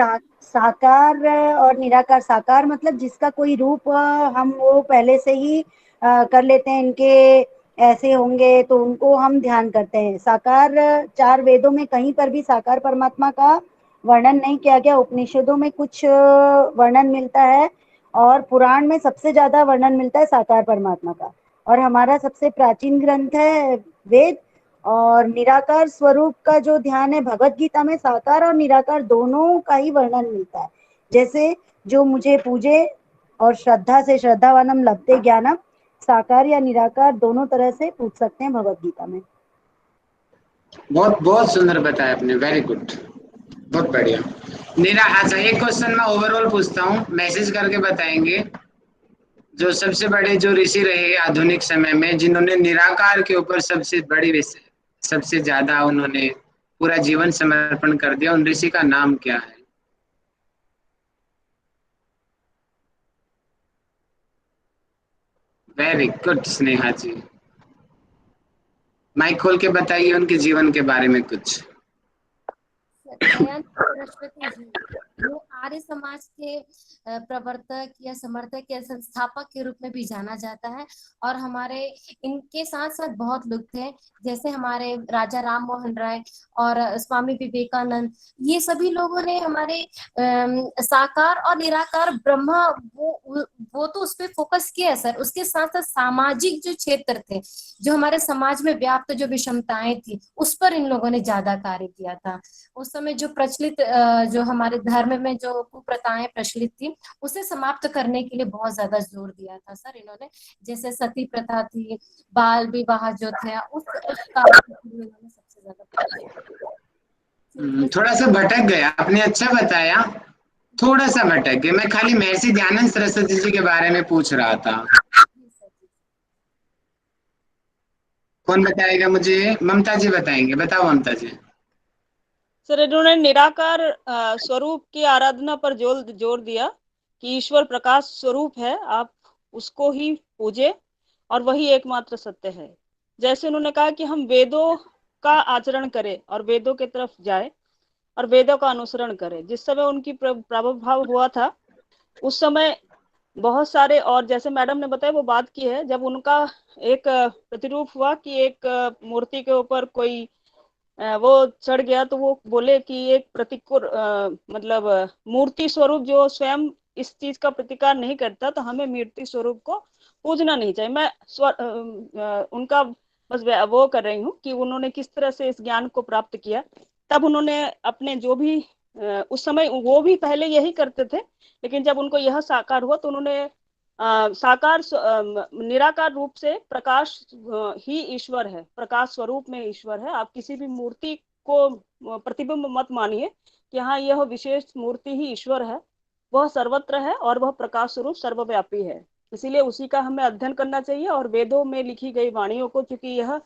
साकार और निराकार, साकार मतलब जिसका कोई रूप हम वो पहले से ही कर लेते हैं, इनके ऐसे होंगे तो उनको हम ध्यान करते हैं। साकार, चार वेदों में कहीं पर भी साकार परमात्मा का वर्णन नहीं किया गया, उपनिषदों में कुछ वर्णन मिलता है और पुराण में सबसे ज्यादा वर्णन मिलता है साकार परमात्मा का, और हमारा सबसे प्राचीन ग्रंथ है वेद। और निराकार स्वरूप का जो ध्यान है भगवत गीता में, साकार और निराकार दोनों का ही वर्णन मिलता है। जैसे जो मुझे पूजे और श्रद्धा से श्रद्धावानम लभते ज्ञानम, साकार या निराकार दोनों तरह से पूछ सकते हैं भगवत गीता में। बहुत बहुत सुंदर बताया आपने, वेरी गुड, बहुत बढ़िया। अच्छा, एक क्वेश्चन मैं ओवरऑल पूछता हूँ, मैसेज करके बताएंगे। जो सबसे बड़े जो ऋषि रहे आधुनिक समय में, जिन्होंने निराकार के ऊपर सबसे ज्यादा उन्होंने पूरा जीवन समर्पण कर दिया, उन ऋषि का नाम क्या है? वेरी गुड स्नेहा जी, माइक खोल के बताइए उनके जीवन के बारे में कुछ। दयानंद सरस्वती जी, वो आर्य समाज के प्रवर्तक या समर्थक या संस्थापक के रूप में भी जाना जाता है। और हमारे इनके साथ साथ बहुत लोग थे, जैसे हमारे राजा राम मोहन राय और स्वामी विवेकानंद। ये सभी लोगों ने हमारे साकार और निराकार ब्रह्मा वो तो उस पर फोकस किया सर। उसके साथ साथ सामाजिक जो क्षेत्र थे, जो हमारे समाज में व्याप्त जो विषमताएं थी, उस पर इन लोगों ने ज्यादा कार्य किया था। उस समय जो प्रचलित जो हमारे धर्म में जो कुप्रथाएं प्रचलित थी, उसे समाप्त करने के लिए बहुत ज्यादा जोर दिया था सर इन्होंने। जैसे सती प्रथा थी, बाल विवाह जो थे, उस काम के लिए इन्होंने सबसे ज्यादा। थोड़ा सा भटक गया आपने, अच्छा बताया, थोड़ा सा भटक गया। मैं खाली महर्षि दयानंद सरस्वती जी के बारे में पूछ रहा था। कौन बताएगा मुझे? ममता जी बताएंगे, बताओ ममता जी। सर इन्होंने निराकार स्वरूप की आराधना पर जोर दिया कि ईश्वर प्रकाश स्वरूप है, आप उसको ही पूजे और वही एकमात्र सत्य है। जैसे उन्होंने कहा कि हम वेदों का आचरण करें और वेदों की तरफ जाए और वेदों का अनुसरण करें। जिस समय उनकी प्रादुर्भाव हुआ था उस समय बहुत सारे, और जैसे मैडम ने बताया वो बात की है, जब उनका एक प्रतिरूप हुआ कि एक मूर्ति के ऊपर कोई वो चढ़ गया, तो वो बोले कि एक प्रतिकूल मतलब मूर्ति स्वरूप जो स्वयं इस चीज का प्रतिकार नहीं करता, तो हमें मूर्ति स्वरूप को पूजना नहीं चाहिए। मैं उनका बस वो कर रही हूँ कि उन्होंने किस तरह से इस ज्ञान को प्राप्त किया। तब उन्होंने अपने जो भी उस समय वो भी पहले यही करते थे, लेकिन जब उनको यह साकार हुआ तो उन्होंने साकार निराकार रूप से प्रकाश ही ईश्वर है, प्रकाश स्वरूप में ईश्वर है। आप किसी भी मूर्ति को प्रतिबिंब मत मानिए कि हाँ यह विशेष मूर्ति ही ईश्वर है, वह सर्वत्र है और वह प्रकाश स्वरूप सर्वव्यापी है। इसीलिए उसी का हमें अध्ययन करना चाहिए और वेदों में लिखी गई वाणियों को, चूंकि यह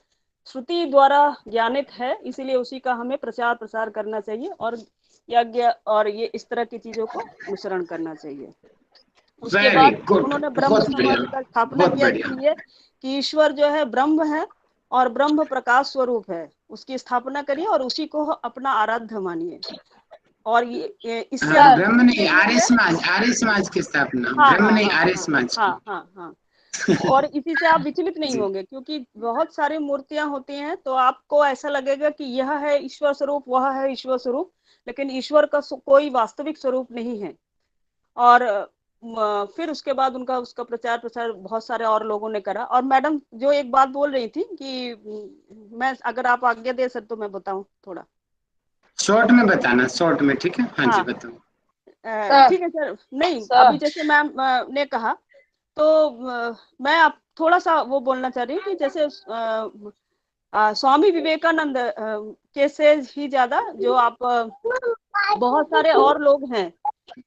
श्रुति द्वारा ज्ञानित है, इसीलिए उसी का हमें प्रचार प्रसार करना चाहिए और यज्ञ और ये इस तरह की चीजों को अनुसरण करना चाहिए। उसके बाद उन्होंने ब्रह्म समाज का स्थापना किया कि ईश्वर जो है ब्रह्म है और ब्रह्म प्रकाश स्वरूप है, उसकी स्थापना करिए और उसी को अपना आराध्य मानिए। और ये इससे ब्रह्म नहीं, आर्य समाज की स्थापना, ब्रह्म नहीं आर्य समाज। हाँ और इसी से आप विचलित नहीं होंगे, क्योंकि बहुत सारी मूर्तियां होती हैं तो आपको ऐसा लगेगा कि यह है ईश्वर स्वरूप, वह है ईश्वर स्वरूप, लेकिन ईश्वर का कोई वास्तविक स्वरूप नहीं है। और फिर उसके बाद उसका प्रचार प्रसार बहुत सारे और लोगों ने करा। और मैडम जो एक बात बोल रही थी कि मैं, अगर आप आज्ञा दे सर तो मैं बताऊं थोड़ा शॉर्ट में बताना, शॉर्ट में, ठीक है? हाँ जी बताओ। ठीक है सर। नहीं अभी जैसे मैम ने कहा तो मैं आप थोड़ा सा वो बोलना चाह रही हूँ कि जैसे स्वामी विवेकानंद के से ही ज्यादा जो आप बहुत सारे और लोग हैं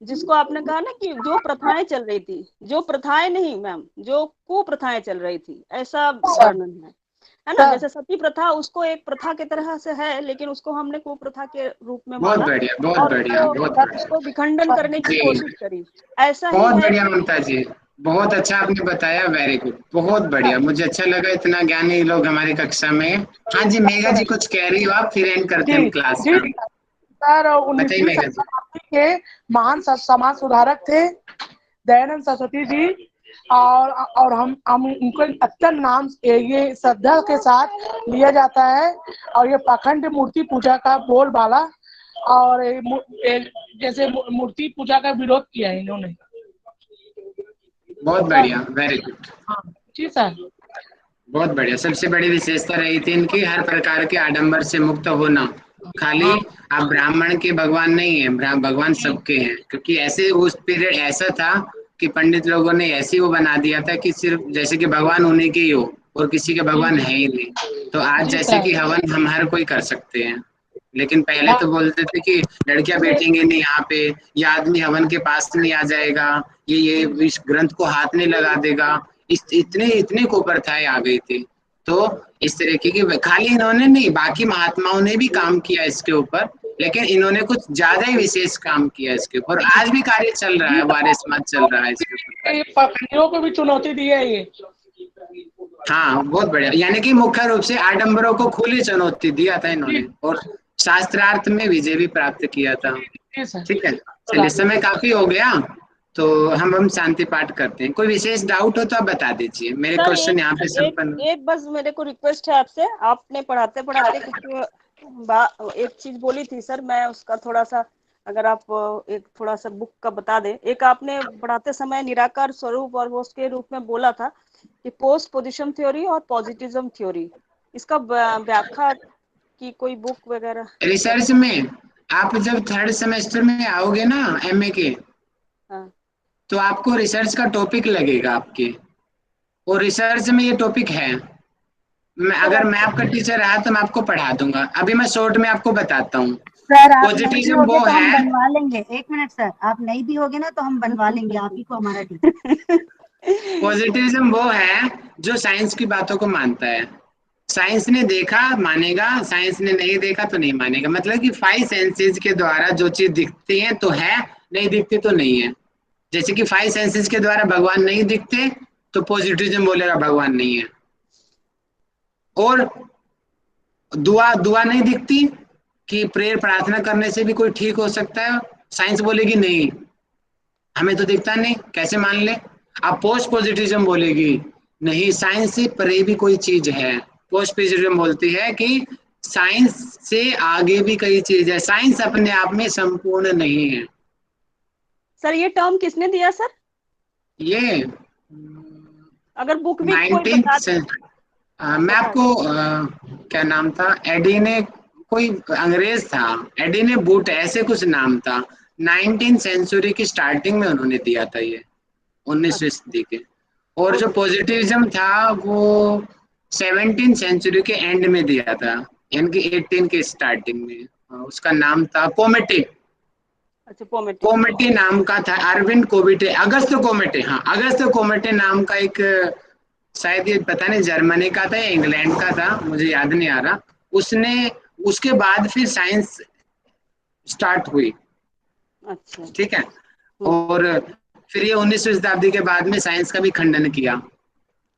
जिसको आपने कहा ना कि जो प्रथाएं चल रही थी, जो प्रथाएं नहीं मैम, जो कुप्रथाएं चल रही थी, ऐसा वर्णन है ना। जैसे सती प्रथा उसको एक प्रथा की तरह से है, लेकिन उसको हमने कुप्रथा के रूप में माना और उसको विखंडन करने की कोशिश करी। ऐसा ही बहुत बढ़िया ममता जी, बहुत अच्छा आपने बताया, वेरी गुड, बहुत बढ़िया, मुझे अच्छा लगा इतना ज्ञानी लोग हमारी कक्षा में। हाँ जी मेघा जी कुछ कह रही हो आप, फिर एंड करते हैं क्लास का। सर 19वीं शताब्दी के महान समाज सुधारक थे दयानंद सरस्वती जी, और हम उनको अत्यंत नाम ये श्रद्धा के साथ लिया जाता है। और ये पाखंड मूर्ति पूजा का बोलबाला और जैसे मूर्ति पूजा का विरोध किया है इन्होंने। बहुत बढ़िया, वेरी गुड। हाँ जी सर, बहुत बढ़िया। सबसे बड़ी विशेषता रही थी इनकी हर प्रकार के आडंबर से मुक्त होना। खाली आप ब्राह्मण के भगवान नहीं है, भगवान सबके हैं, क्योंकि ऐसे उस पीरियड ऐसा था कि पंडित लोगों ने ऐसे वो बना दिया था कि सिर्फ जैसे कि भगवान उन्हीं के ही हो और किसी के भगवान है ही नहीं। तो आज जैसे कि हवन हम हर कोई कर सकते हैं, लेकिन पहले तो बोलते थे कि लड़कियां बैठेंगे नहीं यहाँ पे, ये आदमी हवन के पास नहीं आ जाएगा, ये इस ग्रंथ को हाथ नहीं लगा देगा, इतने कुप्रथाएं आ गई थी। तो इस तरीके की खाली इन्होंने नहीं, बाकी महात्माओं ने भी काम किया इसके ऊपर, लेकिन इन्होंने कुछ ज्यादा ही विशेष काम किया इसके ऊपर। आज भी कार्य चल रहा है, आर्य समाज चल रहा है इसके ऊपर। पाखंडियों को भी चुनौती दी है ये हाँ बहुत बढ़िया, यानी कि मुख्य रूप से आडंबरों को खुली चुनौती दिया था इन्होंने और शास्त्रार्थ में विजय भी प्राप्त किया था। ठीक है, चलिए समय काफी हो गया, तो हम शांति पाठ करते हैं। कोई विशेष डाउट हो तो आप बता दीजिए, मेरे सर क्वेश्चन यहाँ पे संपन्न। एक बस मेरे को रिक्वेस्ट है आपसे, आपने पढ़ाते पढ़ाते कुछ एक चीज बोली थी सर, मैं उसका थोड़ा सा अगर आप एक थोड़ा सा बुक का बता दें। एक आपने पढ़ाते समय निराकार स्वरूप और वो उसके रूप में बोला था कि पोस्ट पोजिशन थ्योरी और पॉजिटिज्म थ्योरी, इसका व्याख्या की कोई बुक वगैरह? रिसर्च में आप जब 3rd सेमेस्टर में आओगे ना MA के, हाँ। तो आपको रिसर्च का टॉपिक लगेगा आपके, और रिसर्च में ये टॉपिक है। अगर मैं आपका टीचर रहा तो मैं आपको पढ़ा दूंगा। अभी मैं शॉर्ट में आपको बताता हूँ। सर आप नहीं भी पॉजिटिविज्म होगे वो तो हम है, बनवा लेंगे। एक मिनट सर, आप नहीं भी होगे ना तो हम बनवा लेंगे आप ही को हमारा टीचर। पॉजिटिविज्म वो है जो साइंस की बातों को मानता है। साइंस ने देखा मानेगा, साइंस ने नहीं देखा तो नहीं मानेगा। मतलब कि 5 सेंसेस के द्वारा जो चीज दिखती है तो है, नहीं दिखती तो नहीं है। जैसे कि 5 सेंसेस के द्वारा भगवान नहीं दिखते तो पॉजिटिविज्म बोलेगा भगवान नहीं है। और दुआ नहीं दिखती कि प्रेयर प्रार्थना करने से भी कोई ठीक हो सकता है, साइंस बोलेगी नहीं, हमें तो दिखता नहीं, कैसे मान ले। अब पोस्ट पॉजिटिविज्म बोलेगी नहीं, साइंस से परे भी कोई चीज है। पोस्ट पॉजिटिविज्म बोलती है कि साइंस से आगे भी कई चीज है, साइंस अपने आप में संपूर्ण नहीं है। सर ये टर्म किसने दिया सर? ये अगर बुक भी कोई बता मैं आपको क्या नाम था, एडिने, कोई अंग्रेज था, एडिने बूट ऐसे कुछ नाम था। 19th सेंचुरी की स्टार्टिंग में उन्होंने दिया था ये, 19वीं सदी के। और जो पॉजिटिविज्म था वो 17th सेंचुरी के एंड में दिया था, यानी कि 18 के स्टार्टिंग में। उसका नाम था कोमेटे। अच्छा, कोमेटे नाम का था, अरविंद कोविटे, अगस्त कोमेटे। हाँ, अगस्त कोमेटे नाम का एक, शायद ये पता नहीं जर्मनी का था या इंग्लैंड का था, मुझे याद नहीं आ रहा। उसने, उसके बाद फिर साइंस स्टार्ट हुई। अच्छा, ठीक है। और फिर ये 19वीं शताब्दी के बाद में साइंस का भी खंडन किया।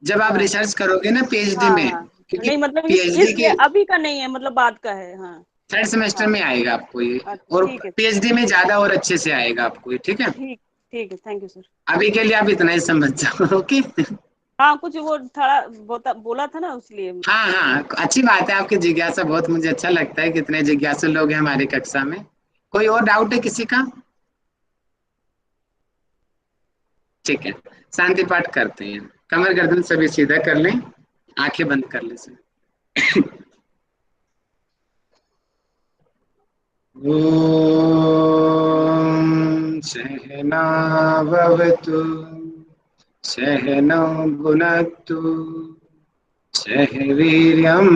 जब आप रिसर्च करोगे ना PhD में, क्योंकि नहीं मतलब PhD के अभी का नहीं है, मतलब बाद का है। हाँ, 3rd सेमेस्टर में आएगा आपको ये, और PhD में ज्यादा और अच्छे से आएगा आपको ये। ठीक है, ठीक है, थैंक यू सर। अभी के लिए आप इतना ही समझ जाओ। ओके। हाँ, कुछ वो थोड़ा बोला था ना इसलिए। हाँ, अच्छी बात है, आपकी जिज्ञासा बहुत मुझे अच्छा लगता है, कितने जिज्ञासु लोग हैं हमारी कक्षा में। कोई और डाउट है किसी का? ठीक है, शांति पाठ करते हैं। कमर गर्दन सभी सीधा कर लें, आंखें बंद कर लें सर। ओम सहना भवतु सहनौ भुनक्तु सह वीर्यं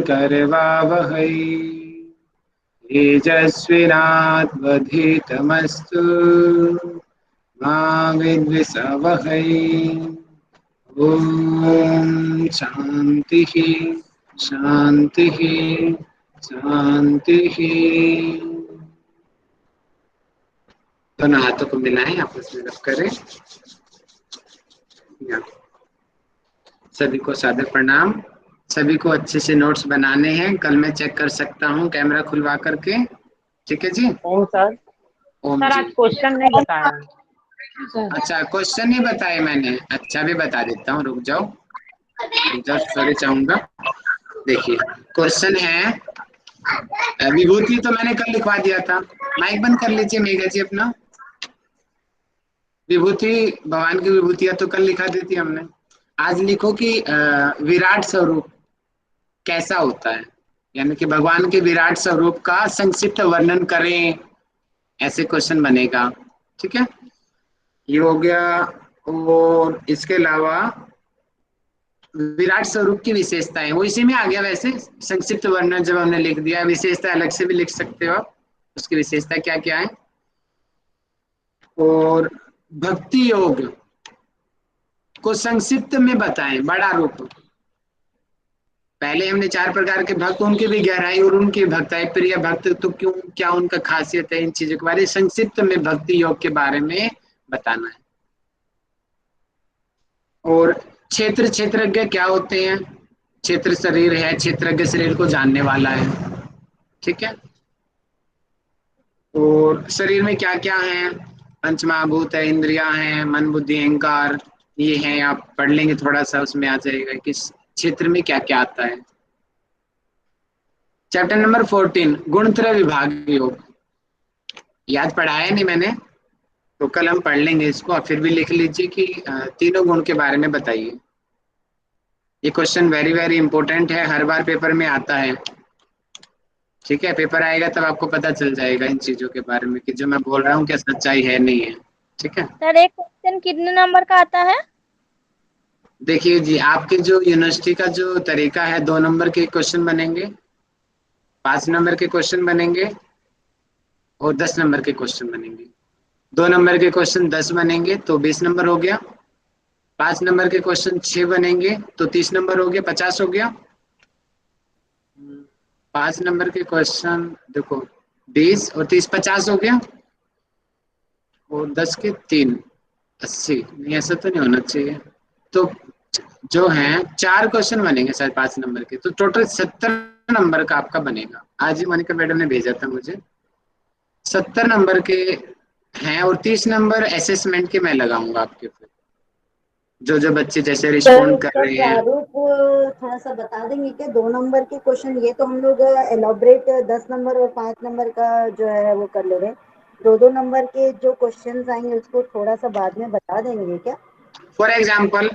करवावहै तेजस्विनावधीतमस्तु मा विद्विषावहै। ओम शांति शांति शांति। दोनों हाथों को मिलाएं, आपस में रब करें। सभी को सादर प्रणाम। सभी को अच्छे से नोट्स बनाने हैं, कल मैं चेक कर सकता हूँ कैमरा खुलवा करके। ठीक है जी। ओम सर। ओम सर जी। आज क्वेश्चन नहीं बताया। अच्छा, क्वेश्चन नहीं बताए मैंने। अच्छा, भी बता देता हूँ, रुक जाओ, सॉरी चाहूंगा। देखिए क्वेश्चन है, विभूति तो मैंने कल लिखवा दिया था। माइक बंद कर लीजिए मेघा जी अपना। विभूति, भगवान की विभूतियां तो कल लिखा दी थी हमने। आज लिखो कि विराट स्वरूप कैसा होता है, यानी कि भगवान के विराट स्वरूप का संक्षिप्त वर्णन करें, ऐसे क्वेश्चन बनेगा। ठीक है, ये हो गया। और इसके अलावा विराट स्वरूप की विशेषताएं, वो इसी में आ गया। वैसे संक्षिप्त वर्णन जब हमने लिख दिया, विशेषता अलग से भी लिख सकते हो आप, उसकी विशेषता क्या क्या है। और भक्ति योग को संक्षिप्त में बताएं, बड़ा रूप। पहले हमने 4 प्रकार के भक्त, उनकी भी गहराई और उनकी भक्ताएं, प्रिय भक्त तो क्यों, क्या उनका खासियत है, इन चीजों के बारे में संक्षिप्त में भक्ति योग के बारे में बताना है। और क्षेत्र क्षेत्रज्ञ क्या होते हैं? क्षेत्र शरीर है, क्षेत्रज्ञ शरीर को जानने वाला है, ठीक है। और शरीर में क्या क्या है? पंचमहाभूत है, इंद्रियां हैं, मन बुद्धि अहंकार, ये हैं। आप पढ़ लेंगे थोड़ा सा, उसमें आ जाएगा कि क्षेत्र में क्या क्या आता है। चैप्टर नंबर 14 गुणत्रय विभाग योग। याद पढ़ाया नहीं मैंने, तो कल हम पढ़ लेंगे इसको। आप फिर भी लिख लीजिए कि तीनों गुण के बारे में बताइए। ये क्वेश्चन वेरी वेरी इंपॉर्टेंट है, हर बार पेपर में आता है, ठीक है। पेपर आएगा तब आपको पता चल जाएगा इन चीजों के बारे में कि जो मैं बोल रहा हूँ क्या सच्चाई है नहीं है, ठीक है। सर एक क्वेश्चन कितने नंबर का आता है? देखिए जी, आपके जो यूनिवर्सिटी का जो तरीका है, 2 नंबर के क्वेश्चन बनेंगे, 5 नंबर के क्वेश्चन बनेंगे और 10 नंबर के क्वेश्चन बनेंगे। 2 नंबर के क्वेश्चन 10 बनेंगे तो 20 नंबर हो गया। 5 नंबर के क्वेश्चन 6 बनेंगे तो 30 नंबर हो गया, 50 हो गया। 5 नंबर के क्वेश्चन देखो 20 और 30 50 हो गया। और 10 के 3 80, नहीं ऐसा तो नहीं होना चाहिए। तो जो है 4 क्वेश्चन बनेंगे शायद 5 नंबर के, तो टोटल 70 नंबर का आपका बनेगा। आज ही मोनिका मैडम ने भेजा था मुझे, 70 नंबर के हैं। और 30 नंबर असेसमेंट के मैं लगाऊंगा आपके ऊपर, जो जो बच्चे जैसे रिस्पॉन्ड कर रहे हैं। प्रारूप थोड़ा सा बता देंगे क्या? 2 नंबर के क्वेश्चन ये तो हम लोग एलोबरेट 10 नंबर और 5 नंबर का जो है वो कर ले रहे हैं। 2 नंबर के जो क्वेश्चन आएंगे उसको थोड़ा सा बाद में बता देंगे क्या? फॉर एग्जाम्पल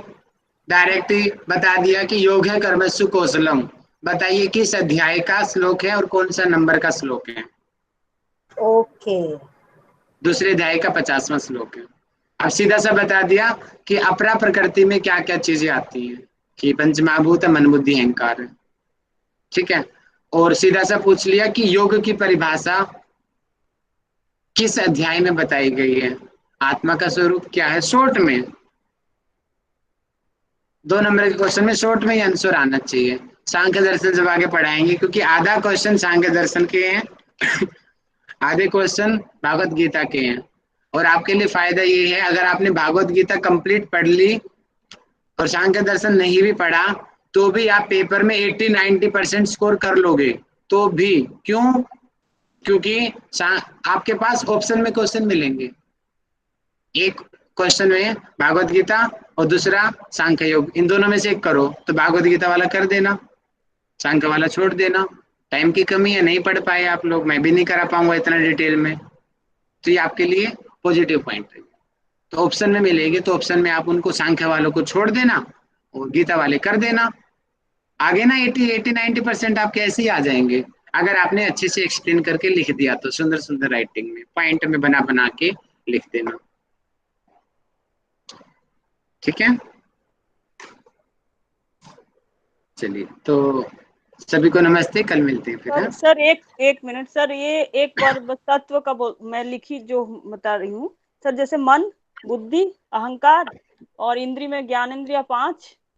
डायरेक्ट ही बता दिया कि योग है कर्मसु कौशलम, बताइए किस अध्याय का श्लोक है और कौन सा नंबर का श्लोक है। ओके। दूसरे अध्याय का 50वां श्लोक है। अब सीधा सा बता दिया कि अपरा प्रकृति में क्या क्या चीजें आती हैं, कि पंचमहाभूत मन बुद्धि अहंकार है, ठीक है। और सीधा सा पूछ लिया कि योग की परिभाषा किस अध्याय में बताई गई है, आत्मा का स्वरूप क्या है, शॉर्ट में। 2 नंबर के क्वेश्चन में शॉर्ट में ही आंसर आना चाहिए। सांख्य दर्शन जब आगे पढ़ाएंगे, क्योंकि आधा क्वेश्चन सांख्य दर्शन के हैं आधे क्वेश्चन भागवत गीता के हैं। और आपके लिए फायदा ये है, अगर आपने भागवत गीता कंप्लीट पढ़ ली और सांख्य दर्शन नहीं भी पढ़ा तो भी आप पेपर में 80-90% स्कोर कर लोगे। तो भी क्यों? क्योंकि आपके पास ऑप्शन में क्वेश्चन मिलेंगे, एक क्वेश्चन में भागवत गीता और दूसरा सांख्य योग, इन दोनों में से एक करो। तो भागवत गीता वाला कर देना, सांख्य वाला छोड़ देना। टाइम की कमी है, नहीं पढ़ पाए आप लोग, मैं भी नहीं करा पाऊंगा इतना डिटेल में, तो ये आपके लिए पॉजिटिव पॉइंट है। तो ऑप्शन में मिलेगी, तो ऑप्शन में आप उनको सांख्य वालों को छोड़ देना और गीता वाले कर देना। आगे ना 80-90% आपके ऐसे ही आ जाएंगे, अगर आपने अच्छे से एक्सप्लेन करके लिख दिया तो, सुंदर सुंदर राइटिंग में पॉइंट में बना बना के लिख देना, ठीक है। चलिए, तो सभी को नमस्ते, कल मिलते हैं फिर। सर एक मिनट सर, ये एक बार तत्व का मैं लिखी जो बता रही हूँ सर। जैसे मन बुद्धि अहंकार और इंद्री में ज्ञान इंद्रिया 5